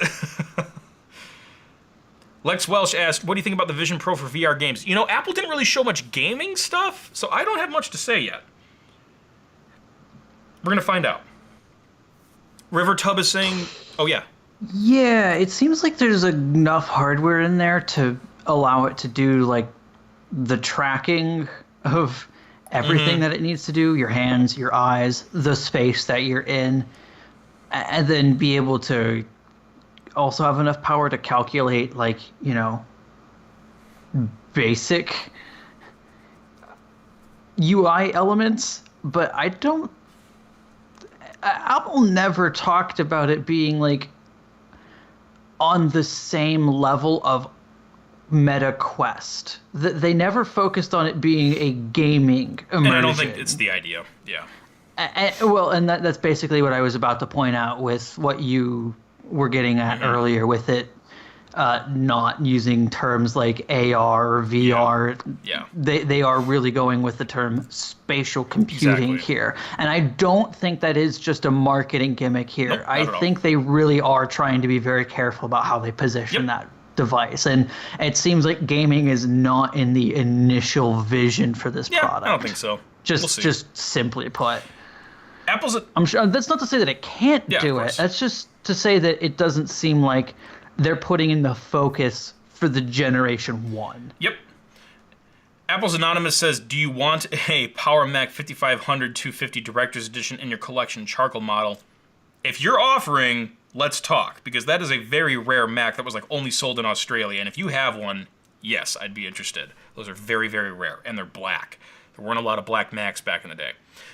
Lex Welsh asked, what do you think about the Vision Pro for VR games? Apple didn't really show much gaming stuff, so I don't have much to say yet. We're going to find out. Rivertub is saying, oh, yeah.
Yeah, it seems like there's enough hardware in there to allow it to do, the tracking of everything that it needs to do, your hands, your eyes, the space that you're in, and then be able to also have enough power to calculate basic UI elements. But Apple never talked about it being on the same level of Meta Quest. They never focused on it being a gaming immersion.
And I don't think it's the idea. Yeah.
And that's basically what I was about to point out with what you were getting at earlier with it not using terms like AR or VR.
Yeah.
They are really going with the term spatial computing here. And I don't think that is just a marketing gimmick here.
Nope,
I think they really are trying to be very careful about how they position that device, and it seems like gaming is not in the initial vision for this product.
I don't think so.
Just simply put,
Apple's.
I'm sure that's not to say that it can't do it. That's just to say that it doesn't seem like they're putting in the focus for the Generation 1.
Yep. Apple's Anonymous says, do you want a Power Mac 5500 250 Director's Edition in your collection charcoal model? If you're offering, let's talk, because that is a very rare Mac that was only sold in Australia, and if you have one, yes, I'd be interested. Those are very, very rare, and they're black. There weren't a lot of black Macs back in the day.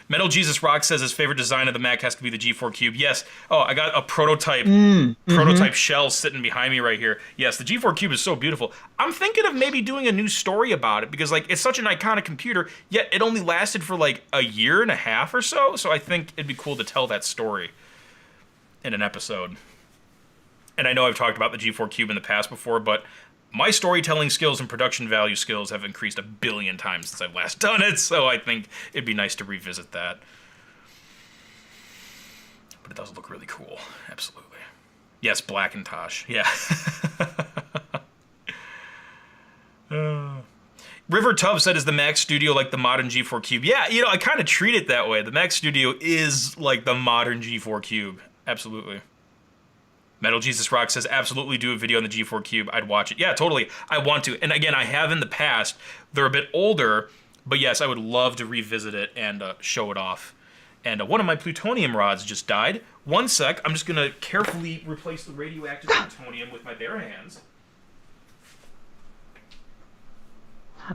Metal Jesus Rock says his favorite design of the Mac has to be the G4 Cube. Yes. Oh, I got a prototype shell sitting behind me right here. Yes, the G4 Cube is so beautiful. I'm thinking of maybe doing a new story about it because, like, it's such an iconic computer, yet it only lasted for, like, a year and a half or so. So I think it'd be cool to tell that story in an episode. And I know I've talked about the G4 Cube in the past before, but my storytelling skills and production value skills have increased 1 billion times since I've last done it, so I think it'd be nice to revisit that. But it does look really cool, absolutely. Yes, Blackintosh, yeah. River Tubb said, is the Mac Studio like the modern G4 Cube? Yeah, you know, I kind of treat it that way. The Mac Studio is like the modern G4 Cube, absolutely. Metal Jesus Rock says, absolutely do a video on the G4 Cube. I'd watch it. Yeah, totally. I want to. And again, I have in the past. They're a bit older, but yes, I would love to revisit it and show it off. And one of my plutonium rods just died. One sec. I'm just going to carefully replace the radioactive plutonium with my bare hands.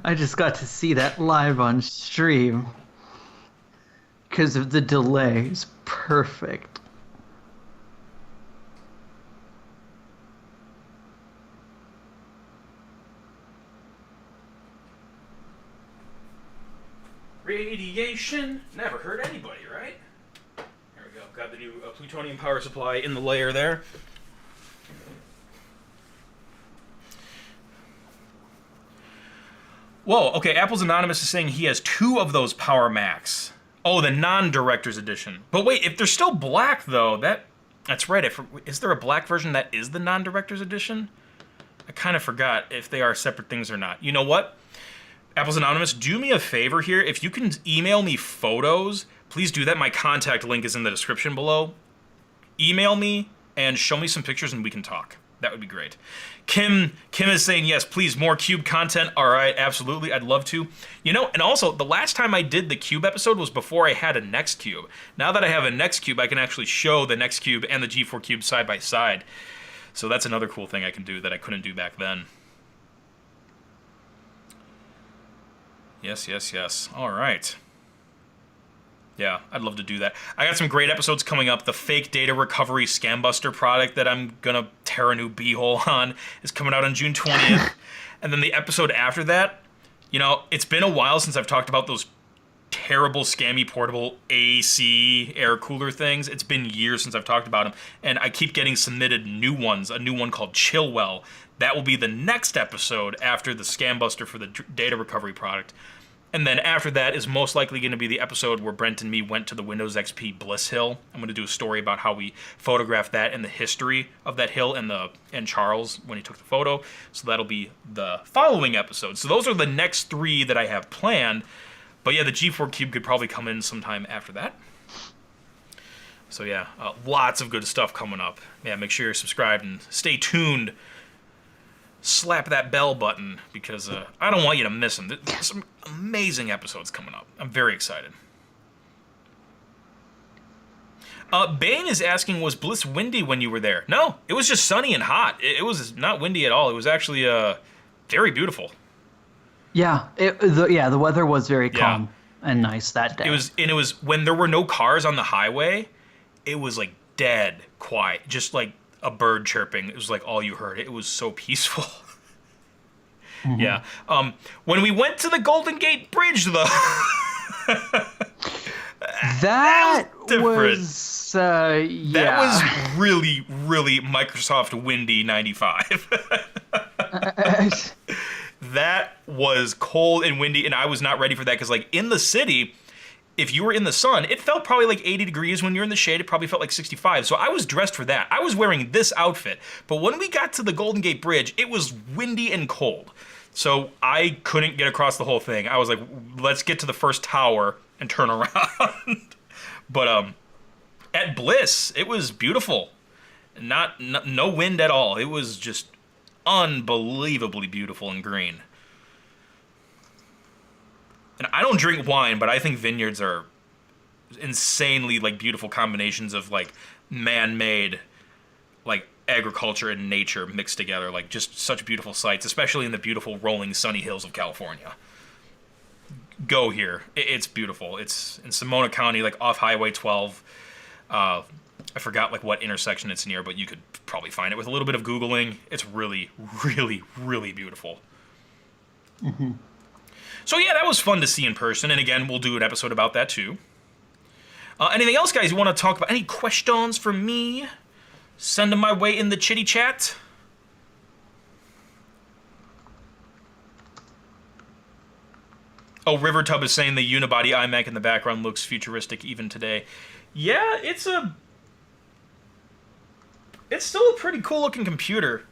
I just got to see that live on stream. Because of the delay. It's perfect.
Radiation never hurt anybody, right? There we go. Got the new plutonium power supply in the layer there. Whoa, okay, Apple's Anonymous is saying he has 2 of those Power Macs. Oh, the non-Director's Edition. But wait, if they're still black, though, that's right. Is there a black version that is the non-Director's Edition? I kind of forgot if they are separate things or not. You know what? Apple's Anonymous, do me a favor here. If you can email me photos, please do that. My contact link is in the description below. Email me and show me some pictures and we can talk. That would be great. Kim is saying, yes, please, more Cube content. All right, absolutely. I'd love to. You know, and also, the last time I did the Cube episode was before I had a Next Cube. Now that I have a Next Cube, I can actually show the Next Cube and the G4 Cube side by side. So that's another cool thing I can do that I couldn't do back then. Yes, yes, yes. All right. Yeah, I'd love to do that. I got some great episodes coming up. The fake data recovery scam buster product that I'm going to tear a new beehole on is coming out on June 20th. And then the episode after that, you know, it's been a while since I've talked about those terrible, scammy, portable AC air cooler things. It's been years since I've talked about them. And I keep getting submitted new ones, a new one called Chillwell. That will be the next episode after the scam buster for the data recovery product. And then after that is most likely going to be the episode where Brent and me went to the Windows XP Bliss Hill. I'm going to do a story about how we photographed that and the history of that hill and Charles when he took the photo. So that'll be the following episode. So those are the next 3 that I have planned. But yeah, the G4 Cube could probably come in sometime after that. So yeah, lots of good stuff coming up. Yeah, make sure you're subscribed and stay tuned. Slap that bell button because I don't want you to miss them. There's some amazing episodes coming up. I'm very excited. Bane is asking, was Bliss windy when you were there? No, it was just sunny and hot. It was not windy at all. It was actually very beautiful.
Yeah, the weather was very calm and nice that day.
It was when there were no cars on the highway. It was like dead quiet, just like a bird chirping. It was like all you heard. It was so peaceful. Mm-hmm. Yeah. When we went to the Golden Gate Bridge, though,
that was different.
That was really, really Microsoft Windy 95. That was cold and windy, and I was not ready for that because, like, in the city, if you were in the sun, it felt probably like 80 degrees. When you're in the shade, it probably felt like 65. So I was dressed for that. I was wearing this outfit. But when we got to the Golden Gate Bridge, it was windy and cold. So I couldn't get across the whole thing. I was like, let's get to the first tower and turn around. But at Bliss, it was beautiful. No wind at all. It was just unbelievably beautiful and green. And I don't drink wine, but I think vineyards are insanely like beautiful combinations of like man-made like agriculture and nature mixed together. Like just such beautiful sights, especially in the beautiful rolling sunny hills of California. go here. It's beautiful. It's in Sonoma County, like off Highway 12. I forgot like what intersection it's near, but you could probably find it with a little bit of Googling. It's really, really, really beautiful.
Mm-hmm.
So yeah, that was fun to see in person. And again, we'll do an episode about that too. Anything else, guys, you want to talk about? Any questions for me? Send them my way in the chitty chat. Oh, Rivertub is saying the unibody iMac in the background looks futuristic even today. Yeah, it's still a pretty cool looking computer.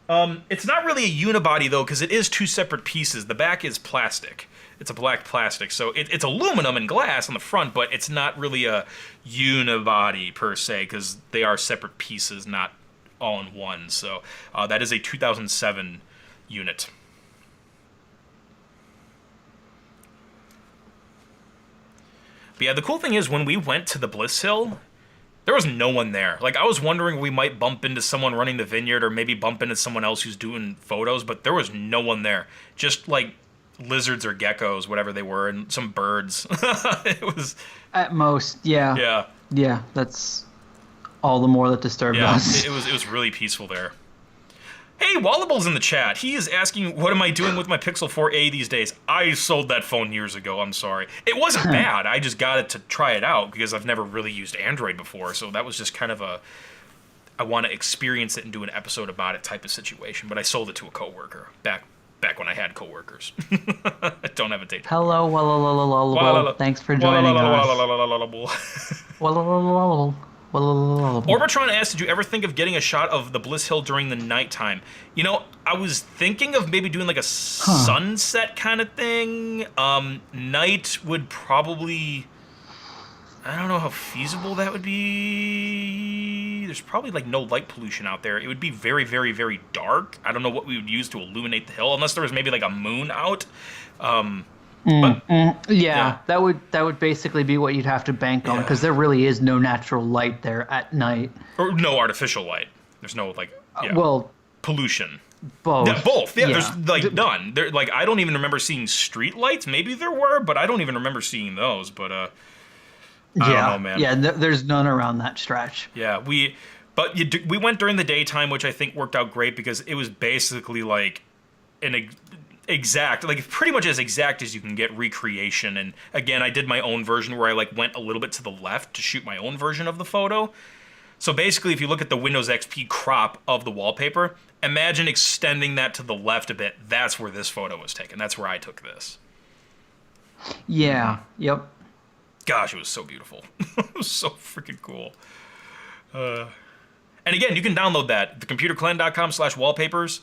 It's not really a unibody though, because it is two separate pieces. The back is plastic. It's a black plastic, so it's aluminum and glass on the front, but it's not really a unibody per se, because they are separate pieces, not all in one. So that is a 2007 unit. But yeah, the cool thing is when we went to the Bliss Hill, there was no one there. Like, I was wondering we might bump into someone running the vineyard or maybe bump into someone else who's doing photos, but there was no one there. Just, like, lizards or geckos, whatever they were, and some birds. It was...
At most, yeah.
Yeah.
Yeah, that's all the more that disturbed us.
It was really peaceful there. Hey, Wallable's in the chat. He is asking, what am I doing with my Pixel 4a these days? I sold that phone years ago, I'm sorry. It wasn't bad, I just got it to try it out because I've never really used Android before, so that was just kind of a, I want to experience it and do an episode about it type of situation, but I sold it to a coworker back when I had coworkers. I don't have a date.
Hello, Wallable. Thanks for joining us.
Orbitron asked, did you ever think of getting a shot of the Bliss Hill during the nighttime? You know, I was thinking of maybe doing like a sunset kind of thing. Night would probably... I don't know how feasible that would be. There's probably like no light pollution out there. It would be very, very, very dark. I don't know what we would use to illuminate the hill, unless there was maybe like a moon out.
Yeah, that would basically be what you'd have to bank on, because there really is no natural light there at night.
Or no artificial light. There's no like pollution.
Both.
Yeah, both. Yeah, there's like none. There, like, I don't even remember seeing street lights. Maybe there were, but I don't even remember seeing those. But I don't know, man.
Yeah, there's none around that stretch.
Yeah, we went during the daytime, which I think worked out great because it was basically like an exact, like pretty much as exact as you can get recreation. And again, I did my own version where I like went a little bit to the left to shoot my own version of the photo. So basically, if you look at the Windows XP crop of the wallpaper, imagine extending that to the left a bit. That's where this photo was taken. That's where I took this.
Yeah. Yep.
Gosh, it was so beautiful. It was so freaking cool. And again, you can download that. thecomputerclan.com/wallpapers.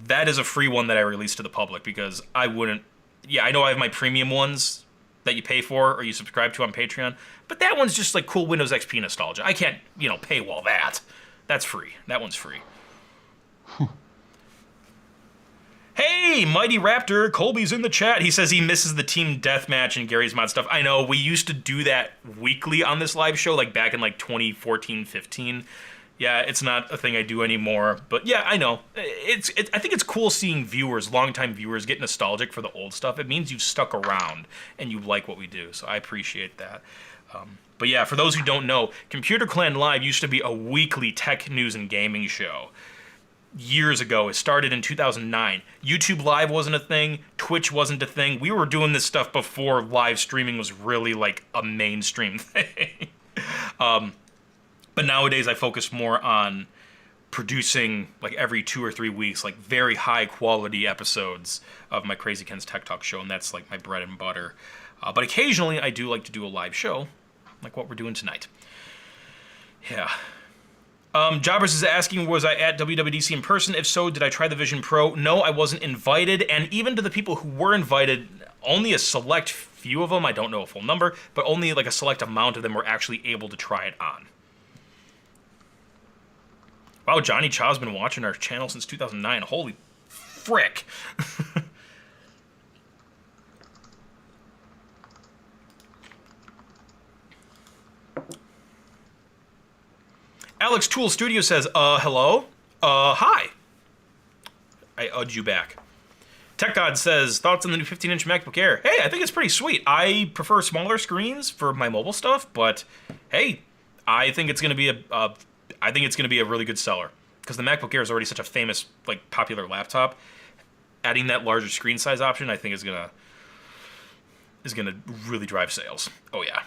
That is a free one that I released to the public because I wouldn't... Yeah, I know I have my premium ones that you pay for or you subscribe to on Patreon, but that one's just like cool Windows XP nostalgia. I can't, paywall that. That's free. That one's free. Hey, Mighty Raptor, Colby's in the chat. He says he misses the team deathmatch and Gary's Mod stuff. I know, we used to do that weekly on this live show, like back in like 2014, 15. Yeah, it's not a thing I do anymore, but yeah, I know. I think it's cool seeing viewers, longtime viewers, get nostalgic for the old stuff. It means you've stuck around and you like what we do, so I appreciate that. But yeah, for those who don't know, Computer Clan Live used to be a weekly tech news and gaming show. Years ago, it started in 2009. YouTube Live wasn't a thing, Twitch wasn't a thing. We were doing this stuff before live streaming was really like a mainstream thing. But nowadays I focus more on producing like every 2 or 3 weeks, like very high quality episodes of my Crazy Ken's Tech Talk show, and that's like my bread and butter. But occasionally I do like to do a live show, like what we're doing tonight. Yeah. Jobbers is asking, was I at WWDC in person? If so, did I try the Vision Pro? No, I wasn't invited, and even to the people who were invited, only a select few of them, I don't know a full number, but only like a select amount of them were actually able to try it on. Wow, Johnny Chaw's been watching our channel since 2009. Holy frick. Alex Tool Studio says, hello? Hi. I udge you back. Tech God says, thoughts on the new 15-inch MacBook Air? Hey, I think it's pretty sweet. I prefer smaller screens for my mobile stuff, but hey, I think it's going to be a really good seller because the MacBook Air is already such a famous, like, popular laptop. Adding that larger screen size option, I think is gonna really drive sales. Oh yeah.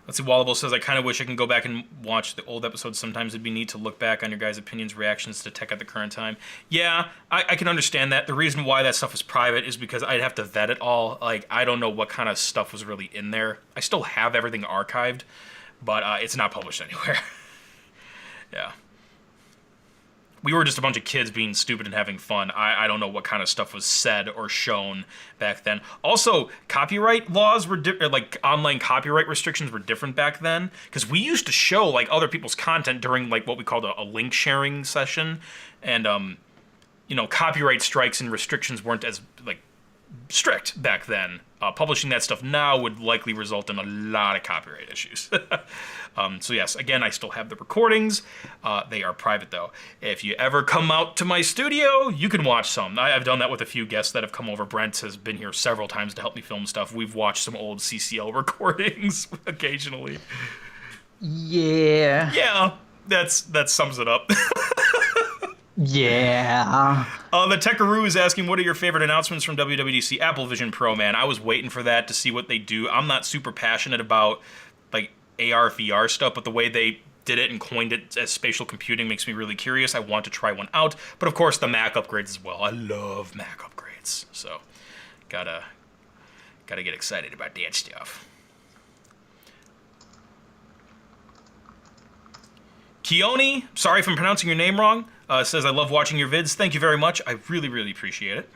Let's see, Wallable says, I kind of wish I can go back and watch the old episodes. Sometimes it'd be neat to look back on your guys' opinions, reactions to tech at the current time. Yeah, I can understand that. The reason why that stuff is private is because I'd have to vet it all. Like, I don't know what kind of stuff was really in there. I still have everything archived, but it's not published anywhere. Yeah. We were just a bunch of kids being stupid and having fun. I don't know what kind of stuff was said or shown back then. Also, copyright laws were like online copyright restrictions were different back then because we used to show like other people's content during like what we called a link sharing session, and you know, copyright strikes and restrictions weren't as like strict back then. Publishing that stuff now would likely result in a lot of copyright issues. So yes, again, I still have the recordings. They are private though. If you ever come out to my studio, you can watch some. I've done that with a few guests that have come over. Brent has been here several times to help me film stuff. We've watched some old CCL recordings occasionally.
Yeah.
Yeah, that sums it up.
Yeah.
The Techaroo is asking, what are your favorite announcements from WWDC? Apple Vision Pro, man. I was waiting for that to see what they do. I'm not super passionate about like AR, VR stuff, but the way they did it and coined it as spatial computing makes me really curious. I want to try one out. But of course, the Mac upgrades as well. I love Mac upgrades. So, gotta get excited about that stuff. Keone, sorry if I'm pronouncing your name wrong, says, I love watching your vids. Thank you very much. I really, really appreciate it.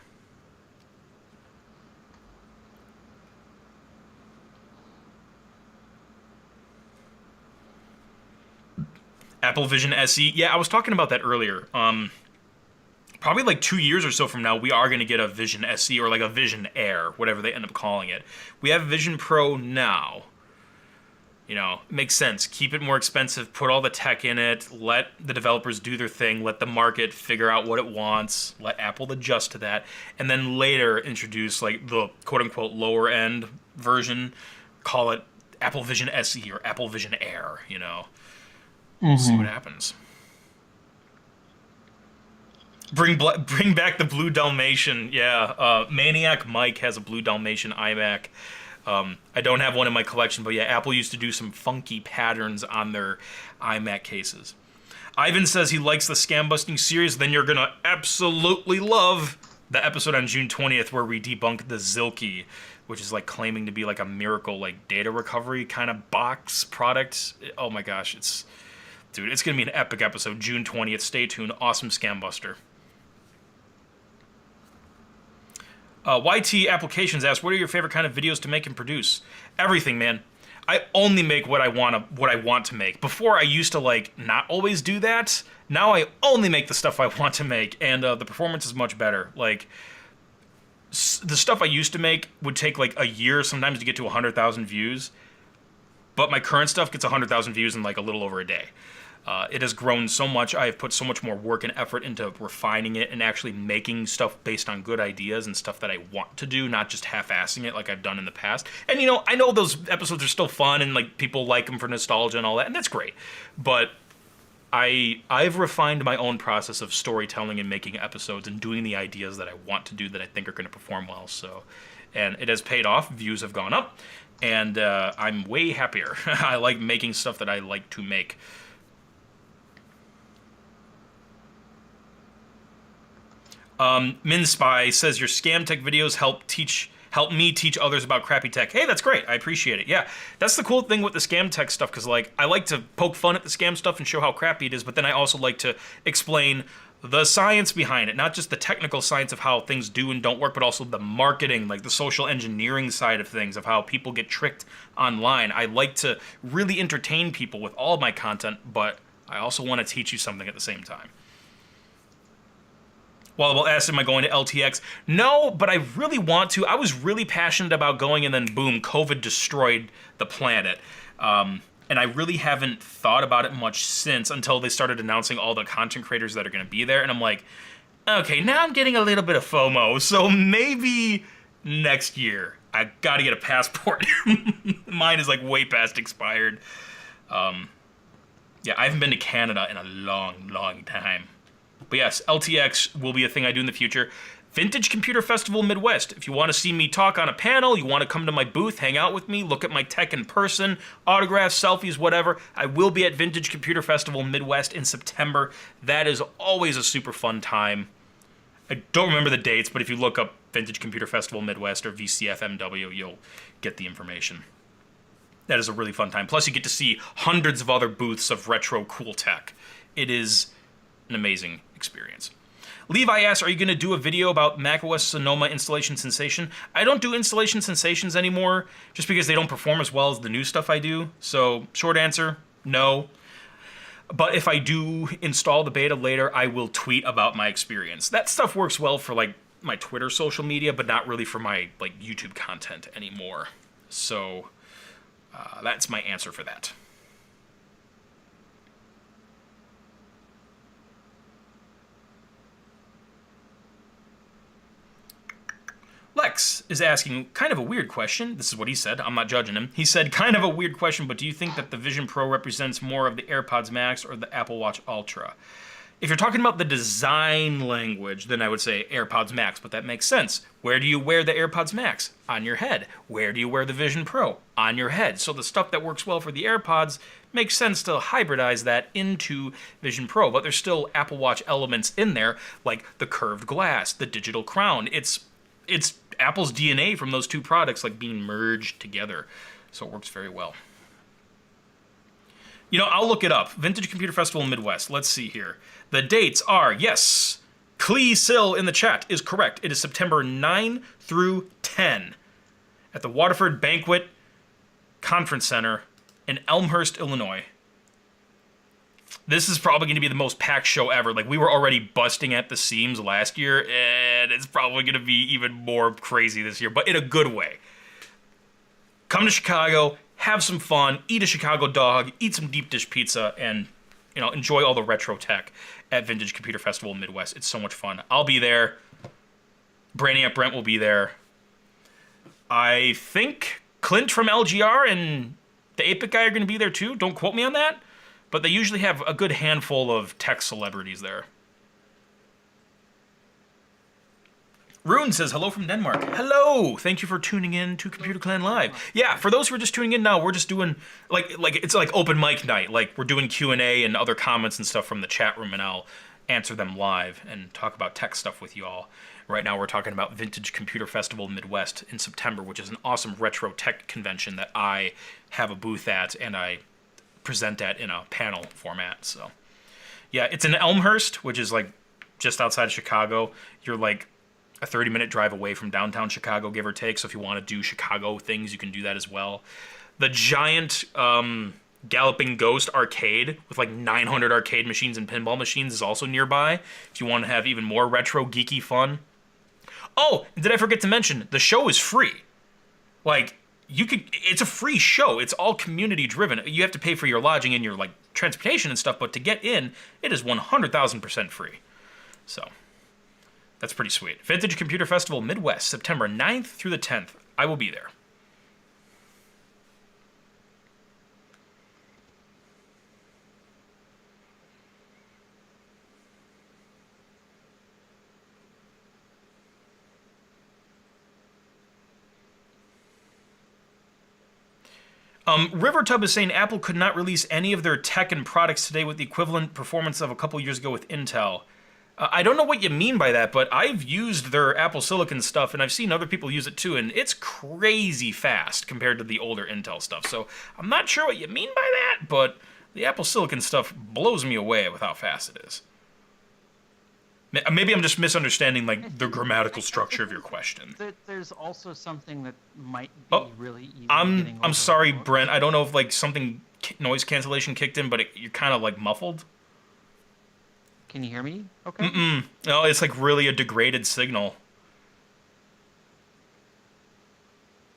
Apple Vision SE. Yeah, I was talking about that earlier. Probably like 2 years or so from now, we are going to get a Vision SE or like a Vision Air, whatever they end up calling it. We have Vision Pro now. You know, it makes sense. Keep it more expensive, put all the tech in it, let the developers do their thing, let the market figure out what it wants, let Apple adjust to that, and then later introduce like the quote-unquote lower end version, call it Apple Vision SE or Apple Vision Air, you know. We'll see what happens. Bring back the Blue Dalmatian. Yeah, Maniac Mike has a Blue Dalmatian iMac. I don't have one in my collection, but yeah, Apple used to do some funky patterns on their iMac cases. Ivan says he likes the scam busting series. Then you're gonna absolutely love the episode on June 20th where we debunk the Zilkey, which is like claiming to be like a miracle, like data recovery kind of box product. Oh my gosh, it's gonna be an epic episode. June 20th. Stay tuned. Awesome scam buster. YT Applications asks, what are your favorite kind of videos to make and produce? Everything, man. I only make what I want to make. Before I used to like not always do that. Now I only make the stuff I want to make, and the performance is much better. Like the stuff I used to make would take like a year sometimes to get to 100,000 views, but my current stuff gets 100,000 views in like a little over a day. It has grown so much. I have put so much more work and effort into refining it and actually making stuff based on good ideas and stuff that I want to do, not just half-assing it like I've done in the past. And, you know, I know those episodes are still fun and, like, people like them for nostalgia and all that, and that's great. But I've refined my own process of storytelling and making episodes and doing the ideas that I want to do that I think are going to perform well. So, and it has paid off. Views have gone up, and I'm way happier. I like making stuff that I like to make. MinSpy says your scam tech videos help me teach others about crappy tech. Hey, that's great. I appreciate it. Yeah, that's the cool thing with the scam tech stuff, because like I like to poke fun at the scam stuff and show how crappy it is, but then I also like to explain the science behind it, not just the technical science of how things do and don't work, but also the marketing, like the social engineering side of things, of how people get tricked online. I like to really entertain people with all of my content, but I also want to teach you something at the same time. Well, asked, am I going to LTX? No, but I really want to. I was really passionate about going, and then boom, COVID destroyed the planet. and I really haven't thought about it much since until they started announcing all the content creators that are going to be there, and I'm like, okay, now I'm getting a little bit of FOMO, so maybe next year. I gotta get a passport. Mine is like way past expired. Yeah, I haven't been to Canada in a long, long time. But yes, LTX will be a thing I do in the future. Vintage Computer Festival Midwest. If you want to see me talk on a panel, you want to come to my booth, hang out with me, look at my tech in person, autographs, selfies, whatever, I will be at Vintage Computer Festival Midwest in September. That is always a super fun time. I don't remember the dates, but if you look up Vintage Computer Festival Midwest or VCFMW, you'll get the information. That is a really fun time. Plus, you get to see hundreds of other booths of retro cool tech. It is an amazing experience. Levi asks, are you going to do a video about macOS Sonoma installation sensation? I don't do installation sensations anymore, just because they don't perform as well as the new stuff I do. So, short answer, no. But if I do install the beta later, I will tweet about my experience. That stuff works well for like my Twitter social media, but not really for my like YouTube content anymore. So that's my answer for that. Lex is asking kind of a weird question. This is what he said. I'm not judging him. He said, kind of a weird question, but do you think that the Vision Pro represents more of the AirPods Max or the Apple Watch Ultra? If you're talking about the design language, then I would say AirPods Max, but that makes sense. Where do you wear the AirPods Max? On your head. Where do you wear the Vision Pro? On your head. So the stuff that works well for the AirPods makes sense to hybridize that into Vision Pro, but there's still Apple Watch elements in there, like the curved glass, the digital crown. It's Apple's DNA from those two products like being merged together. So it works very well. You know, I'll look it up. Vintage Computer Festival Midwest. Let's see here. The dates are, yes, Clee Sill in the chat is correct. It is September 9 through 10 at the Waterford Banquet Conference Center in Elmhurst, Illinois. This is probably going to be the most packed show ever. Like, we were already busting at the seams last year, and it's probably going to be even more crazy this year, but in a good way. Come to Chicago, have some fun, eat a Chicago dog, eat some deep dish pizza, and, you know, enjoy all the retro tech at Vintage Computer Festival Midwest. It's so much fun. I'll be there. Brainiac Brent will be there. I think Clint from LGR and the Apic guy are going to be there too. Don't quote me on that. But they usually have a good handful of tech celebrities there. Rune says, hello from Denmark. Hello! Thank you for tuning in to Computer Clan Live. Yeah, for those who are just tuning in now, we're just doing, like it's like open mic night. Like, we're doing Q&A and other comments and stuff from the chat room, and I'll answer them live and talk about tech stuff with you all. Right now, we're talking about Vintage Computer Festival Midwest in September, which is an awesome retro tech convention that I have a booth at, and I present at in a panel format. So yeah, it's in Elmhurst, which is like just outside of Chicago. You're like a 30-minute drive away from downtown Chicago, give or take. So if you want to do Chicago things, you can do that as well. The giant Galloping Ghost arcade with like 900 arcade machines and pinball machines is also nearby if you want to have even more retro geeky fun. Oh, did I forget to mention, the show is free. Like, it's a free show. It's all community driven. You have to pay for your lodging and your like transportation and stuff, but to get in, it is 100,000% free. So that's pretty sweet. Vintage Computer Festival Midwest, September 9th through the 10th. I will be there. Rivertub is saying Apple could not release any of their tech and products today with the equivalent performance of a couple years ago with Intel. I don't know what you mean by that, but I've used their Apple Silicon stuff, and I've seen other people use it too, and it's crazy fast compared to the older Intel stuff. So I'm not sure what you mean by that, but the Apple Silicon stuff blows me away with how fast it is. Maybe I'm just misunderstanding like the grammatical structure of your question.
There's also something that might be really easy.
I'm sorry, Brent. I don't know if like something noise cancellation kicked in, but you're kind of like muffled.
Can you hear me? Okay.
No, it's like really a degraded signal.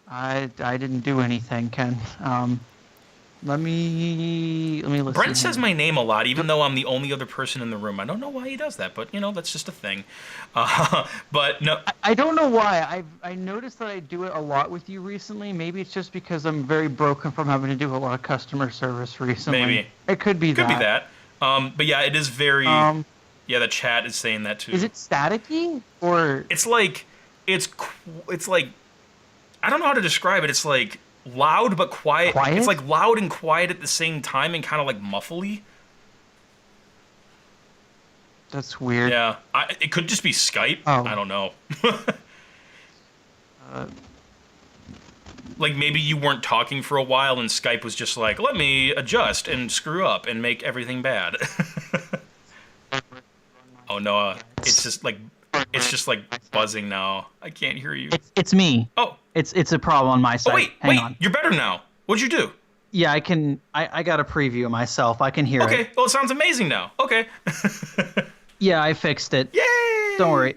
I didn't do anything, Ken. Let me listen.
Brent says
here.
my name a lot, even though I'm the only other person in the room. I don't know why he does that, but that's just a thing. But no,
I don't know why. I noticed that I do it a lot with you recently. Maybe it's just because I'm very broken from having to do a lot of customer service recently.
maybe
It could be
could be
that.
that. But yeah, it is very.
Um,
Yeah, the chat is saying that too.
is it staticky or
It's like it's like I don't know how to describe it. It's like loud but quiet.
quiet?
It's like loud and quiet at the same time, and kind of like muffly.
That's weird.
Yeah, it could just be Skype.
Oh.
I don't know.
Uh,
Like maybe you weren't talking for a while, and Skype was just like, let me adjust and screw up and make everything bad. Oh no, it's just like buzzing now. I can't hear you.
it's me.
Oh,
It's a problem on my side.
oh wait,
Hang on.
you're better now. What'd you do?
Yeah, I can. I got a preview of myself. I can hear
Okay,
it.
well it sounds amazing now. Okay.
Yeah, I fixed it.
Yay!
Don't worry.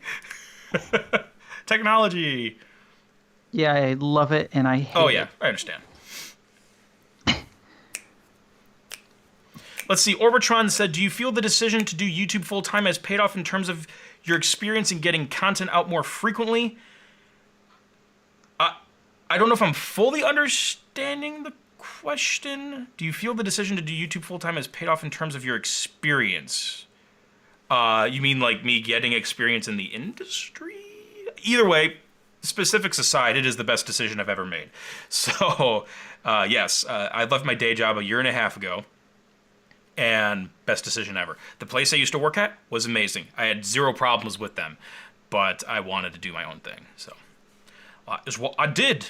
Technology.
Yeah, I love it, and I hate
Oh yeah,
it.
I understand. Let's see. Orbitron said, "Do you feel the decision to do YouTube full time has paid off in terms of your experience in getting content out more frequently?" I don't know if I'm fully understanding the question. Do you feel the decision to do YouTube full time has paid off in terms of your experience? You mean like me getting experience in the industry? Either way, specifics aside, it is the best decision I've ever made. So, yes, I left my day job a year and a half ago, and best decision ever. The place I used to work at was amazing. I had zero problems with them, but I wanted to do my own thing. So, is what I did.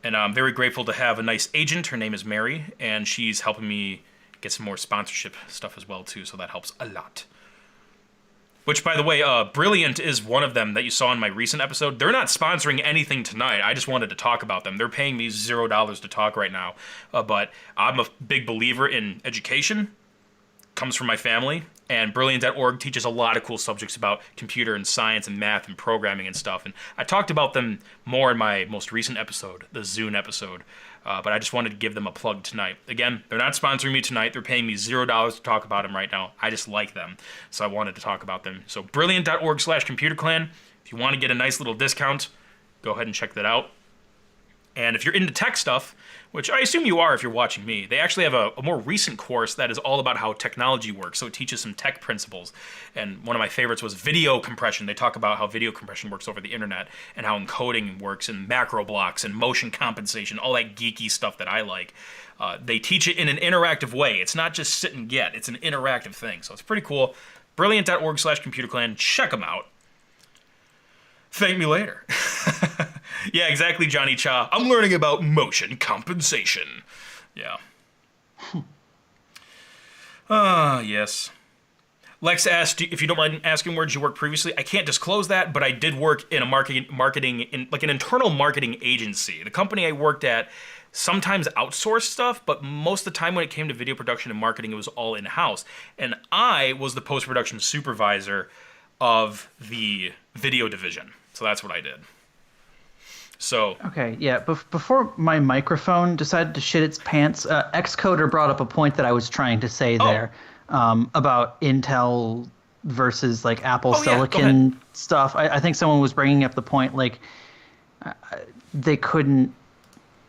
And I'm very grateful to have a nice agent. Her name is Mary, and she's helping me get some more sponsorship stuff as well, too, so that helps a lot. Which, by the way, Brilliant is one of them that you saw in my recent episode. They're not sponsoring anything tonight. I just wanted to talk about them. They're paying me $0 to talk right now. But I'm a big believer in education. Comes from my family. And Brilliant.org teaches a lot of cool subjects about computer and science and math and programming and stuff. And I talked about them more in my most recent episode, the Zune episode. But I just wanted to give them a plug tonight. Again, they're not sponsoring me tonight. They're paying me $0 to talk about them right now. I just like them, so I wanted to talk about them. So Brilliant.org/ComputerClan. If you want to get a nice little discount, go ahead and check that out. And if you're into tech stuff, which I assume you are if you're watching me, they actually have a more recent course that is all about how technology works. So it teaches some tech principles. And one of my favorites was video compression. They talk about how video compression works over the internet and how encoding works and macro blocks and motion compensation, all that geeky stuff that I like. They teach it in an interactive way. It's not just sit and get. It's an interactive thing. So it's pretty cool. Brilliant.org/ComputerClan. Check them out. Thank me later. Yeah, exactly, Johnny Cha. I'm learning about motion compensation. Yeah. Yes. Lex asked if you don't mind asking where did you work previously. I can't disclose that, but I did work in a marketing in like an internal marketing agency. The company I worked at sometimes outsourced stuff, but most of the time when it came to video production and marketing, it was all in-house. And I was the post-production supervisor of the video division. So that's what I did. So
Okay, yeah. Before my microphone decided to shit its pants, Xcoder brought up a point that I was trying to say there about Intel versus like Apple Silicon stuff. I think someone was bringing up the point like they couldn't,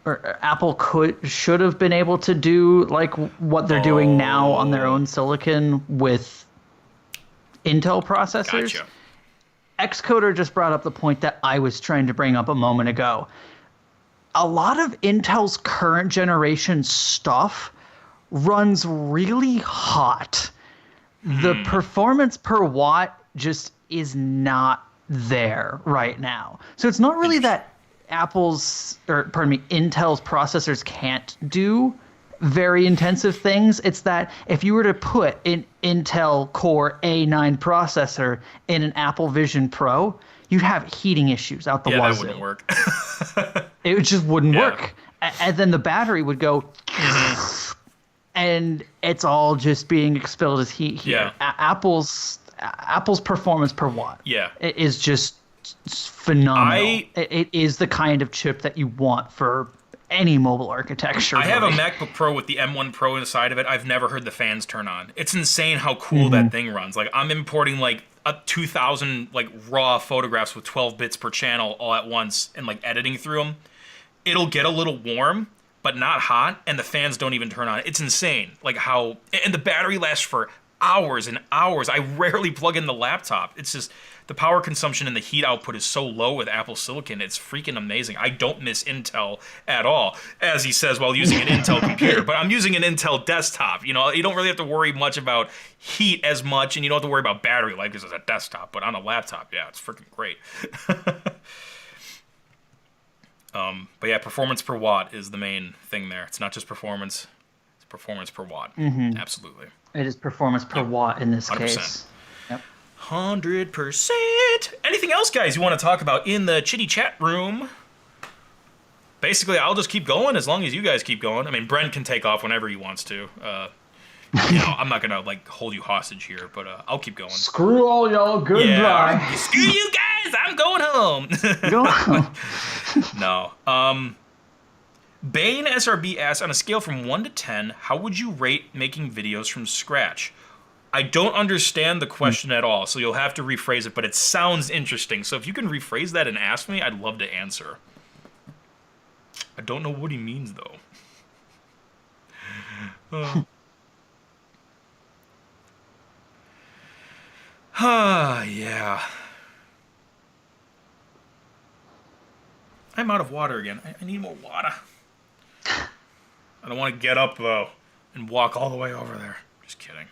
or Apple should have been able to do like what they're doing now on their own silicon with Intel processors.
Gotcha.
Xcoder just brought up the point that I was trying to bring up a moment ago. A lot of Intel's current generation stuff runs really hot. The performance per watt just is not there right now. So it's not really that Intel's processors can't do very intensive things. It's that if you were to put an Intel Core A9 processor in an Apple Vision Pro, you'd have heating issues out the wazoo.
Yeah, that wouldn't work.
It just wouldn't work. And then the battery would go, and it's all just being expelled as heat here.
Yeah.
Apple's performance per watt is just phenomenal. It is the kind of chip that you want for any mobile architecture.
I have a
really.
MacBook Pro with the M1 Pro inside of it. I've never heard the fans turn on. It's insane how cool that thing runs. Like, I'm importing like 2,000 like raw photographs with 12 bits per channel all at once and like editing through them. It'll get a little warm, but not hot, and the fans don't even turn on. It's insane. Like how, and the battery lasts for hours and hours. I rarely plug in the laptop. It's just, the power consumption and the heat output is so low with Apple Silicon. It's freaking amazing. I don't miss Intel at all, as he says while using an Intel computer. But I'm using an Intel desktop. You know, you don't really have to worry much about heat as much, and you don't have to worry about battery life because it's a desktop. But on a laptop, yeah, it's freaking great. But yeah, performance per watt is the main thing there. It's not just performance; it's performance per watt. Absolutely.
It is performance per watt in this
100%.
case. Yep.
100%. Anything else, guys, you want to talk about in the chitty chat room? Basically, I'll just keep going as long as you guys keep going. I mean, Brent can take off whenever he wants to. You know, I'm not gonna like hold you hostage here, but I'll keep going.
Screw all y'all. Goodbye.
Yeah, screw you guys. I'm going home.
Go on.
No. Bane SRB asks, on a scale from 1 to 10, how would you rate making videos from scratch? I don't understand the question at all, so you'll have to rephrase it, but it sounds interesting. So if you can rephrase that and ask me, I'd love to answer. I don't know what he means, though. Yeah. I'm out of water again. I need more water. I don't want to get up, though, and walk all the way over there. Just kidding.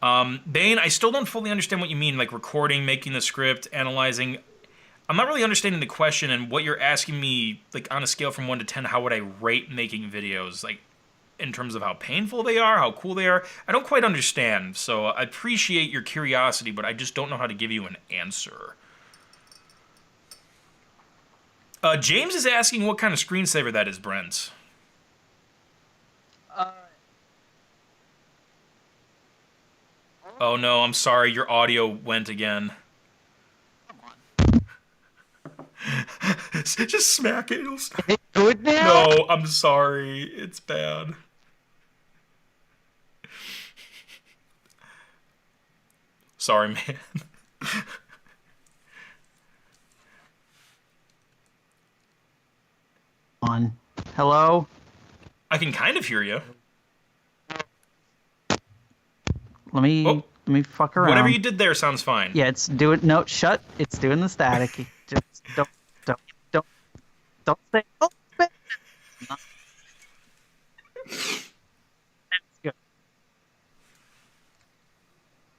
Bane, I still don't fully understand what you mean, like recording, making the script, analyzing. I'm not really understanding the question and what you're asking me, like on a scale from 1 to 10, how would I rate making videos? Like, in terms of how painful they are, how cool they are. I don't quite understand, so I appreciate your curiosity, but I just don't know how to give you an answer. James is asking what kind of screensaver that is, Brent. Oh no, I'm sorry, your audio went again. Come on. Just smack it, it'll stop.
Is it good now?
No, I'm sorry, it's bad. Sorry, man.
On. Hello?
I can kind of hear you.
Let me fuck around.
Whatever you did there sounds fine.
Yeah, it's doing. No, shut. It's doing the static. Just don't say. Oh, that's good.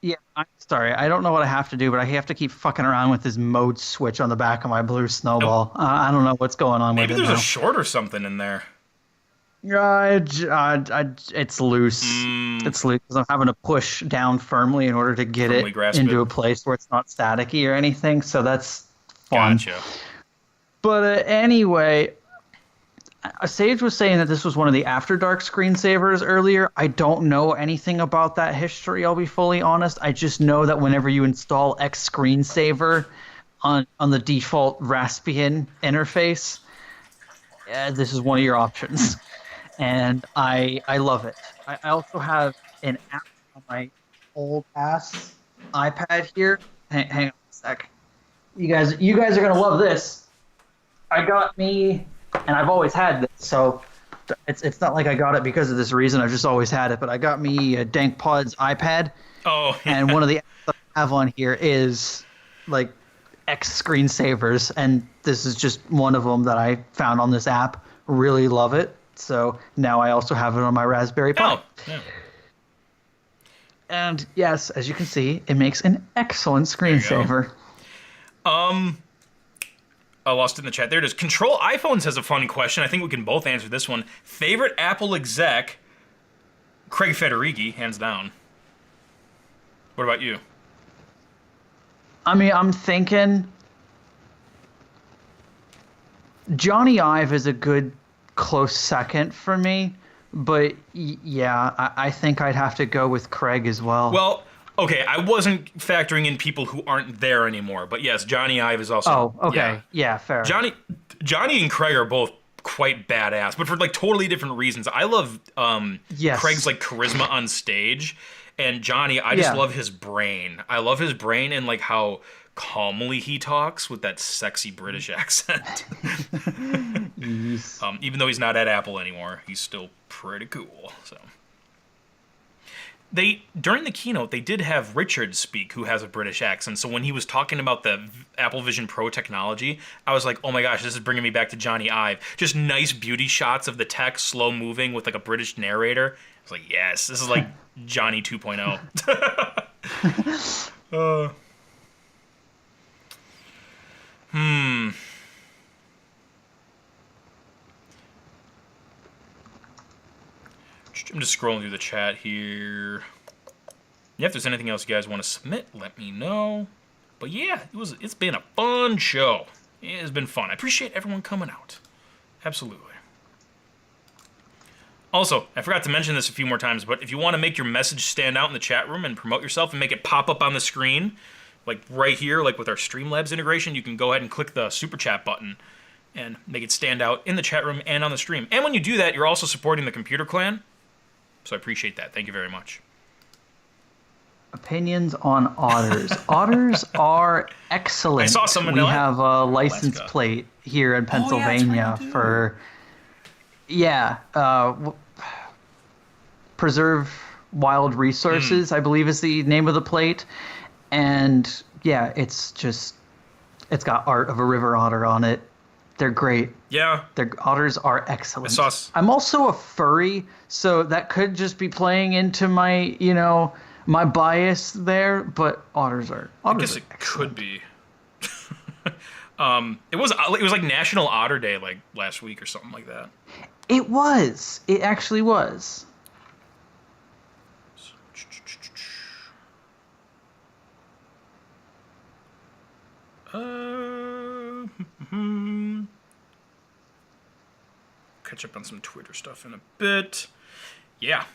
Yeah, I'm sorry. I don't know what I have to do, but I have to keep fucking around with this mode switch on the back of my blue snowball. I don't know what's going on
Maybe
with it
there's
now.
a short or something in there.
It's loose. It's loose because I'm having to push down firmly in order to get
Firmly
it
grasp
into
it.
a place where it's not staticky or anything. So that's fun.
Gotcha.
But anyway, Sage was saying that this was one of the After Dark screensavers earlier. I don't know anything about that history, I'll be fully honest. I just know that whenever you install X screensaver on the default Raspbian interface, this is one of your options. And I love it. I also have an app on my old ass iPad here. Hang on a sec. You guys are gonna love this. I got me, and I've always had this, so it's not like I got it because of this reason. I've just always had it. But I got me a Dank Pod's iPad.
Oh, yeah.
And one of the apps I have on here is like X screensavers, and this is just one of them that I found on this app. Really love it. So now I also have it on my Raspberry Pi.
Oh, yeah.
And yes, as you can see, it makes an excellent screensaver.
I lost it in the chat. There it is. Control iPhones has a fun question. I think we can both answer this one. Favorite Apple exec? Craig Federighi, hands down. What about you?
I mean, I'm thinking Johnny Ive is a good close second for me, but yeah, I think I'd have to go with Craig as well.
Well, Okay, I wasn't factoring in people who aren't there anymore, but yes, Johnny Ive is also.
Oh, okay. Yeah, fair.
Johnny and Craig are both quite badass, but for like totally different reasons. I love
Yes.
Craig's like charisma on stage, and Johnny, I just
Yeah.
love his brain. I love his brain and like how calmly he talks with that sexy British accent.
Yes.
Even though he's not at Apple anymore, he's still pretty cool. So during the keynote they did have Richard speak, who has a British accent. So when he was talking about the Apple Vision Pro technology, I was like, oh my gosh, this is bringing me back to Johnny Ive. Just nice beauty shots of the tech, slow moving with like a British narrator. I was like, yes, this is like Johnny 2.0. I'm just scrolling through the chat here. Yeah, if there's anything else you guys want to submit, let me know. But yeah, it's been a fun show. It has been fun. I appreciate everyone coming out. Absolutely. Also, I forgot to mention this a few more times, but if you want to make your message stand out in the chat room and promote yourself and make it pop up on the screen, like right here, like with our Streamlabs integration, you can go ahead and click the super chat button and make it stand out in the chat room and on the stream. And when you do that, you're also supporting the Computer Clan. So I appreciate that. Thank you very much.
Opinions on otters. Otters are excellent.
I saw someone
We
know it.
have a license
Alaska.
plate here in
that's right,
Pennsylvania
you do.
for, preserve wild resources, I believe is the name of the plate. And yeah, it's got art of a river otter on it. They're great.
Yeah.
Their otters are excellent.
I saw
I'm also a furry, so that could just be playing into my, my bias there. But otters are.
I guess it could be. It was like National Otter Day like last week or something like that.
It was. It actually was.
Catch up on some Twitter stuff in a bit. Yeah.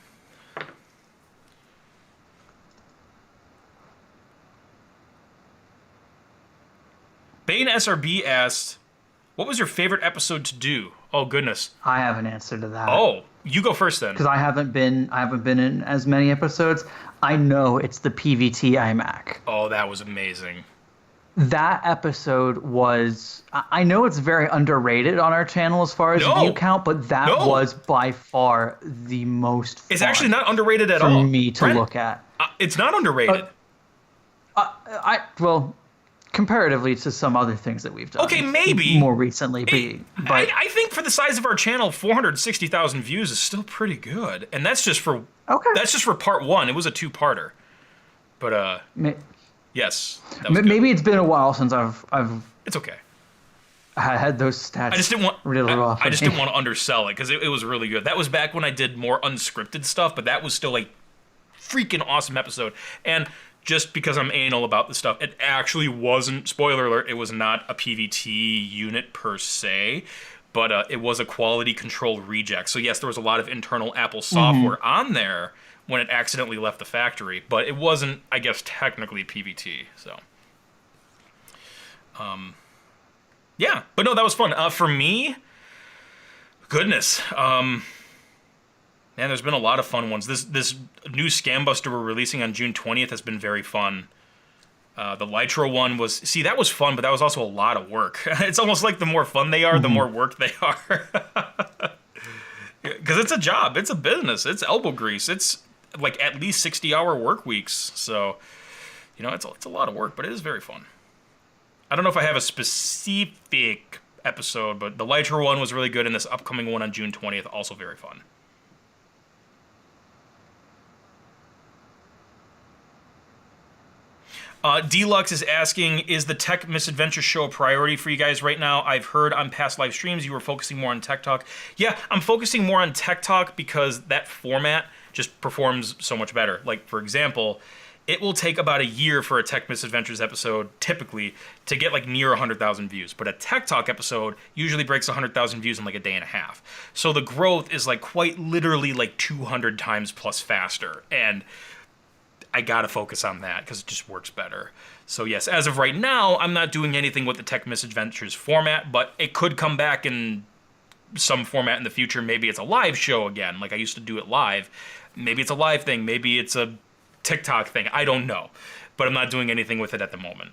Bane SRB asked, what was your favorite episode to do? Oh, goodness.
I have an answer to that.
Oh, you go first then.
Because I haven't been in as many episodes. I know it's the PVT iMac.
Oh, that was amazing.
That episode was. I know it's very underrated on our channel as far as view count, but that was by far the most fun
It's actually not underrated at
for
all.
me to
Brent,
look at.
It's not underrated.
Well, comparatively to some other things that we've done.
Okay, maybe.
More recently, but
I think for the size of our channel, 460,000 views is still pretty good. And that's just for part one. It was a two-parter. But yes. That was good.
Maybe it's been a while since I've
It's okay.
had those stats.
I just didn't want
really rough.
I just didn't want to undersell it because it was really good. That was back when I did more unscripted stuff, but that was still a freaking awesome episode. And just because I'm anal about the stuff, it actually wasn't, spoiler alert, it was not a PVT unit per se, but it was a quality control reject. So yes, there was a lot of internal Apple software on there when it accidentally left the factory, but it wasn't, I guess, technically PVT. So, yeah, but no, that was fun. For me, goodness, man, there's been a lot of fun ones. This new Scam Buster we're releasing on June 20th has been very fun. The Lytro one that was fun, but that was also a lot of work. It's almost like the more fun they are, the more work they are. Because it's a job, it's a business, it's elbow grease, it's like at least 60-hour work weeks. So, it's a lot of work, but it is very fun. I don't know if I have a specific episode, but the Lytro one was really good, and this upcoming one on June 20th, also very fun. Deluxe is asking, is the Tech Misadventure Show a priority for you guys right now? I've heard on past live streams you were focusing more on Tech Talk. Yeah, I'm focusing more on Tech Talk because that format just performs so much better. Like, for example, it will take about a year for a Tech Misadventures episode, typically, to get like near 100,000 views. But a Tech Talk episode usually breaks 100,000 views in like a day and a half. So the growth is like quite literally like 200 times plus faster. And I got to focus on that because it just works better. So yes, as of right now, I'm not doing anything with the Tech Misadventures format, but it could come back in some format in the future. Maybe it's a live show again, like I used to do it live. Maybe it's a live thing. Maybe it's a TikTok thing. I don't know. But I'm not doing anything with it at the moment.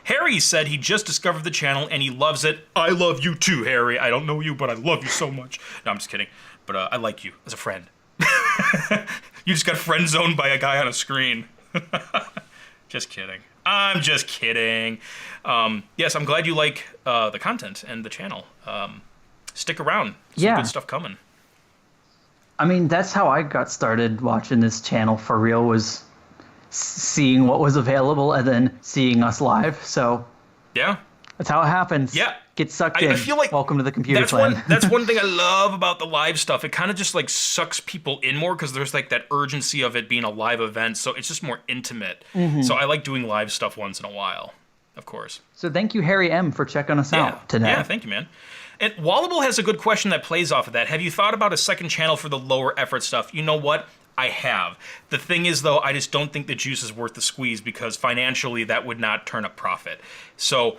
Harry said he just discovered the channel and he loves it. I love you too, Harry. I don't know you, but I love you so much. No, I'm just kidding. But I like you as a friend. You just got friend zoned by a guy on a screen. Just kidding. I'm just kidding. Yes, I'm glad you like the content and the channel. Stick around. Some good stuff coming.
I mean, that's how I got started watching this channel for real, was seeing what was available and then seeing us live. So
yeah,
that's how it happens.
Yeah.
Get sucked in.
I feel like
welcome to the computer clan.
That's one thing I love about the live stuff. It kind of just like sucks people in more because there's like that urgency of it being a live event. So it's just more intimate. So I like doing live stuff once in a while, of course.
So thank you, Harry M, for checking us out today.
Yeah, thank you, man. And Wallable has a good question that plays off of that. Have you thought about a second channel for the lower effort stuff? You know what? I have. The thing is, though, I just don't think the juice is worth the squeeze because financially that would not turn a profit. So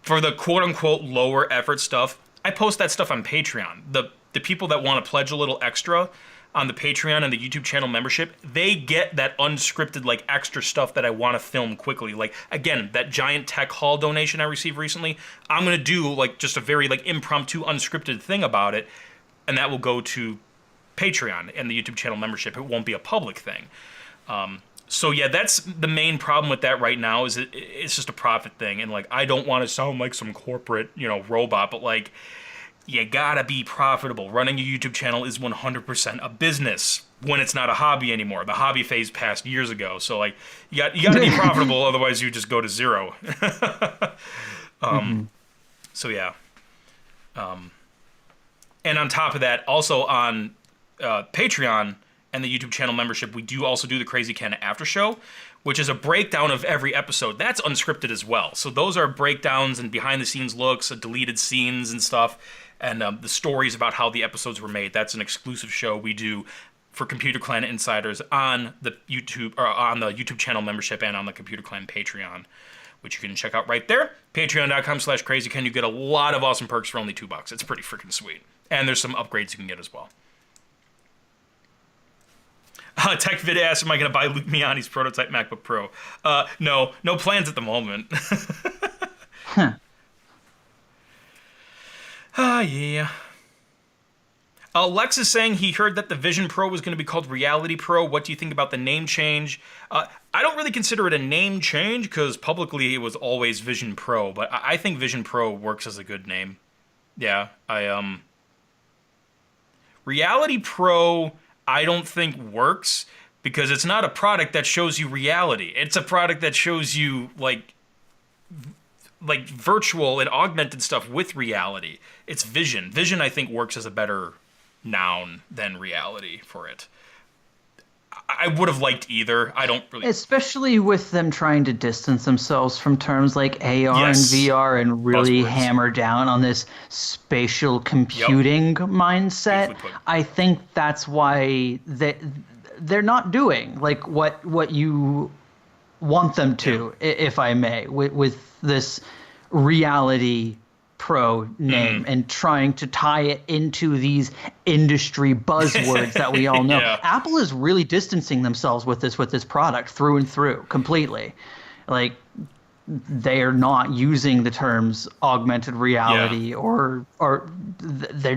for the quote-unquote lower effort stuff, I post that stuff on Patreon. The people that want to pledge a little extra on the Patreon and the YouTube channel membership, they get that unscripted, like, extra stuff that I want to film quickly. Like, again, that giant tech haul donation I received recently, I'm going to do, like, just a very, like, impromptu, unscripted thing about it, and that will go to Patreon and the YouTube channel membership. It won't be a public thing. So yeah, that's the main problem with that right now, is it's just a profit thing. And like, I don't want to sound like some corporate, robot, but like, you gotta be profitable. Running a YouTube channel is 100% a business when it's not a hobby anymore. The hobby phase passed years ago. So like, you gotta be profitable, otherwise you just go to zero. So yeah. And on top of that, also on Patreon and the YouTube channel membership, we do also do the Krazy Ken after show, which is a breakdown of every episode. That's unscripted as well. So those are breakdowns and behind the scenes looks, deleted scenes and stuff, and the stories about how the episodes were made. That's an exclusive show we do for Computer Clan insiders on the YouTube channel membership and on the Computer Clan Patreon, which you can check out right there. Patreon.com/KrazyKen. You get a lot of awesome perks for only $2. It's pretty freaking sweet. And there's some upgrades you can get as well. TechVid asks, am I going to buy Luke Miani's prototype MacBook Pro? No plans at the moment. Yeah. Lex is saying he heard that the Vision Pro was going to be called Reality Pro. What do you think about the name change? I don't really consider it a name change because publicly it was always Vision Pro, but I think Vision Pro works as a good name. Yeah, Reality Pro, I don't think works because it's not a product that shows you reality. It's a product that shows you like virtual and augmented stuff with reality. It's vision. Vision, I think, works as a better noun than reality for it. I would have liked either. I don't really... Especially
with them trying to distance themselves from terms like AR and VR and really hammer down on this spatial computing mindset. I think that's why they're not doing like what you want them to, if I may, with this Reality Pro name and trying to tie it into these industry buzzwords that we all know. Yeah. Apple is really distancing themselves with this product through and through completely. Like, they are not using the terms augmented reality or they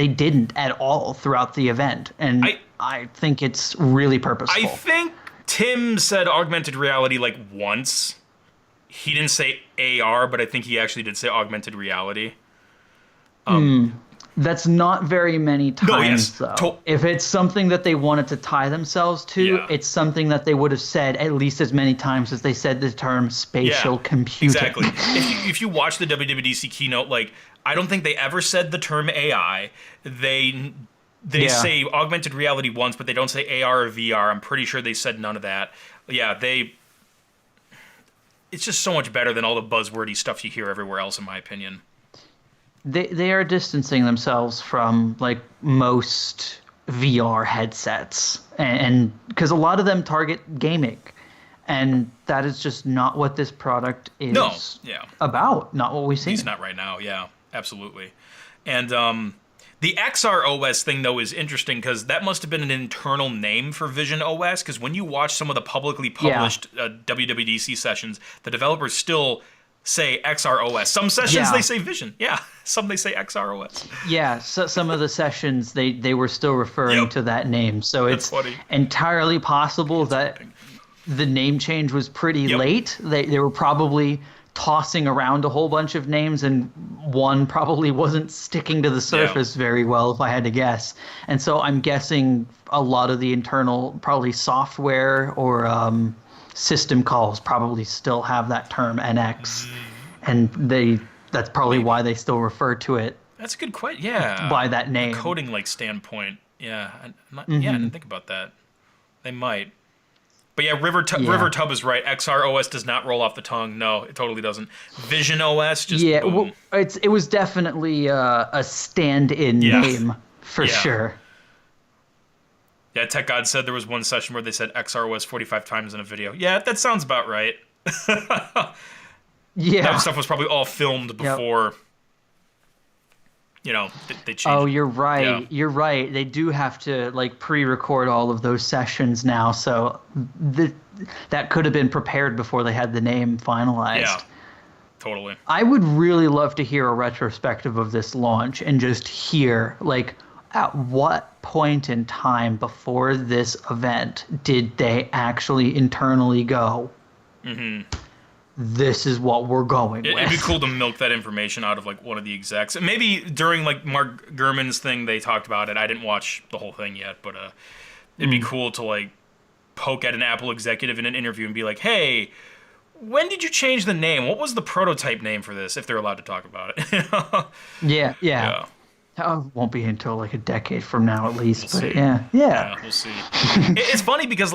didn't at all throughout the event. And I think it's really purposeful.
I think Tim said augmented reality like once. He didn't say AR, but I think he actually did say augmented reality.
That's not very many times, though. If it's something that they wanted to tie themselves to, it's something that they would have said at least as many times as they said the term spatial computing.
Exactly. If you watch the WWDC keynote, like, I don't think they ever said the term AI. They say augmented reality once, but they don't say AR or VR. I'm pretty sure they said none of that. Yeah, it's just so much better than all the buzzwordy stuff you hear everywhere else, in my opinion.
They are distancing themselves from like most VR headsets, and because a lot of them target gaming, and that is just not what this product is about. Not what we see.
At least not right now. Yeah, absolutely. And the XR OS thing, though, is interesting because that must have been an internal name for Vision OS, because when you watch some of the publicly published WWDC sessions, the developers still say XR OS. Some sessions they say Vision. Yeah, some they say XR OS.
Yeah, so some of the sessions they were still referring to that name. So it's entirely possible that the name change was pretty late. They were probably tossing around a whole bunch of names, and one probably wasn't sticking to the surface very well, if I had to guess. And so I'm guessing a lot of the internal, probably software or system calls probably still have that term NX, and that's probably why they still refer to it.
That's a good question. Yeah,
by that name,
coding standpoint. Yeah, I didn't think about that. They might. But yeah, River Tub is right. XR OS does not roll off the tongue. No, it totally doesn't. Vision OS just boom.
Well, it was definitely a stand-in name for sure.
Yeah, Tech God said there was one session where they said XR OS 45 times in a video. Yeah, that sounds about right. That stuff was probably all filmed before. They changed.
Oh, you're right. Yeah. You're right. They do have to pre-record all of those sessions now, so that could have been prepared before they had the name finalized.
Yeah, totally.
I would really love to hear a retrospective of this launch and just hear at what point in time before this event did they actually internally go, this is what we're going with.
It'd be cool to milk that information out of one of the execs. Maybe during Mark Gurman's thing they talked about it. I didn't watch the whole thing yet, but it'd be cool to poke at an Apple executive in an interview and be like, hey, when did you change the name? What was the prototype name for this, if they're allowed to talk about it?
Yeah. Won't be until a decade from now at least.
We'll see.
Yeah,
we'll see. It's funny because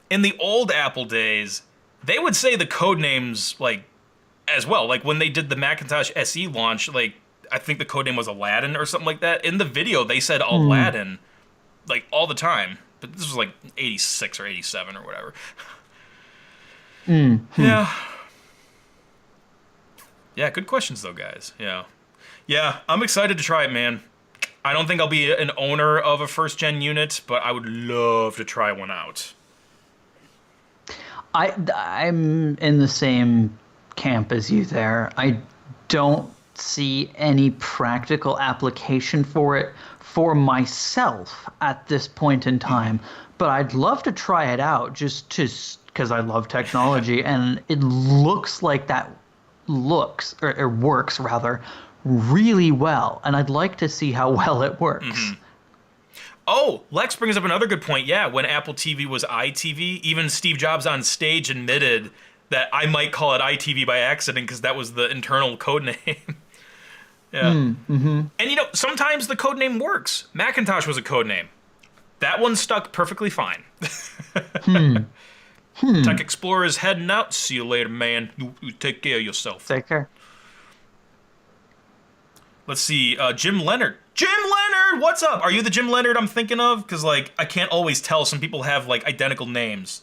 in the old Apple days, they would say the code names as well. When they did the Macintosh SE launch, I think the code name was Aladdin or something like that. In the video, they said Aladdin all the time. But this was 86 or 87 or whatever. Yeah. Yeah, good questions though, guys. Yeah, I'm excited to try it, man. I don't think I'll be an owner of a first-gen unit, but I would love to try one out.
I'm in the same camp as you there. I don't see any practical application for it for myself at this point in time, but I'd love to try it out just because I love technology, and it looks like that works rather really well, and I'd like to see how well it works.
Oh, Lex brings up another good point. Yeah, when Apple TV was iTV, even Steve Jobs on stage admitted that I might call it iTV by accident because that was the internal code name. And sometimes the code name works. Macintosh was a code name. That one stuck perfectly fine. Tech Explorer is heading out. See you later, man. You take care of yourself.
Take care.
Let's see. Jim Leonard. Jim Leonard, what's up? Are you the Jim Leonard I'm thinking of? Because, I can't always tell. Some people have, identical names.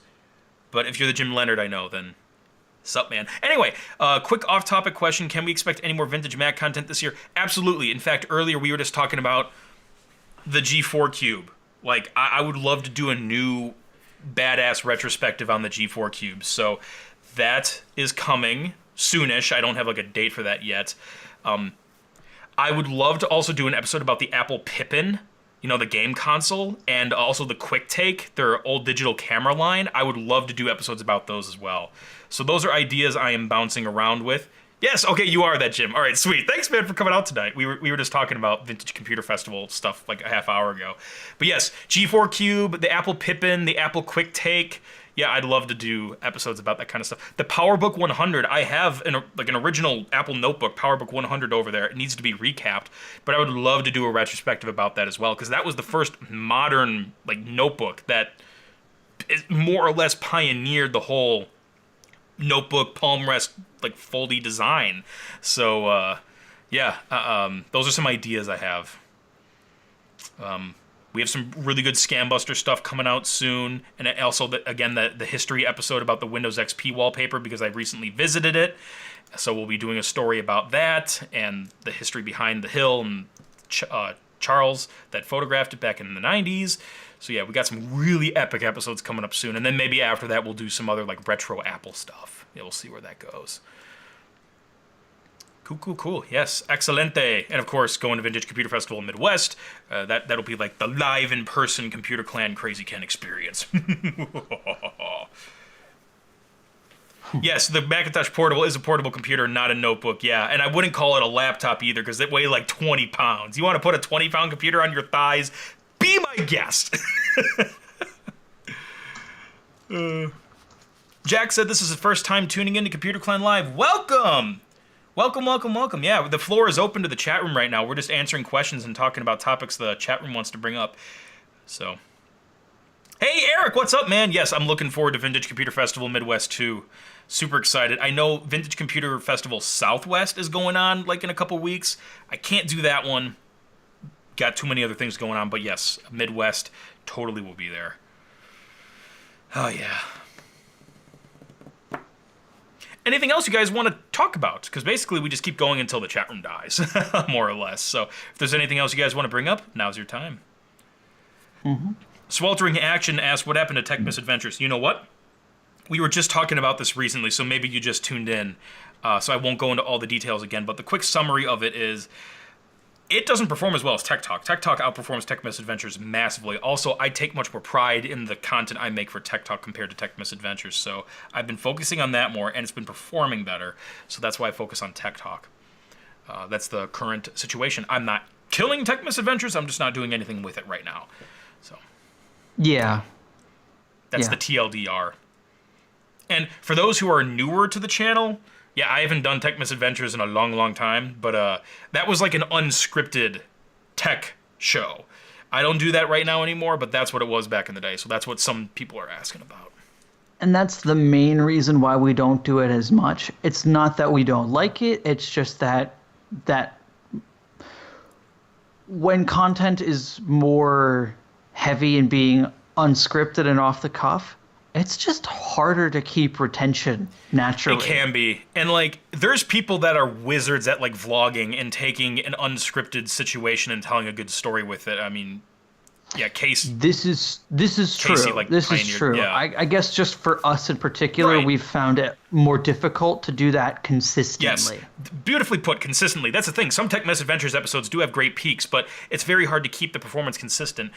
But if you're the Jim Leonard I know, then sup, man. Anyway, quick off-topic question. Can we expect any more vintage Mac content this year? Absolutely. In fact, earlier we were just talking about the G4 Cube. I would love to do a new badass retrospective on the G4 Cube. So that is coming soonish. I don't have, a date for that yet. I would love to also do an episode about the Apple Pippin, the game console, and also the QuickTake, their old digital camera line. I would love to do episodes about those as well. So those are ideas I am bouncing around with. Yes, okay, you are that, Jim. All right, sweet. Thanks, man, for coming out tonight. We were just talking about Vintage Computer Festival stuff a half hour ago. But yes, G4 Cube, the Apple Pippin, the Apple QuickTake. Yeah, I'd love to do episodes about that kind of stuff. The PowerBook 100, I have an original Apple notebook, PowerBook 100 over there. It needs to be recapped, but I would love to do a retrospective about that as well, because that was the first modern notebook that is more or less pioneered the whole notebook palm rest foldy design. So those are some ideas I have. We have some really good Scam Buster stuff coming out soon. And also, the history episode about the Windows XP wallpaper, because I recently visited it. So we'll be doing a story about that and the history behind the hill and Charles that photographed it back in the 90s. So yeah, we got some really epic episodes coming up soon. And then maybe after that, we'll do some other like retro Apple stuff. Yeah, we'll see where that goes. Cool. Yes, excelente. And of course, going to Vintage Computer Festival in Midwest. That'll be like the live in-person Computer Clan Krazy Ken experience. Yes, the Macintosh Portable is a portable computer, not a notebook, yeah. And I wouldn't call it a laptop either, because it weighs like 20 pounds. You want to put a 20-pound computer on your thighs? Be my guest! Jack said this is his first time tuning into Computer Clan Live. Welcome! Welcome. Yeah, the floor is open to the chat room right now. We're just answering questions and talking about topics the chat room wants to bring up. So, hey, Eric, what's up, man? Yes, I'm looking forward to Vintage Computer Festival Midwest, too. Super excited. I know Vintage Computer Festival Southwest is going on, like, in a couple weeks. I can't do that one. Got too many other things going on, but yes, Midwest totally will be there. Oh, yeah. Anything else you guys want to talk about? Because basically we just keep going until the chat room dies, more or less. So if there's anything else you guys want to bring up, now's your time. Sweltering Action asks, what happened to Tech Misadventures? You know what? We were just talking about this recently, so maybe you just tuned in. So I won't go into all the details again, but the quick summary of it is, it doesn't perform as well as Tech Talk. Tech Talk outperforms Tech Misadventures massively. Also, I take much more pride in the content I make for Tech Talk compared to Tech Misadventures. So I've been focusing on that more, and it's been performing better. So that's why I focus on Tech Talk. That's the current situation. I'm not killing Tech Misadventures. I'm just not doing anything with it right now. So
yeah,
that's the TLDR. And for those who are newer to the channel, yeah, I haven't done Tech Misadventures in a long time, but that was like an unscripted tech show. I don't do that right now anymore, but that's what it was back in the day, so that's what some people are asking about.
And that's the main reason why we don't do it as much. It's not that we don't like it, it's just that when content is more heavy and being unscripted and off the cuff, it's just harder to keep retention naturally.
It can be. And, like, there's people that are wizards at, like, vlogging and taking an unscripted situation and telling a good story with it. I mean, yeah, Casey.
This is true.
Like,
this is true.
Yeah.
I guess just for us in particular, we've found it more difficult to do that consistently.
Yes, beautifully put, consistently. That's the thing. Some Tech Misadventures episodes do have great peaks, but it's very hard to keep the performance consistent.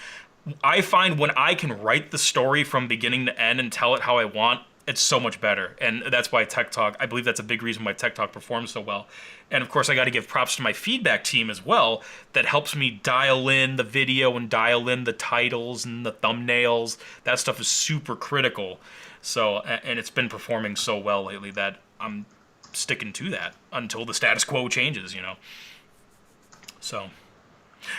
I find when I can write the story from beginning to end and tell it how I want, it's so much better. And that's why Tech Talk, I believe that's a big reason why Tech Talk performs so well. And of course, I got to give props to my feedback team as well that helps me dial in the video and dial in the titles and the thumbnails. That stuff is super critical. So, and it's been performing so well lately that I'm sticking to that until the status quo changes, you know. So,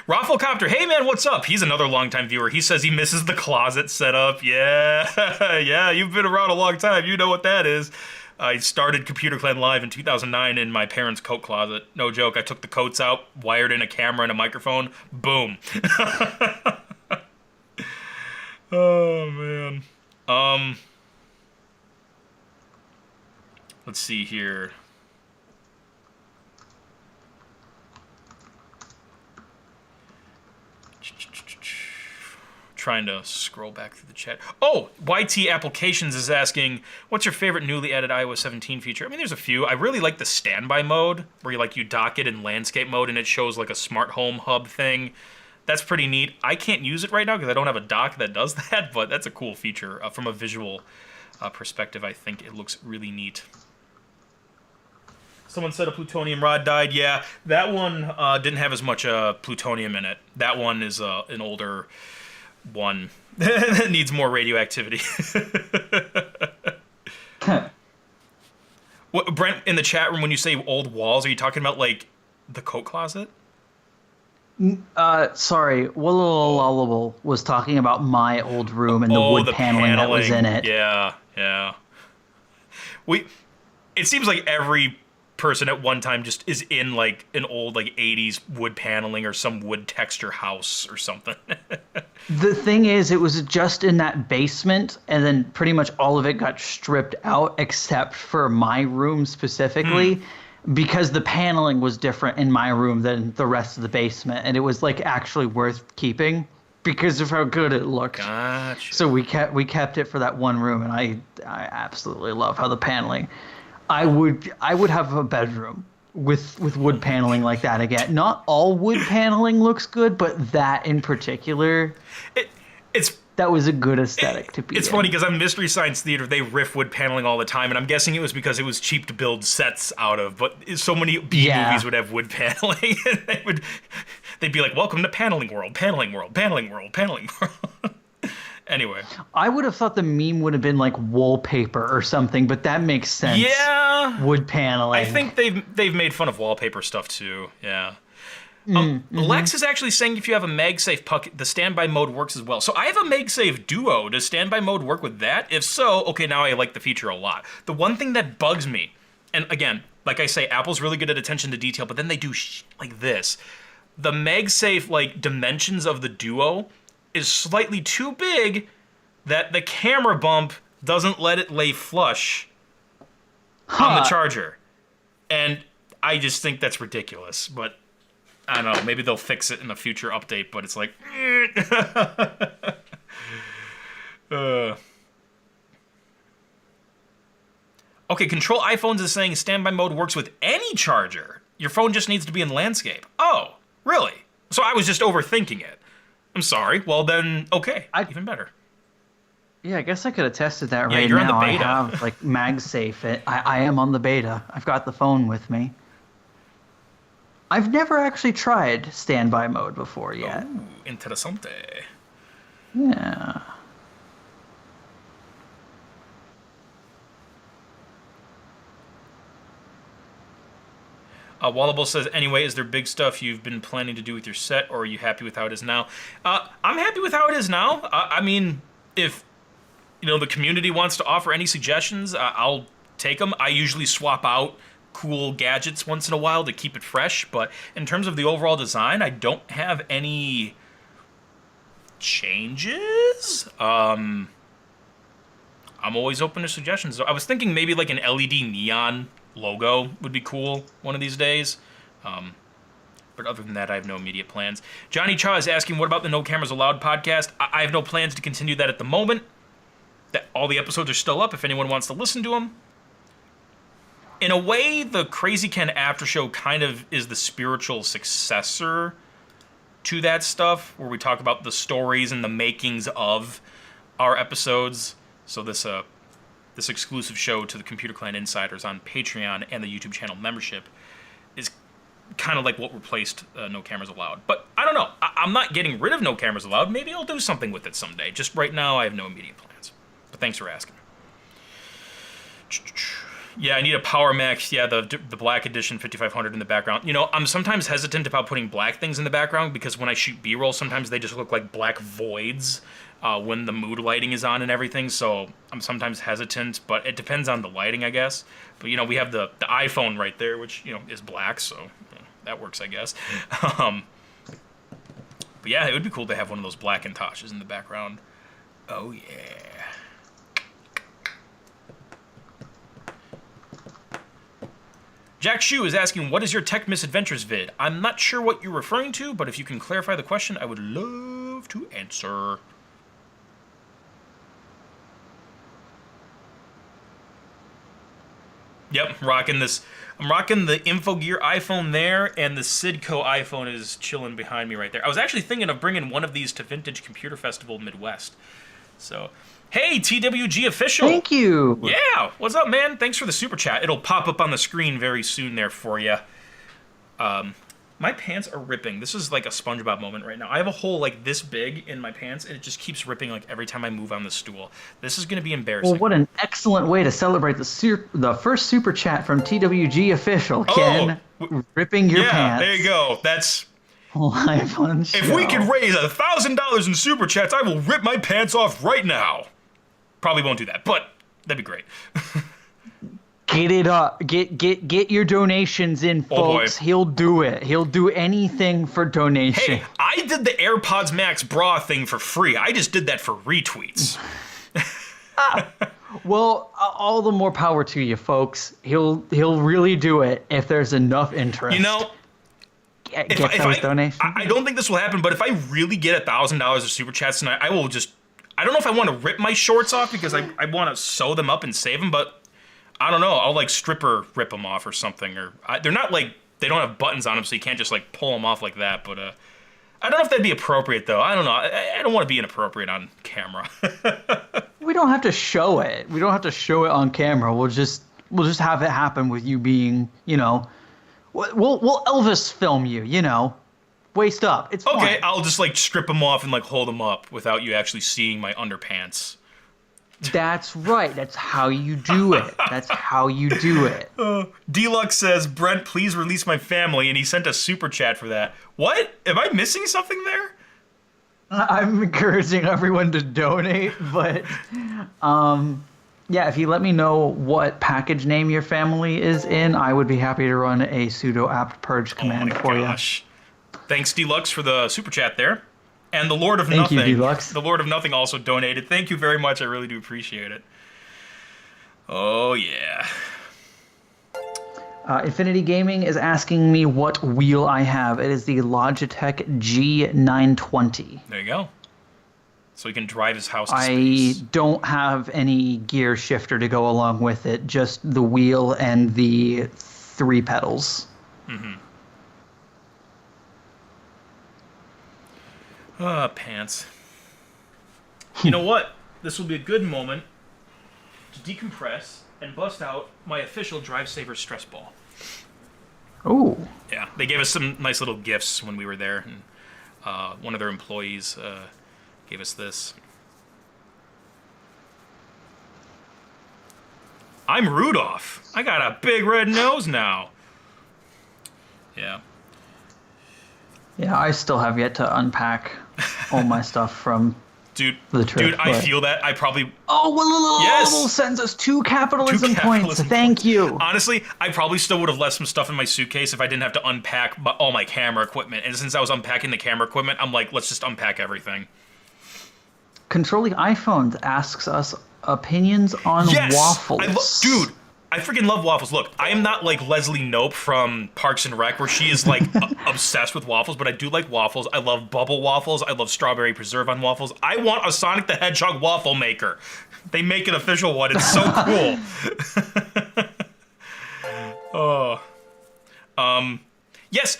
Rafflecopter, hey man, what's up? He's another longtime viewer. He says he misses the closet setup. Yeah, yeah, you've been around a long time. You know what that is. I started Computer Clan Live in 2009 in my parents' coat closet. No joke, I took the coats out, wired in a camera and a microphone. Boom. Oh, man. Let's see here. Trying to scroll back through the chat. Oh, YT Applications is asking, what's your favorite newly added iOS 17 feature? I mean, there's a few. I really like the standby mode, where you dock it in landscape mode and it shows like a smart home hub thing. That's pretty neat. I can't use it right now because I don't have a dock that does that, but that's a cool feature. From a visual perspective, I think it looks really neat. Someone said a plutonium rod died. Yeah, that one didn't have as much plutonium in it. That one is an older one that needs more radioactivity. What, Brent, in the chat room, when you say old walls, are you talking about like the coat closet?
Sorry, Lullable was talking about my old room and the wood paneling that was in it.
Yeah. It seems like every person at one time just is in like an old like 80s wood paneling or some wood texture house or something.
The thing is, it was just in that basement, and then pretty much all of it got stripped out except for my room specifically, because the paneling was different in my room than the rest of the basement, and it was like actually worth keeping because of how good it looked.
Gotcha.
So we kept it for that one room, and I absolutely love how the paneling. I would have a bedroom with wood paneling like that again. Not all wood paneling looks good, but that in particular, that was a good aesthetic to be.
It's funny because on Mystery Science Theater they riff wood paneling all the time, and I'm guessing it was because it was cheap to build sets out of. But so many B movies would have wood paneling, and they'd be like, "Welcome to paneling world, paneling world, paneling world, paneling world." Anyway,
I would have thought the meme would have been like wallpaper or something, but that makes sense.
Yeah,
wood paneling.
I think they've made fun of wallpaper stuff too. Yeah. Lex is actually saying if you have a MagSafe puck, the standby mode works as well. So I have a MagSafe Duo. Does standby mode work with that? If so, okay, now I like the feature a lot. The one thing that bugs me, and again, like I say, Apple's really good at attention to detail, but then they do like this. The MagSafe like dimensions of the Duo is slightly too big that the camera bump doesn't let it lay flush on the charger. And I just think that's ridiculous, but I don't know, maybe they'll fix it in a future update, but it's like... Okay, Control iPhones is saying standby mode works with any charger. Your phone just needs to be in landscape. Oh, really? So I was just overthinking it. I'm sorry. Well then, okay, even better.
Yeah, I guess I could have tested that
you're
now.
on the beta.
I have like MagSafe. I am on the beta. I've got the phone with me. I've never actually tried standby mode before yet.
Ooh, interessante.
Yeah.
Wallable says, anyway, is there big stuff you've been planning to do with your set, or are you happy with how it is now? I'm happy with how it is now. I mean, if the community wants to offer any suggestions, I'll take them. I usually swap out cool gadgets once in a while to keep it fresh, but in terms of the overall design, I don't have any changes. I'm always open to suggestions. I was thinking maybe like an LED neon logo would be cool one of these days. But other than that, I have no immediate plans. Johnny Cha is asking, what about the No Cameras Allowed podcast? I have no plans to continue that at the moment. That all the episodes are still up if anyone wants to listen to them. In a way, the Crazy Ken After Show kind of is the spiritual successor to that stuff, where we talk about the stories and the makings of our episodes. So this exclusive show to the Computer Clan Insiders on Patreon and the YouTube channel membership is kind of like what replaced No Cameras Allowed. But I don't know. I'm not getting rid of No Cameras Allowed. Maybe I'll do something with it someday. Just right now, I have no immediate plans. But thanks for asking. Yeah, I need a Power Max. Yeah, the Black Edition 5500 in the background. I'm sometimes hesitant about putting black things in the background because when I shoot B-roll, sometimes they just look like black voids when the mood lighting is on and everything. So I'm sometimes hesitant, but it depends on the lighting, I guess. But, we have the iPhone right there, which, is black, so that works, I guess. But yeah, it would be cool to have one of those Blackintoshes in the background. Oh, yeah. Jack Shu is asking, what is your Tech Misadventures vid? I'm not sure what you're referring to, but if you can clarify the question, I would love to answer. Yep, I'm rocking the InfoGear iPhone there, and the Sidco iPhone is chilling behind me right there. I was actually thinking of bringing one of these to Vintage Computer Festival Midwest. So, hey, TWG Official.
Thank you.
Yeah, what's up, man? Thanks for the super chat. It'll pop up on the screen very soon there for you. My pants are ripping. This is like a SpongeBob moment right now. I have a hole like this big in my pants, and it just keeps ripping like every time I move on the stool. This is going to be embarrassing.
Well, what an excellent way to celebrate the first super chat from TWG Official, Ken. Ripping your pants.
Yeah, there you go. That's
live on show.
If we could raise $1,000 in super chats, I will rip my pants off right now. Probably won't do that, but that'd be great.
Get it up. Get your donations in,
Oh, boy.
folks. He'll do it. He'll do anything for donation.
Hey, I did the AirPods Max bra thing for free. I just did that for retweets.
Well, all the more power to you, folks. He'll really do it if there's enough interest.
You know,
get those donations.
I don't think this will happen, but if I really get $1,000 of super chats tonight, I will just. I don't know if I want to rip my shorts off because I want to sew them up and save them, but I don't know. I'll like stripper rip them off or something. Or they're not like they don't have buttons on them, so you can't just like pull them off like that. But I don't know if that'd be appropriate though. I don't know. I don't want to be inappropriate on camera.
We don't have to show it. We don't have to show it on camera. We'll just have it happen with you being, we'll Elvis film you, waist up. It's
Okay,
fine.
I'll just like strip them off and like hold them up without you actually seeing my underpants.
That's right. That's how you do it. That's how you do it.
Deluxe says, Brent, please release my family, and he sent a super chat for that. What? Am I missing something there?
I'm encouraging everyone to donate, but yeah, if you let me know what package name your family is in, I would be happy to run a sudo apt purge command for you.
Thanks, Deluxe, for the super chat there. And the Lord of
Thank
Nothing.
you, Deluxe.
The Lord of Nothing also donated. Thank you very much. I really do appreciate it. Oh, yeah.
Infinity Gaming is asking me what wheel I have. It is the Logitech G920.
There you go. So he can drive his house to
I
space.
don't have any gear shifter to go along with it, just the wheel and the 3 pedals.
Mm-hmm. Pants. You know what? This will be a good moment to decompress and bust out my official DriveSavers stress ball.
Oh.
Yeah, they gave us some nice little gifts when we were there, and one of their employees gave us this. I'm Rudolph. I got a big red nose now. Yeah.
Yeah, I still have yet to unpack all my stuff from the trip.
Dude, I feel that. I probably...
Oh,
Yes!
sends us 2 capitalism points.
capitalism
Thank you.
Honestly, I probably still would have left some stuff in my suitcase if I didn't have to unpack all my camera equipment. And since I was unpacking the camera equipment, I'm like, let's just unpack everything.
Controlling iPhones asks us opinions on waffles.
Dude, I freaking love waffles. Look, I am not like Leslie Knope from Parks and Rec, where she is like obsessed with waffles, but I do like waffles. I love bubble waffles. I love strawberry preserve on waffles. I want a Sonic the Hedgehog waffle maker. They make an official one. It's so cool. Yes,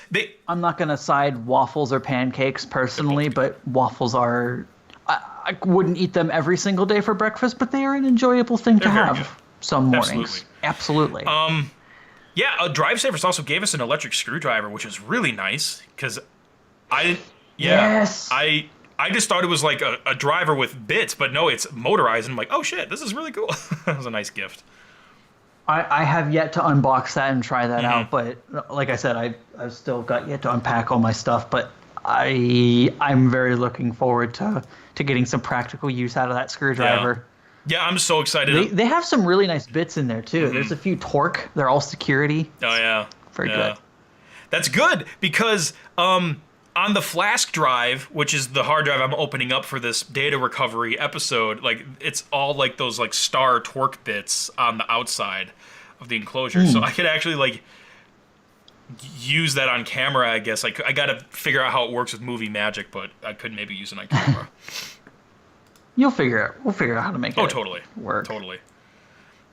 I'm not gonna side waffles or pancakes personally, but waffles are. I wouldn't eat them every single day for breakfast, but they are an enjoyable thing to
very
have
good.
some mornings. Absolutely.
Yeah, DriveSavers also gave us an electric screwdriver, which is really nice because I didn't. Yeah,
Yes.
I just thought it was like a driver with bits, but no, it's motorized. And I'm like, oh shit, this is really cool. That was a nice gift.
I have yet to unbox that and try that out, but like I said, I've still got yet to unpack all my stuff, but I'm very looking forward to getting some practical use out of that screwdriver.
Yeah, I'm so excited.
They have some really nice bits in there too. There's a few torque. They're all security.
Oh yeah,
Very good.
That's good because on the flash drive, which is the hard drive I'm opening up for this data recovery episode, like it's all like those like star torque bits on the outside of the enclosure. So I could actually like use that on camera, I guess. I got to figure out how it works with movie magic, but I could maybe use it on camera.
We'll figure out how to make it
Totally.
work.
Totally.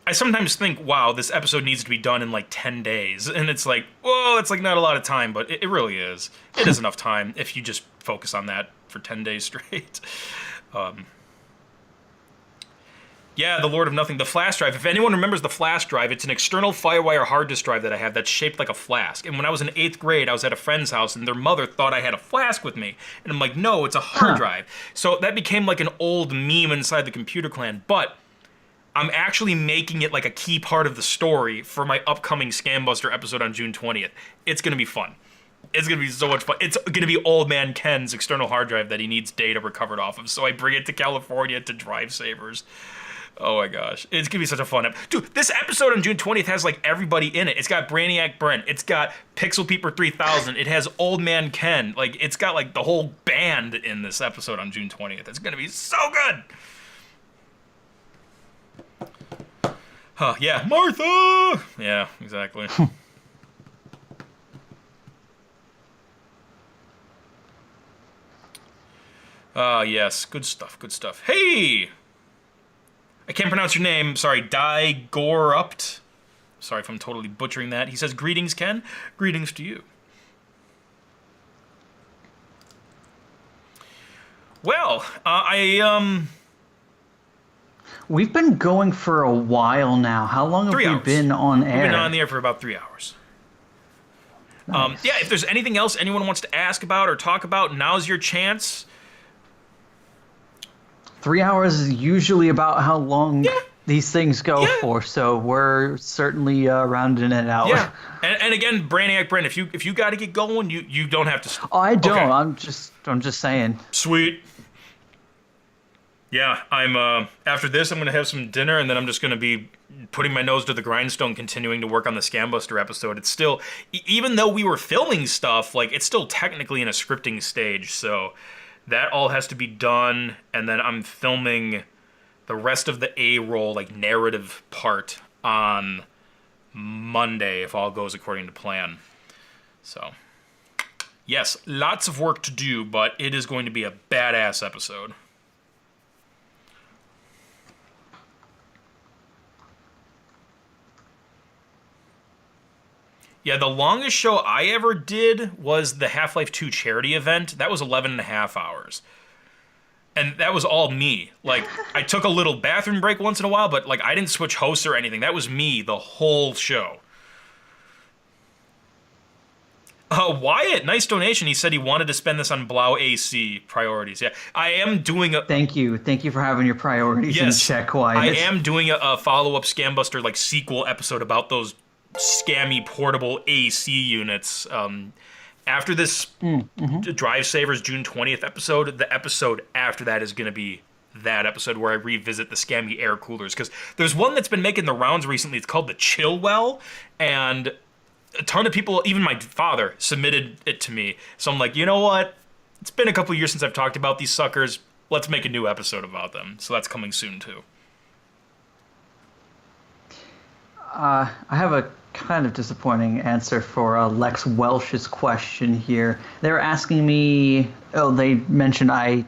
I sometimes think, wow, this episode needs to be done in like 10 days. And it's like, whoa, it's like not a lot of time, but it really is. It is enough time if you just focus on that for 10 days straight. Yeah, the Lord of Nothing. The flash drive. If anyone remembers the flash drive, it's an external FireWire hard disk drive that I have that's shaped like a flask. And when I was in 8th grade, I was at a friend's house, and their mother thought I had a flask with me. And I'm like, no, it's a hard drive. So that became like an old meme inside the Computer Clan. But I'm actually making it like a key part of the story for my upcoming Scambuster episode on June 20th. It's going to be fun. It's going to be so much fun. It's going to be Old Man Ken's external hard drive that he needs data recovered off of. So I bring it to California to DriveSavers. Oh my gosh. It's gonna be such a fun Dude, this episode on June 20th has like everybody in it. It's got Brainiac Brent. It's got Pixel Peeper 3000. It has Old Man Ken. Like, it's got like the whole band in this episode on June 20th. It's gonna be so good. Huh, yeah. Martha! Yeah, exactly. Yes. Good stuff, good stuff. Hey! I can't pronounce your name. Sorry, Digorupt. Sorry if I'm totally butchering that. He says, greetings, Ken. Greetings to you. Well,
We've been going for a while now. How long have
3
we
hours.
been on air?
We've been on the air for about 3 hours.
Nice.
Yeah, if there's anything else anyone wants to ask about or talk about, now's your chance.
3 hours is usually about how long these things go for, so we're certainly rounding it out.
Yeah, and again, Brainiac Brent, if you got to get going, you don't have to.
Oh, I don't.
Okay.
I'm just saying.
Sweet. Yeah, I'm. After this, I'm gonna have some dinner, and then I'm just gonna be putting my nose to the grindstone, continuing to work on the Scambuster episode. It's still, even though we were filming stuff, like it's still technically in a scripting stage, so. That all has to be done, and then I'm filming the rest of the A-roll, like, narrative part on Monday, if all goes according to plan. So, yes, lots of work to do, but it is going to be a badass episode. Yeah, the longest show I ever did was the Half-Life 2 charity event. That was 11 and a half hours. And that was all me. Like, I took a little bathroom break once in a while, but, like, I didn't switch hosts or anything. That was me the whole show. Wyatt, nice donation. He said he wanted to spend this on Blau AC priorities. Yeah, I am doing a...
Thank you for having your priorities in check, Wyatt.
I am doing a follow-up Scambuster, like, sequel episode about those scammy portable AC units. After this DriveSavers June 20th episode, the episode after that is going to be that episode where I revisit the scammy air coolers. Because there's one that's been making the rounds recently. It's called the Chill Well, and a ton of people, even my father, submitted it to me. So I'm like, you know what? It's been a couple years since I've talked about these suckers. Let's make a new episode about them. So that's coming soon, too.
I have a kind of disappointing answer for Lex Welsh's question here. They were asking me, they mentioned I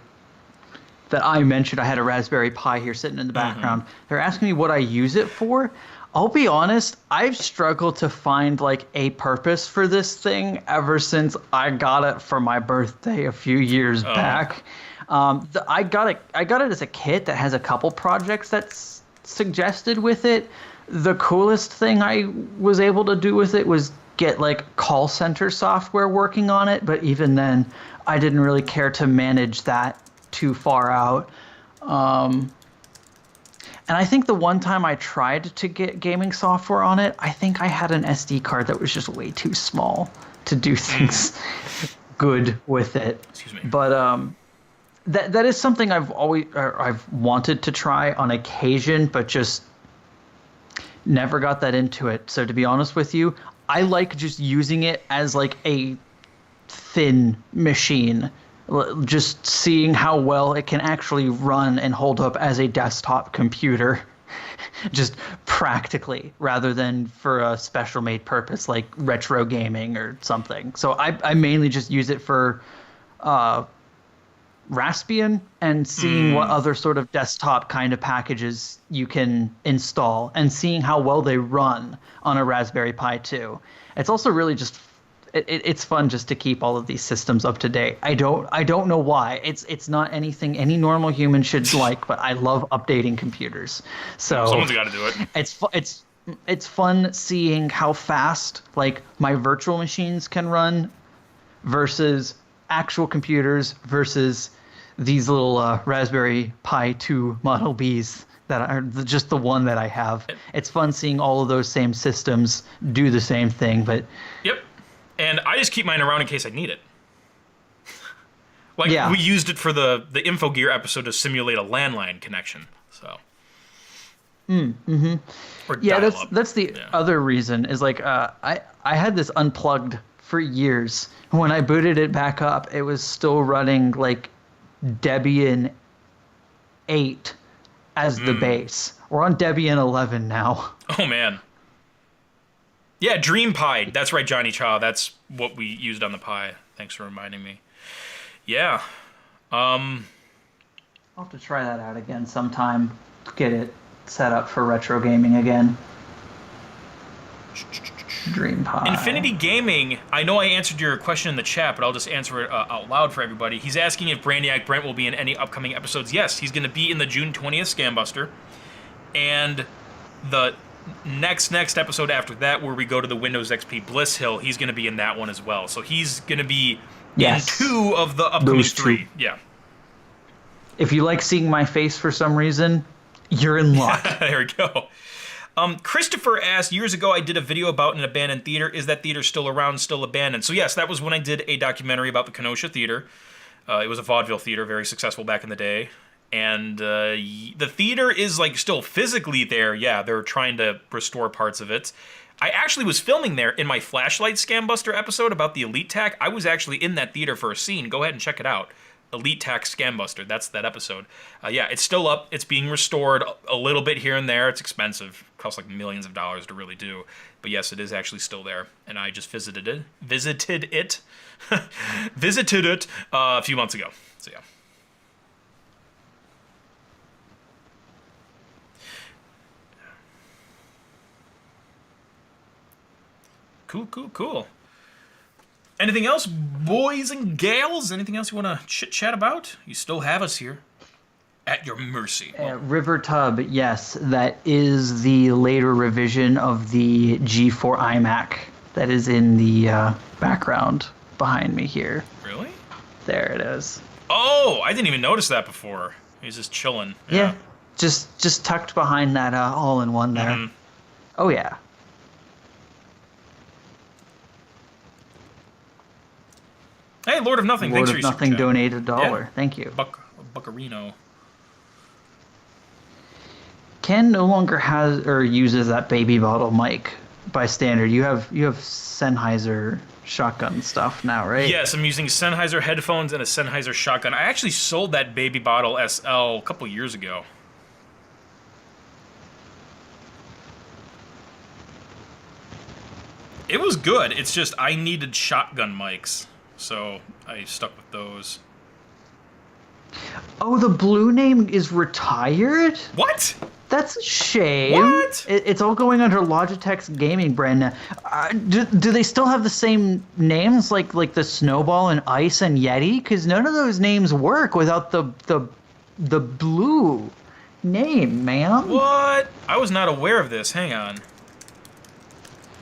mentioned I had a Raspberry Pi here sitting in the background. They're asking me what I use it for. I'll be honest, I've struggled to find like a purpose for this thing ever since I got it for my birthday a few years back. I got it as a kit that has a couple projects that's suggested with it. The coolest thing I was able to do with it was get like call center software working on it, but even then I didn't really care to manage that too far out. And I think the one time I tried to get gaming software on it, I think I had an SD card that was just way too small to do things good with it.
Excuse me.
But that is something I've wanted to try on occasion, but just never got that into it. So to be honest with you, I like just using it as like a thin machine, just seeing how well it can actually run and hold up as a desktop computer, just practically, rather than for a special made purpose like retro gaming or something. So I mainly just use it for Raspbian and seeing what other sort of desktop kind of packages you can install and seeing how well they run on a Raspberry Pi 2. It's also really just it's fun just to keep all of these systems up to date. I don't know why. It's not anything any normal human should like, but I love updating computers. So
someone's got to do it.
It's fun seeing how fast like my virtual machines can run versus actual computers versus these little Raspberry Pi 2 Model Bs that are just the one that I have. It's fun seeing all of those same systems do the same thing, but...
Yep. And I just keep mine around in case I need it. Like, we used it for the InfoGear episode to simulate a landline connection, so... Or
Yeah,
dial-up.
that's the
Yeah.
other reason is like I had this unplugged for years. When I booted it back up, it was still running like Debian 8 as the base. We're on Debian 11 now.
Oh, man. Yeah, Dream Pie. That's right, Johnny Cha. That's what we used on the Pi. Thanks for reminding me. Yeah.
I'll have to try that out again sometime. Get it set up for retro gaming again. Dream Pie.
Infinity Gaming, I know I answered your question in the chat, but I'll just answer it out loud for everybody. He's asking if Brainiac Brent will be in any upcoming episodes. Yes, he's going to be in the June 20th Scambuster. And the next episode after that, where we go to the Windows XP Bliss Hill, he's going to be in that one as well. So he's going to be in 2 of the upcoming
Those
3.
two.
Yeah.
If you like seeing my face for some reason, you're in luck.
There we go. Christopher asked, years ago I did a video about an abandoned theater. Is that theater still around, still abandoned? So yes, that was when I did a documentary about the Kenosha Theater. It was a vaudeville theater, very successful back in the day. And the theater is like still physically there. Yeah, they're trying to restore parts of it. I actually was filming there in my Flashlight Scambuster episode about the Elite Tac. I was actually in that theater for a scene. Go ahead and check it out. Elite Tac Scambuster. That's that episode. Yeah, it's still up. It's being restored a little bit here and there. It's expensive. It costs like millions of dollars to really do. But yes, it is actually still there. And I just visited it. Visited it a few months ago. So yeah. Cool. Anything else, boys and gals? Anything else you want to chit-chat about? You still have us here. At your mercy.
River Tub, yes, that is the later revision of the G4 iMac that is in the background behind me here.
Really?
There it is.
Oh, I didn't even notice that before. He's just chilling.
Yeah, just tucked behind that all-in-one there.
Mhm.
Oh, yeah.
Hey, Lord of Nothing,
Lord
thanks
of
for your
Nothing
super chat.
donated $1.
Yeah.
Thank you.
Buccarino.
Ken no longer has or uses that baby bottle mic by standard. You have Sennheiser shotgun stuff now, right?
Yes, I'm using Sennheiser headphones and a Sennheiser shotgun. I actually sold that baby bottle SL a couple years ago. It was good. It's just I needed shotgun mics, so I stuck with those.
Oh, the Blue name is retired?
What?
That's a shame.
What?
It's all going under Logitech's gaming brand now. Do they still have the same names like the Snowball and Ice and Yeti? Because none of those names work without the Blue name, man.
What? I was not aware of this. Hang on.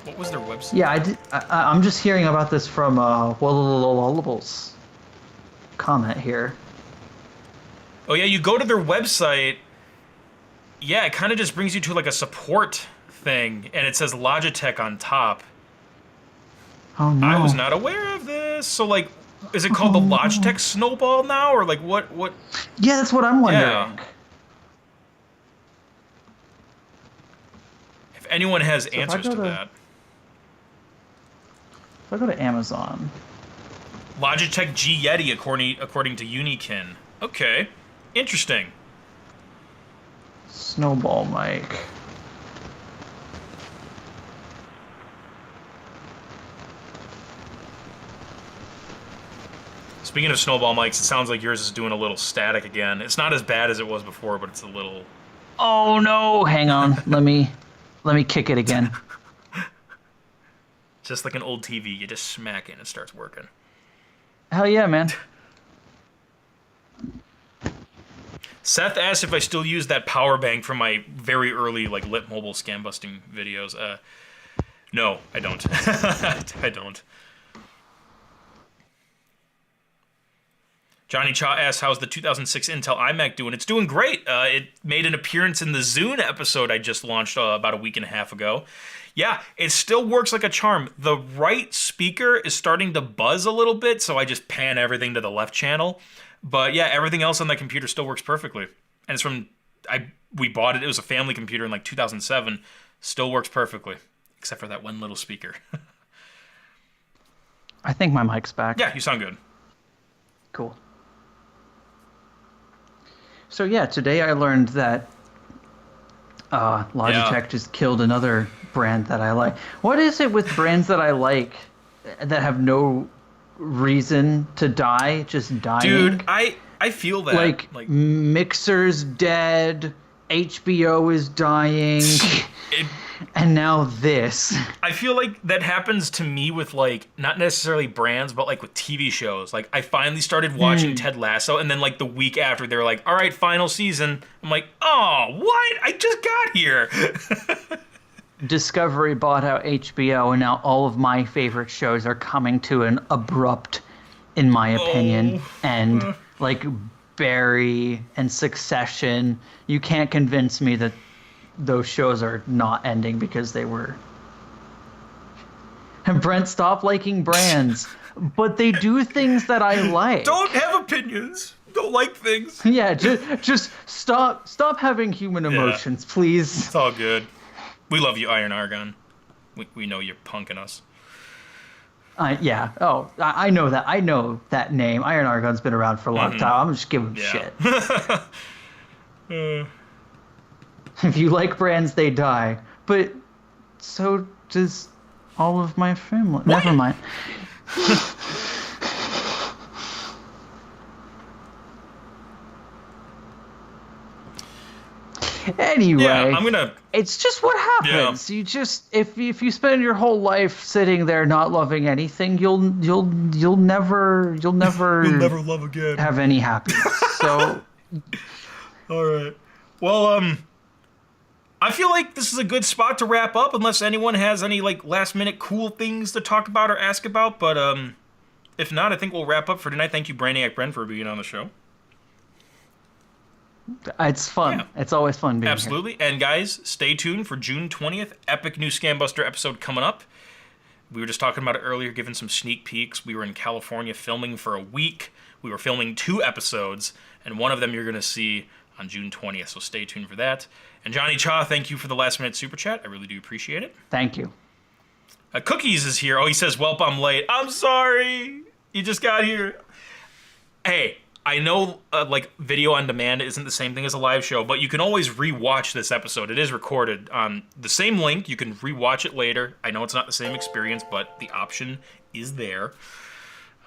What was their website?
Yeah, I'm just hearing about this from Lullables comment here.
Oh yeah, you go to their website. Yeah, it kind of just brings you to like a support thing, and it says Logitech on top.
Oh no!
I was not aware of this. So like, is it called the Logitech Snowball now, or like what?
Yeah, that's what I'm wondering.
Yeah. If anyone has answers to that.
If I go to Amazon.
Logitech G Yeti, according to Unikin. Okay, interesting.
Snowball mic.
Speaking of snowball mics, it sounds like yours is doing a little static again. It's not as bad as it was before, but it's a little...
Oh no! Hang on. let me kick it again.
Just like an old TV, you just smack it and it starts working.
Hell yeah, man.
Seth asked if I still use that power bank from my very early like lit mobile scam busting videos. No, I don't. I don't. Johnny Cha asks, how's the 2006 Intel iMac doing? It's doing great. It made an appearance in the Zune episode I just launched about a week and a half ago. Yeah, it still works like a charm. The right speaker is starting to buzz a little bit, so I just pan everything to the left channel. But yeah, everything else on that computer still works perfectly. And it's from, I we bought it. It was a family computer in like 2007. Still works perfectly, except for that one little speaker.
I think my mic's back.
Yeah, you sound good.
Cool. So yeah, today I learned that Logitech just killed another brand that I like. What is it with brands that I like that have no reason to die, just dying?
Dude, I feel that.
Like Mixer's dead, HBO is dying, and now this.
I feel like that happens to me with, like, not necessarily brands, but, like, with TV shows. Like, I finally started watching Ted Lasso, and then, like, the week after, they were like, all right, final season. I'm like, oh, what? I just got here.
Discovery bought out HBO, and now all of my favorite shows are coming to an abrupt, in my opinion, end. Like Barry and Succession. You can't convince me that those shows are not ending because they were. And Brent, stop liking brands. But they do things that I like.
Don't have opinions. Don't like things.
Yeah, just stop having human emotions, please.
It's all good. We love you, Iron Argon. We know you're punking us.
Yeah. Oh, I know that. I know that name. Iron Argon's been around for a long time. I'm just giving him shit. If you like brands, they die. But so does all of my family. What? Never mind. Anyway,
yeah,
it's just what happens. You just if you spend your whole life sitting there not loving anything, you'll never
you'll never love again.
Have any happiness. So
all right. Well, I feel like this is a good spot to wrap up unless anyone has any like last minute cool things to talk about or ask about, but if not, I think we'll wrap up for tonight. Thank you, Brainiac Bren, for being on the show.
It's fun. Yeah. It's always fun being
Absolutely.
here.
And guys, stay tuned for June 20th. Epic new Scambuster episode coming up. We were just talking about it earlier, giving some sneak peeks. We were in California filming for a week. We were filming 2 episodes, and one of them you're going to see on June 20th, so stay tuned for that. And Johnny Cha, thank you for the last-minute super chat. I really do appreciate it.
Thank you.
Cookies is here. Oh, he says, welp, I'm late. I'm sorry. You just got here. Hey, I know, like, video on demand isn't the same thing as a live show, but you can always rewatch this episode. It is recorded on the same link. You can rewatch it later. I know it's not the same experience, but the option is there.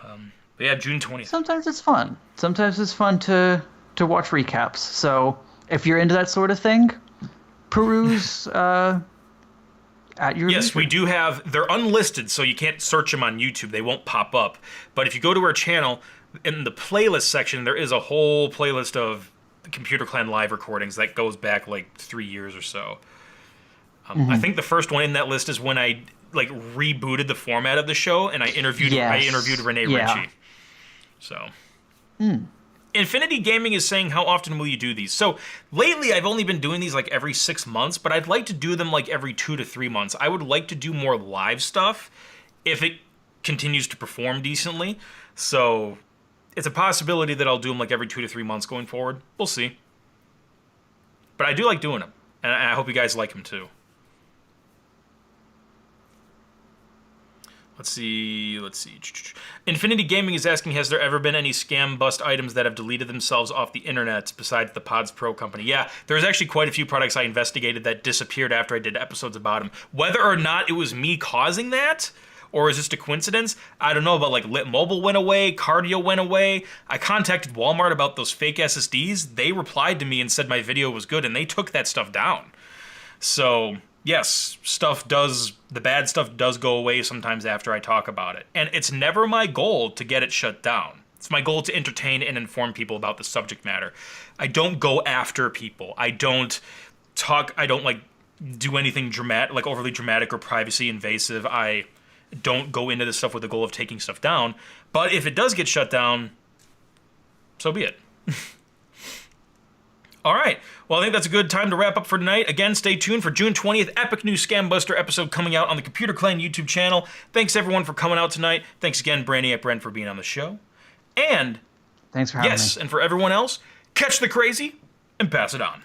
But yeah, June 20th.
Sometimes it's fun. Sometimes it's fun to watch recaps. So if you're into that sort of thing, peruse at your
Yes,
leisure.
we do have. They're unlisted, so you can't search them on YouTube. They won't pop up. But if you go to our channel, in the playlist section, there is a whole playlist of Computer Clan live recordings that goes back like 3 years or so. I think the first one in that list is when I like rebooted the format of the show and I interviewed Renee Ritchie. So, Infinity Gaming is saying, how often will you do these? So lately, I've only been doing these like every 6 months, but I'd like to do them like every 2 to 3 months. I would like to do more live stuff if it continues to perform decently. So it's a possibility that I'll do them like every 2 to 3 months going forward. We'll see. But I do like doing them, and I hope you guys like them too. Let's see. Infinity Gaming is asking, has there ever been any scam bust items that have deleted themselves off the internet besides the Pods Pro company? Yeah, there's actually quite a few products I investigated that disappeared after I did episodes about them. Whether or not it was me causing that, or is this a coincidence? I don't know, but like Lit Mobile went away, Cardio went away. I contacted Walmart about those fake SSDs. They replied to me and said my video was good, and they took that stuff down. So yes, the bad stuff does go away sometimes after I talk about it. And it's never my goal to get it shut down. It's my goal to entertain and inform people about the subject matter. I don't go after people. I don't like do anything dramatic, like overly dramatic or privacy invasive. I don't go into this stuff with the goal of taking stuff down. But if it does get shut down, so be it. All right. Well, I think that's a good time to wrap up for tonight. Again, stay tuned for June 20th, epic new Scambuster episode coming out on the Computer Clan YouTube channel. Thanks, everyone, for coming out tonight. Thanks again, Brainiac Bren, for being on the show. And
thanks for having me.
Yes, and for everyone else, catch the crazy and pass it on.